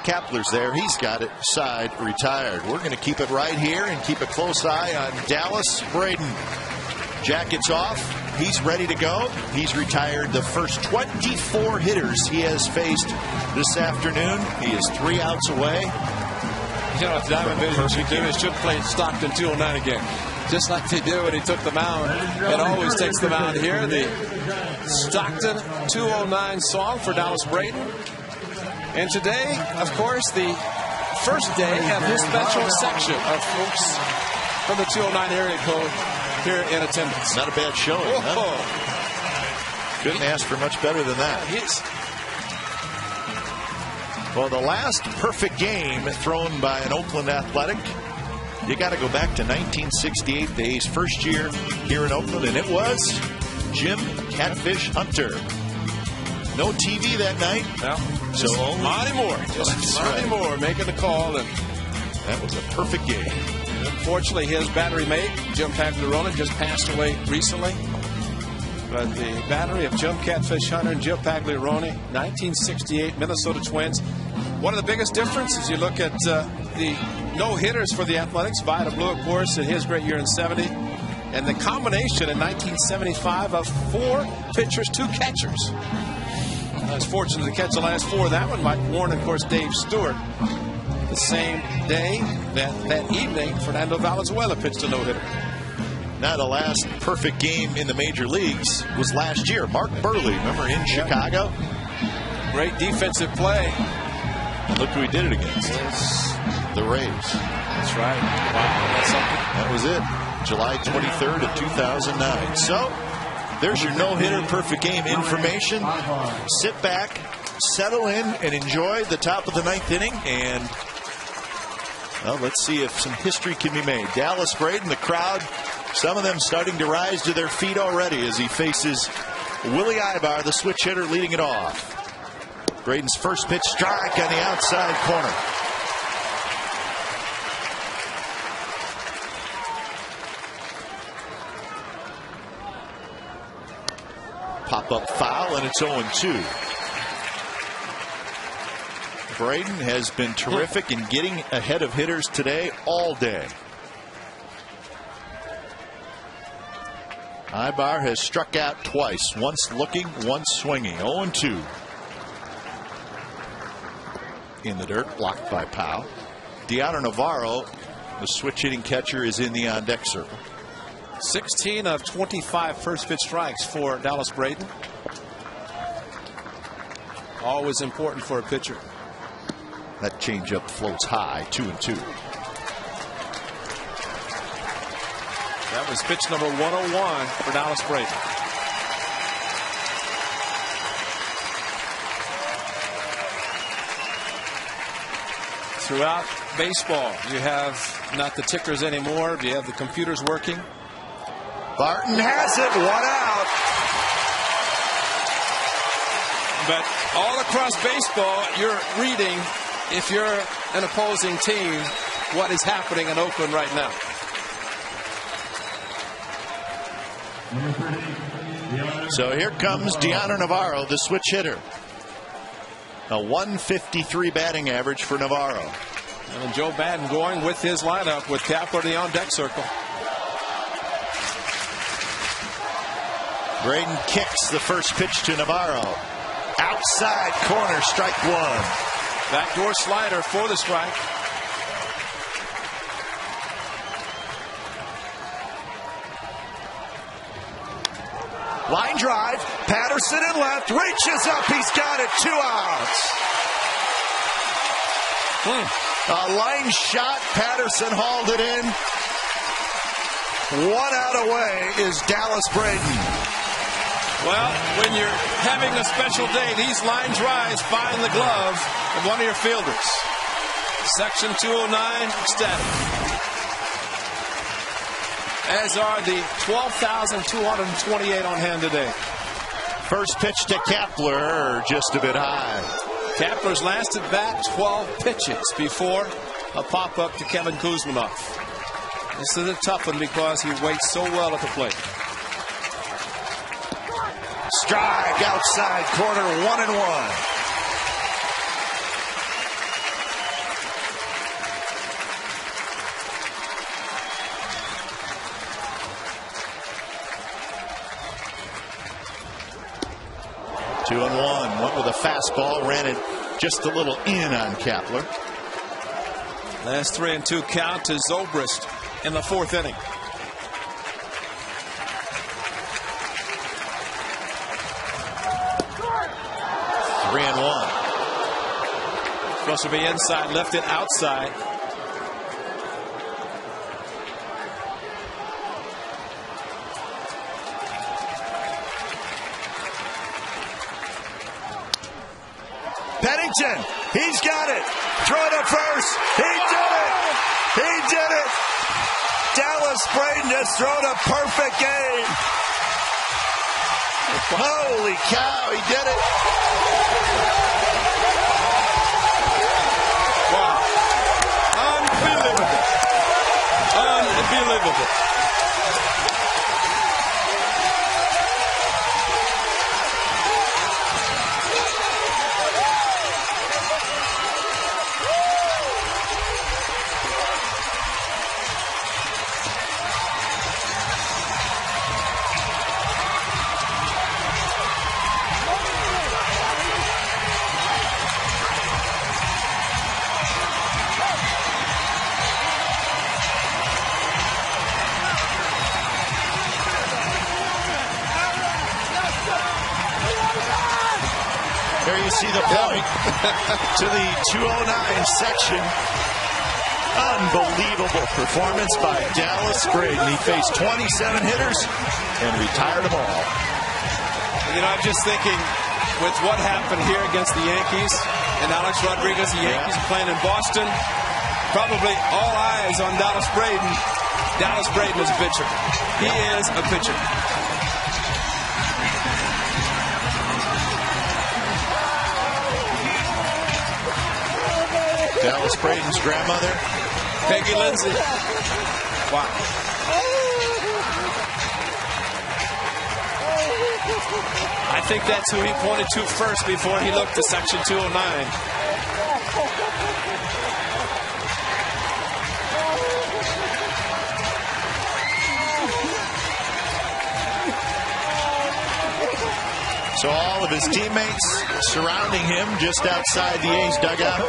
Speaker 1: Kapler's there. He's got it. Side retired. We're going to keep it right here and keep a close eye on Dallas Braden. Jackets off. He's ready to go. He's retired the first 24 hitters he has faced this afternoon. He is 3 outs away.
Speaker 2: You know what Diamond Vision should do is should play Stockton 209 again. Just like they did when he took the mound. It always takes the mound here. The Stockton 209 song for Dallas Braden. And today, of course, the first day of his special section of folks from the 209 area code here in attendance.
Speaker 1: Not a bad showing. Huh? Couldn't ask for much better than that. Well, the last perfect game thrown by an Oakland Athletic, you got to go back to 1968, the A's first year here in Oakland, and it was Jim Catfish Hunter. No TV that night.
Speaker 2: No,
Speaker 1: so only
Speaker 2: Monty Moore. Just Monty Moore making the call, and
Speaker 1: that was a perfect game.
Speaker 2: Unfortunately, his battery mate, Jim Pagliarone, just passed away recently. But the battery of Jim Catfish Hunter and Jim Pagliarone, 1968 Minnesota Twins. One of the biggest differences, you look at the no-hitters for the Athletics, Vida Blue, of course, in his great year in 70. And the combination in 1975 of 4 pitchers, 2 catchers. I was fortunate to catch the last 4 of that one. Mike Warren, of course, Dave Stewart. The same day, that evening, Fernando Valenzuela pitched a no-hitter.
Speaker 1: Now the last perfect game in the major leagues was last year. Mark Burley, remember, in Chicago?
Speaker 2: Great defensive play.
Speaker 1: And look who he did it against. The Rays.
Speaker 2: That's right. Wow, that's something.
Speaker 1: That was it. July 23rd of 2009. So, there's your no-hitter perfect game information. Sit back, settle in, and enjoy the top of the 9th inning. And, well, let's see if some history can be made. Dallas Braden, the crowd, some of them starting to rise to their feet already as he faces Willie Ibar, the switch hitter, leading it off. Braden's first pitch, strike on the outside corner. Pop-up foul, and it's 0-2. Braden has been terrific in getting ahead of hitters today all day. Ibar has struck out twice, once looking, once swinging. 0-2. in the dirt, blocked by Powell. Deanna Navarro, the switch hitting catcher, is in the on deck circle.
Speaker 2: 16 of 25 first pitch strikes for Dallas Braden. Always important for a pitcher.
Speaker 1: That changeup floats high, 2-2.
Speaker 2: That was pitch number 101 for Dallas Braden. Throughout baseball, you have not the tickers anymore. You have the computers working.
Speaker 1: Barton has it, 1 out.
Speaker 2: But all across baseball, you're reading, if you're an opposing team, what is happening in Oakland right now.
Speaker 1: So here comes Deanna Navarro, the switch hitter. A 153 batting average for Navarro.
Speaker 2: And Joe Batten going with his lineup with Kapler in the on deck circle.
Speaker 1: Braden kicks the first pitch to Navarro. Outside corner, strike 1.
Speaker 2: Backdoor slider for the strike.
Speaker 1: Line drive, Patterson in left, reaches up, he's got it, 2 outs. A line shot, Patterson hauled it in. 1 out away is Dallas Braden.
Speaker 2: Well, when you're having a special day, these line drives find the glove of one of your fielders. Section 209, ecstatic. As are the 12,228 on hand today.
Speaker 1: First pitch to Kapler, just a bit high.
Speaker 2: Kapler's last at bat, 12 pitches before a pop-up to Kevin Kuzminoff. This is a tough one because he waits so well at the plate.
Speaker 1: Strike outside corner, 1-1. Two and one. Went with a fastball, ran it just a little in on Kapler.
Speaker 2: Last 3-2 count to Zobrist in the 4th inning.
Speaker 1: Three and one.
Speaker 2: Supposed to be inside, lifted outside.
Speaker 1: Pennington, he's got it. Throw it up first. He did it. He did it. Dallas Braden has thrown a perfect game. Holy cow, he did it.
Speaker 2: Wow. Unbelievable. Unbelievable.
Speaker 1: There you see the point to the 209 section. Unbelievable performance by Dallas Braden. He faced 27 hitters and retired them all.
Speaker 2: You know, I'm just thinking with what happened here against the Yankees and Alex Rodriguez, the Yankees are playing in Boston. Probably all eyes on Dallas Braden. Dallas Braden is a pitcher. He is a pitcher.
Speaker 1: Dallas Braden's grandmother,
Speaker 2: Peggy Lindsay. Wow. I think that's who he pointed to first before he looked to section 209.
Speaker 1: So all of his teammates surrounding him just outside the A's dugout.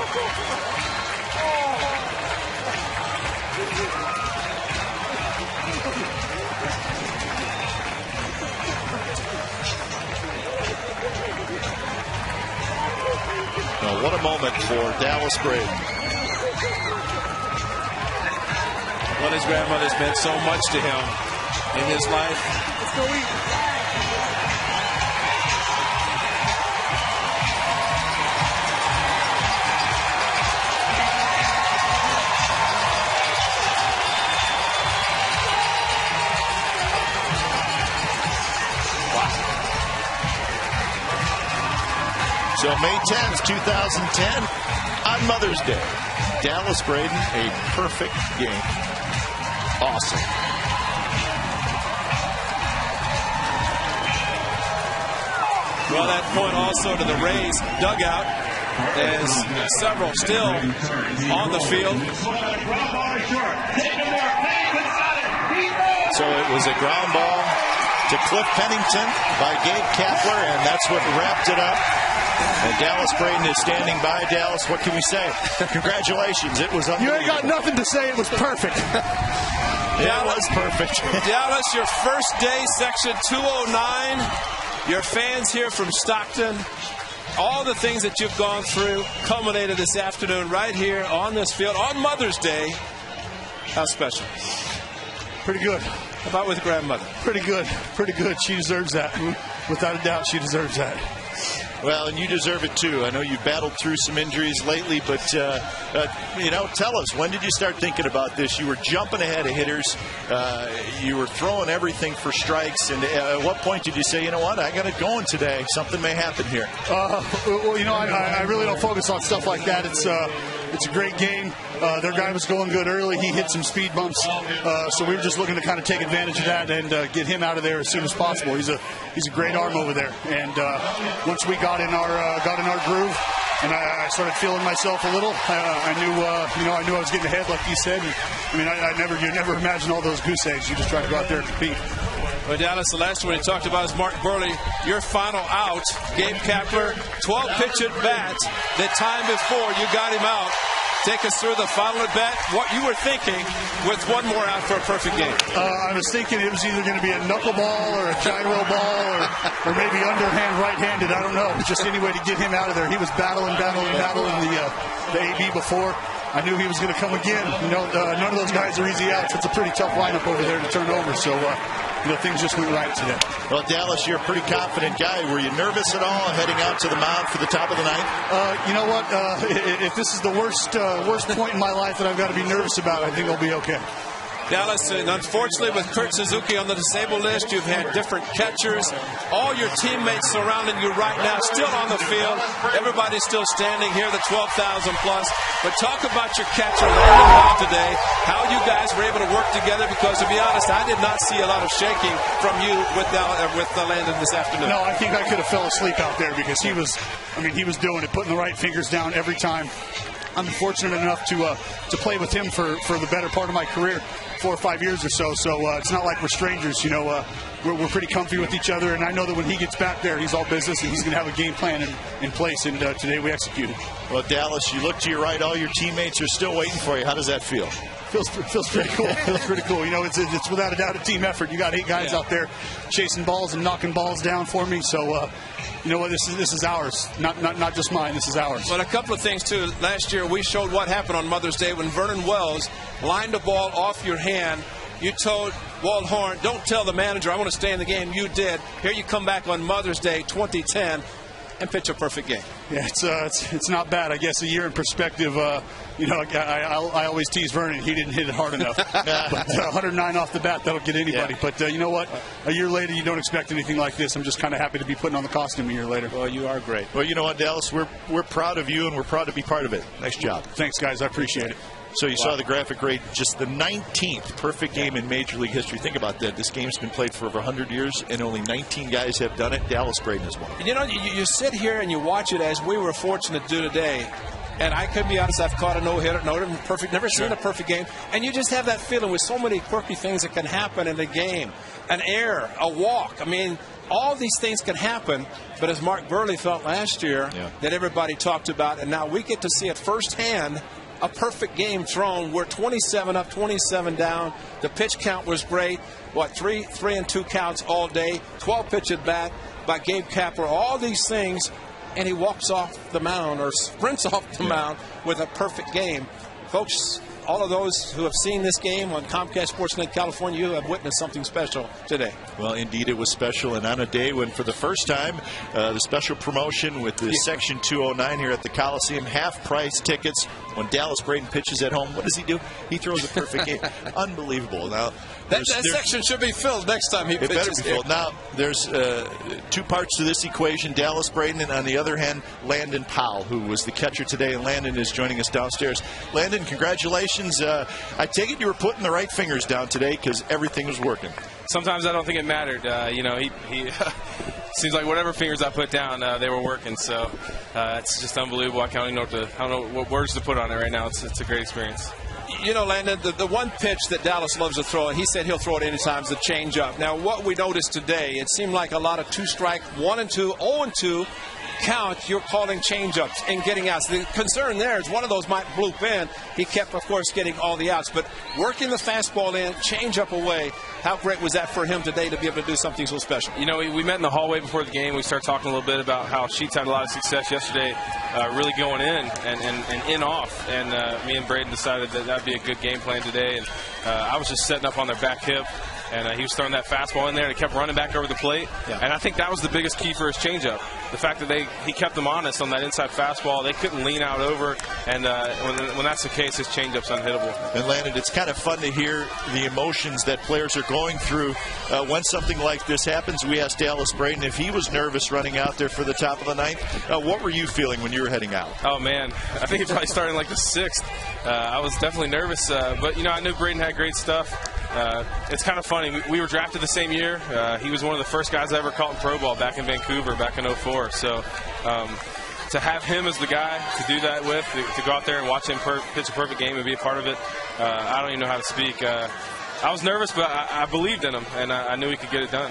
Speaker 1: Well, what a moment for Dallas Braden.
Speaker 2: Well, his grandmother's meant so much to him in his life.
Speaker 4: Let's go eat.
Speaker 1: So May 10th, 2010, on Mother's Day, Dallas Braden, a perfect game. Awesome.
Speaker 2: Well, that point also to the Rays dugout as several still on the field.
Speaker 1: So it was a ground ball to Cliff Pennington by Gabe Kapler, and that's what wrapped it up. And Dallas Braden is standing by. Dallas, what can we say? Congratulations. It was unbelievable.
Speaker 5: You ain't got nothing to say. It was perfect.
Speaker 1: It was perfect.
Speaker 2: Dallas, your first day, section 209. Your fans here from Stockton. All the things that you've gone through culminated this afternoon right here on this field on Mother's Day. How special?
Speaker 5: Pretty good.
Speaker 2: How about with grandmother?
Speaker 5: Pretty good. Pretty good. She deserves that. Without a doubt, she deserves that.
Speaker 1: Well, and you deserve it too. I know you've battled through some injuries lately, but tell us, when did you start thinking about this? You were jumping ahead of hitters, you were throwing everything for strikes, and at what point did you say, you know what, I got it going today? Something may happen here.
Speaker 5: I really don't focus on stuff like that. It's a great game. Their guy was going good early. He hit some speed bumps, so we were just looking to kind of take advantage of that and get him out of there as soon as possible. He's a great arm over there, and once we got in our groove, and I started feeling myself a little, I knew I was getting ahead, like you said. And, you never imagine all those goose eggs. You just try to go out there and compete.
Speaker 2: Well, Dallas, the last one he talked about is Mark Burley. Your final out, Gabe Kapler, 12-pitch at bat. The time before you got him out. Take us through the final at bat, what you were thinking with one more out for a perfect game.
Speaker 5: I was thinking it was either going to be a knuckleball or a gyro ball or maybe underhand right-handed. I don't know. Just any way to get him out of there. He was battling the AB before. I knew he was going to come again. None of those guys are easy outs. It's a pretty tough lineup over there to turn over. So, things just went right today.
Speaker 1: Well, Dallas, you're a pretty confident guy. Were you nervous at all heading out to the mound for the top of the ninth?
Speaker 5: You know what? If this is the worst point in my life that I've got to be nervous about, I think I'll be okay.
Speaker 2: Dallas, and unfortunately with Kurt Suzuki on the disabled list, you've had different catchers. All your teammates surrounding you right now, still on the field. Everybody's still standing here, the 12,000 plus. But talk about your catcher, Landon Hall, today, how you guys were able to work together, because to be honest, I did not see a lot of shaking from you with Landon this afternoon.
Speaker 5: No, I think I could have fell asleep out there because he was doing it, putting the right fingers down every time. I'm fortunate enough to play with him for the better part of my career, 4 or 5 years or so. So it's not like we're strangers, We're pretty comfy with each other, and I know that when he gets back there, he's all business, and he's going to have a game plan in place. And today we executed.
Speaker 1: Well, Dallas, you look to your right; all your teammates are still waiting for you. How does that feel?
Speaker 5: Feels pretty cool. Feels pretty cool. It's without a doubt a team effort. You got 8 guys out there chasing balls and knocking balls down for me. So. You know what? This is ours, not just mine. This is ours.
Speaker 2: But a couple of things too. Last year we showed what happened on Mother's Day when Vernon Wells lined the ball off your hand. You told Walt Horn, "Don't tell the manager I want to stay in the game." You did. Here you come back on Mother's Day 2010 and pitch a perfect game.
Speaker 5: Yeah, it's not bad. I guess a year in perspective. I always tease Vernon. He didn't hit it hard enough. But 109 off the bat, that'll get anybody. Yeah. But you know what? A year later, you don't expect anything like this. I'm just kind of happy to be putting on the costume a year later.
Speaker 2: Well, you are great.
Speaker 1: Well, you know what, Dallas? We're proud of you, and we're proud to be part of it. Nice job.
Speaker 5: Thanks, guys. I appreciate it.
Speaker 1: So you saw the graphic grade, just the 19th perfect game in Major League history. Think about that. This game's been played for over 100 years, and only 19 guys have done it. Dallas Braden is one.
Speaker 2: You sit here and you watch it as we were fortunate to do today. And I could be honest, I've caught a no-hitter, perfect, never seen a perfect game. And you just have that feeling with so many quirky things that can happen in the game. An error, a walk. all these things can happen, but as Mark Burley felt last year, that everybody talked about, and now we get to see it firsthand, a perfect game thrown. We're 27 up, 27 down. The pitch count was great. What, 3 and 2 counts all day, 12 pitch at bat by Gabe Kapler, all these things, and he walks off the mound or sprints off the mound with a perfect game. Folks, all of those who have seen this game on Comcast Sportsnet California, you have witnessed something special today.
Speaker 1: Well, indeed, it was special, and on a day when, for the first time, the special promotion with the Section 209 here at the Coliseum, half-price tickets when Dallas Braden pitches at home. What does he do? He throws a perfect game. Unbelievable. Now,
Speaker 2: that section should be filled next time he pitches.
Speaker 1: It better be filled. Now, there's 2 parts to this equation, Dallas Braden, and on the other hand, Landon Powell, who was the catcher today, and Landon is joining us downstairs. Landon, congratulations. I take it you were putting the right fingers down today because everything was working.
Speaker 4: Sometimes I don't think it mattered. He seems like whatever fingers I put down, they were working. So it's just unbelievable. I don't know what words to put on it right now. It's a great experience.
Speaker 2: You know, Landon, the one pitch that Dallas loves to throw, he said he'll throw it any time, is the changeup. Now, what we noticed today, it seemed like a lot of 2-strike, 1 and 2, 0 and 2 count. You're calling changeups and getting outs. The concern there is one of those might bloop in. He kept, of course, getting all the outs, but working the fastball in, changeup away. How great was that for him today to be able to do something so special? You know,
Speaker 4: we met in the hallway before the game. We started talking a little bit about how Sheets had a lot of success yesterday, really going in and in off. And me and Braden decided that that'd be a good game plan today. And I was just setting up on their back hip. And he was throwing that fastball in there, and he kept running back over the plate. Yeah. And I think that was the biggest key for his changeup. The fact that he kept them honest on that inside fastball. They couldn't lean out over, and when that's the case, his changeup's unhittable.
Speaker 1: And Landon, it's kind of fun to hear the emotions that players are going through when something like this happens. We asked Dallas Braden if he was nervous running out there for the top of the 9th. What were you feeling when you were heading out?
Speaker 4: Oh, man. I think he probably started like the 6th. I was definitely nervous, but, I knew Braden had great stuff. It's kind of funny. We were drafted the same year. He was one of the first guys I ever caught in pro ball back in Vancouver back in 04. So to have him as the guy to do that with, to go out there and watch him pitch a perfect game and be a part of it, I don't even know how to speak. I was nervous, but I believed in him, and I knew he could get it done.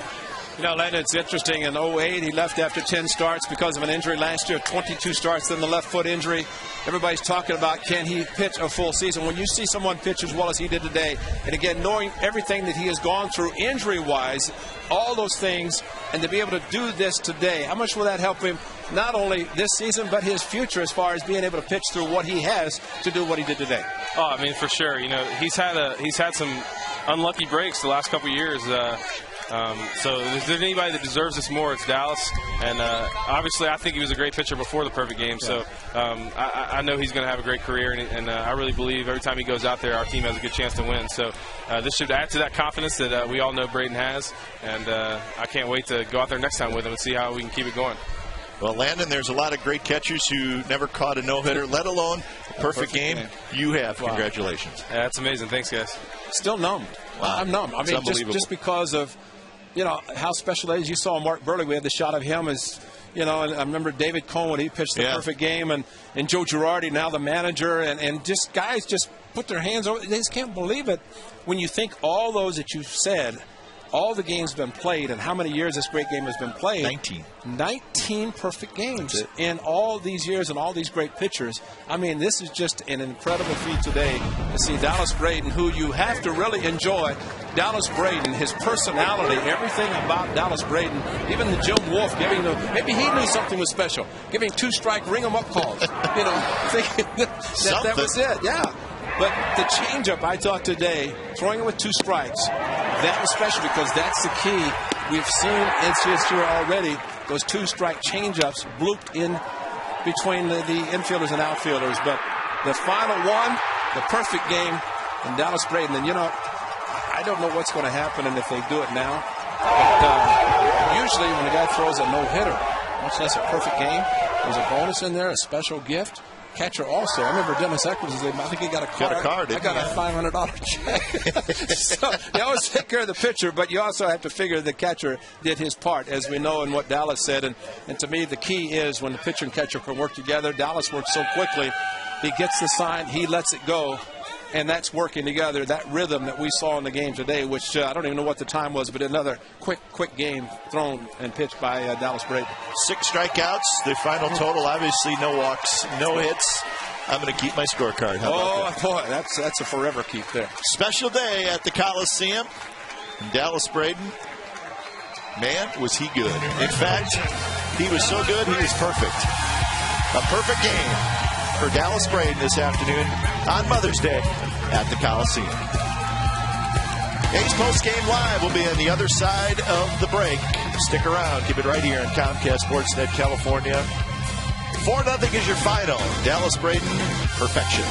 Speaker 2: You know, Landon, it's interesting. In 08, he left after 10 starts because of an injury. Last year, 22 starts, then the left foot injury. Everybody's talking about, can he pitch a full season? When you see someone pitch as well as he did today, and again, knowing everything that he has gone through injury-wise, all those things, and to be able to do this today, how much will that help him, not only this season, but his future as far as being able to pitch through what he has to do what he did today?
Speaker 4: Oh, I mean, for sure. He's had some unlucky breaks the last couple of years. So if there's anybody that deserves this more, it's Dallas. And obviously, I think he was a great pitcher before the perfect game. So I know he's going to have a great career, and I really believe every time he goes out there, our team has a good chance to win. So this should add to that confidence that we all know Braden has. And I can't wait to go out there next time with him and see how we can keep it going.
Speaker 1: Well, Landon, there's a lot of great catchers who never caught a no-hitter, let alone a perfect game. You have. Wow. Congratulations.
Speaker 4: Yeah, that's amazing. Thanks, guys.
Speaker 2: Still numbed. Wow. I'm numb. I mean, just because of, how special it is. You saw Mark Burley. We had the shot of him as, and I remember David Cohn when he pitched the perfect game, and Joe Girardi, now the manager, and just guys just put their hands over. They just can't believe it when you think all those that you've said, all the games have been played, and how many years this great game has been played. 19 perfect games in all these years and all these great pitchers. I mean, this is just an incredible feat today to see Dallas Braden, who you have to really enjoy. Dallas Braden, his personality, everything about Dallas Braden, even the Jim Wolf giving maybe he knew something was special, giving 2-strike ring-em-up calls, thinking that was it, yeah. But the changeup, I thought today, throwing it with 2 strikes, that was special because that's the key. We've seen this year already, those 2-strike changeups blooped in between the infielders and outfielders. But the final one, the perfect game, and Dallas Braden, and I don't know what's going to happen and if they do it now. But usually when a guy throws a no-hitter, much less a perfect game, there's a bonus in there, a special gift. Catcher also. I remember Dennis Eccles, I think he got a card. I got a $500 check. So you always take care of the pitcher, but you also have to figure the catcher did his part, as we know in what Dallas said. And to me, the key is when the pitcher and catcher can work together. Dallas works so quickly. He gets the sign. He lets it go. and that's working together. That rhythm that we saw in the game today, which I don't even know what the time was, but another quick game thrown and pitched by Dallas Braden.
Speaker 1: 6 strikeouts. The final total, obviously, no walks, no hits. I'm going to keep my scorecard. How about that?
Speaker 2: Boy, that's a forever keep there.
Speaker 1: Special day at the Coliseum. Dallas Braden, man, was he good. In fact, he was so good, he was perfect. A perfect game for Dallas Braden this afternoon on Mother's Day at the Coliseum. A's Post Game Live will be on the other side of the break. Stick around. Keep it right here on Comcast Sportsnet California. 4-0 is your final. Dallas Braden, perfection.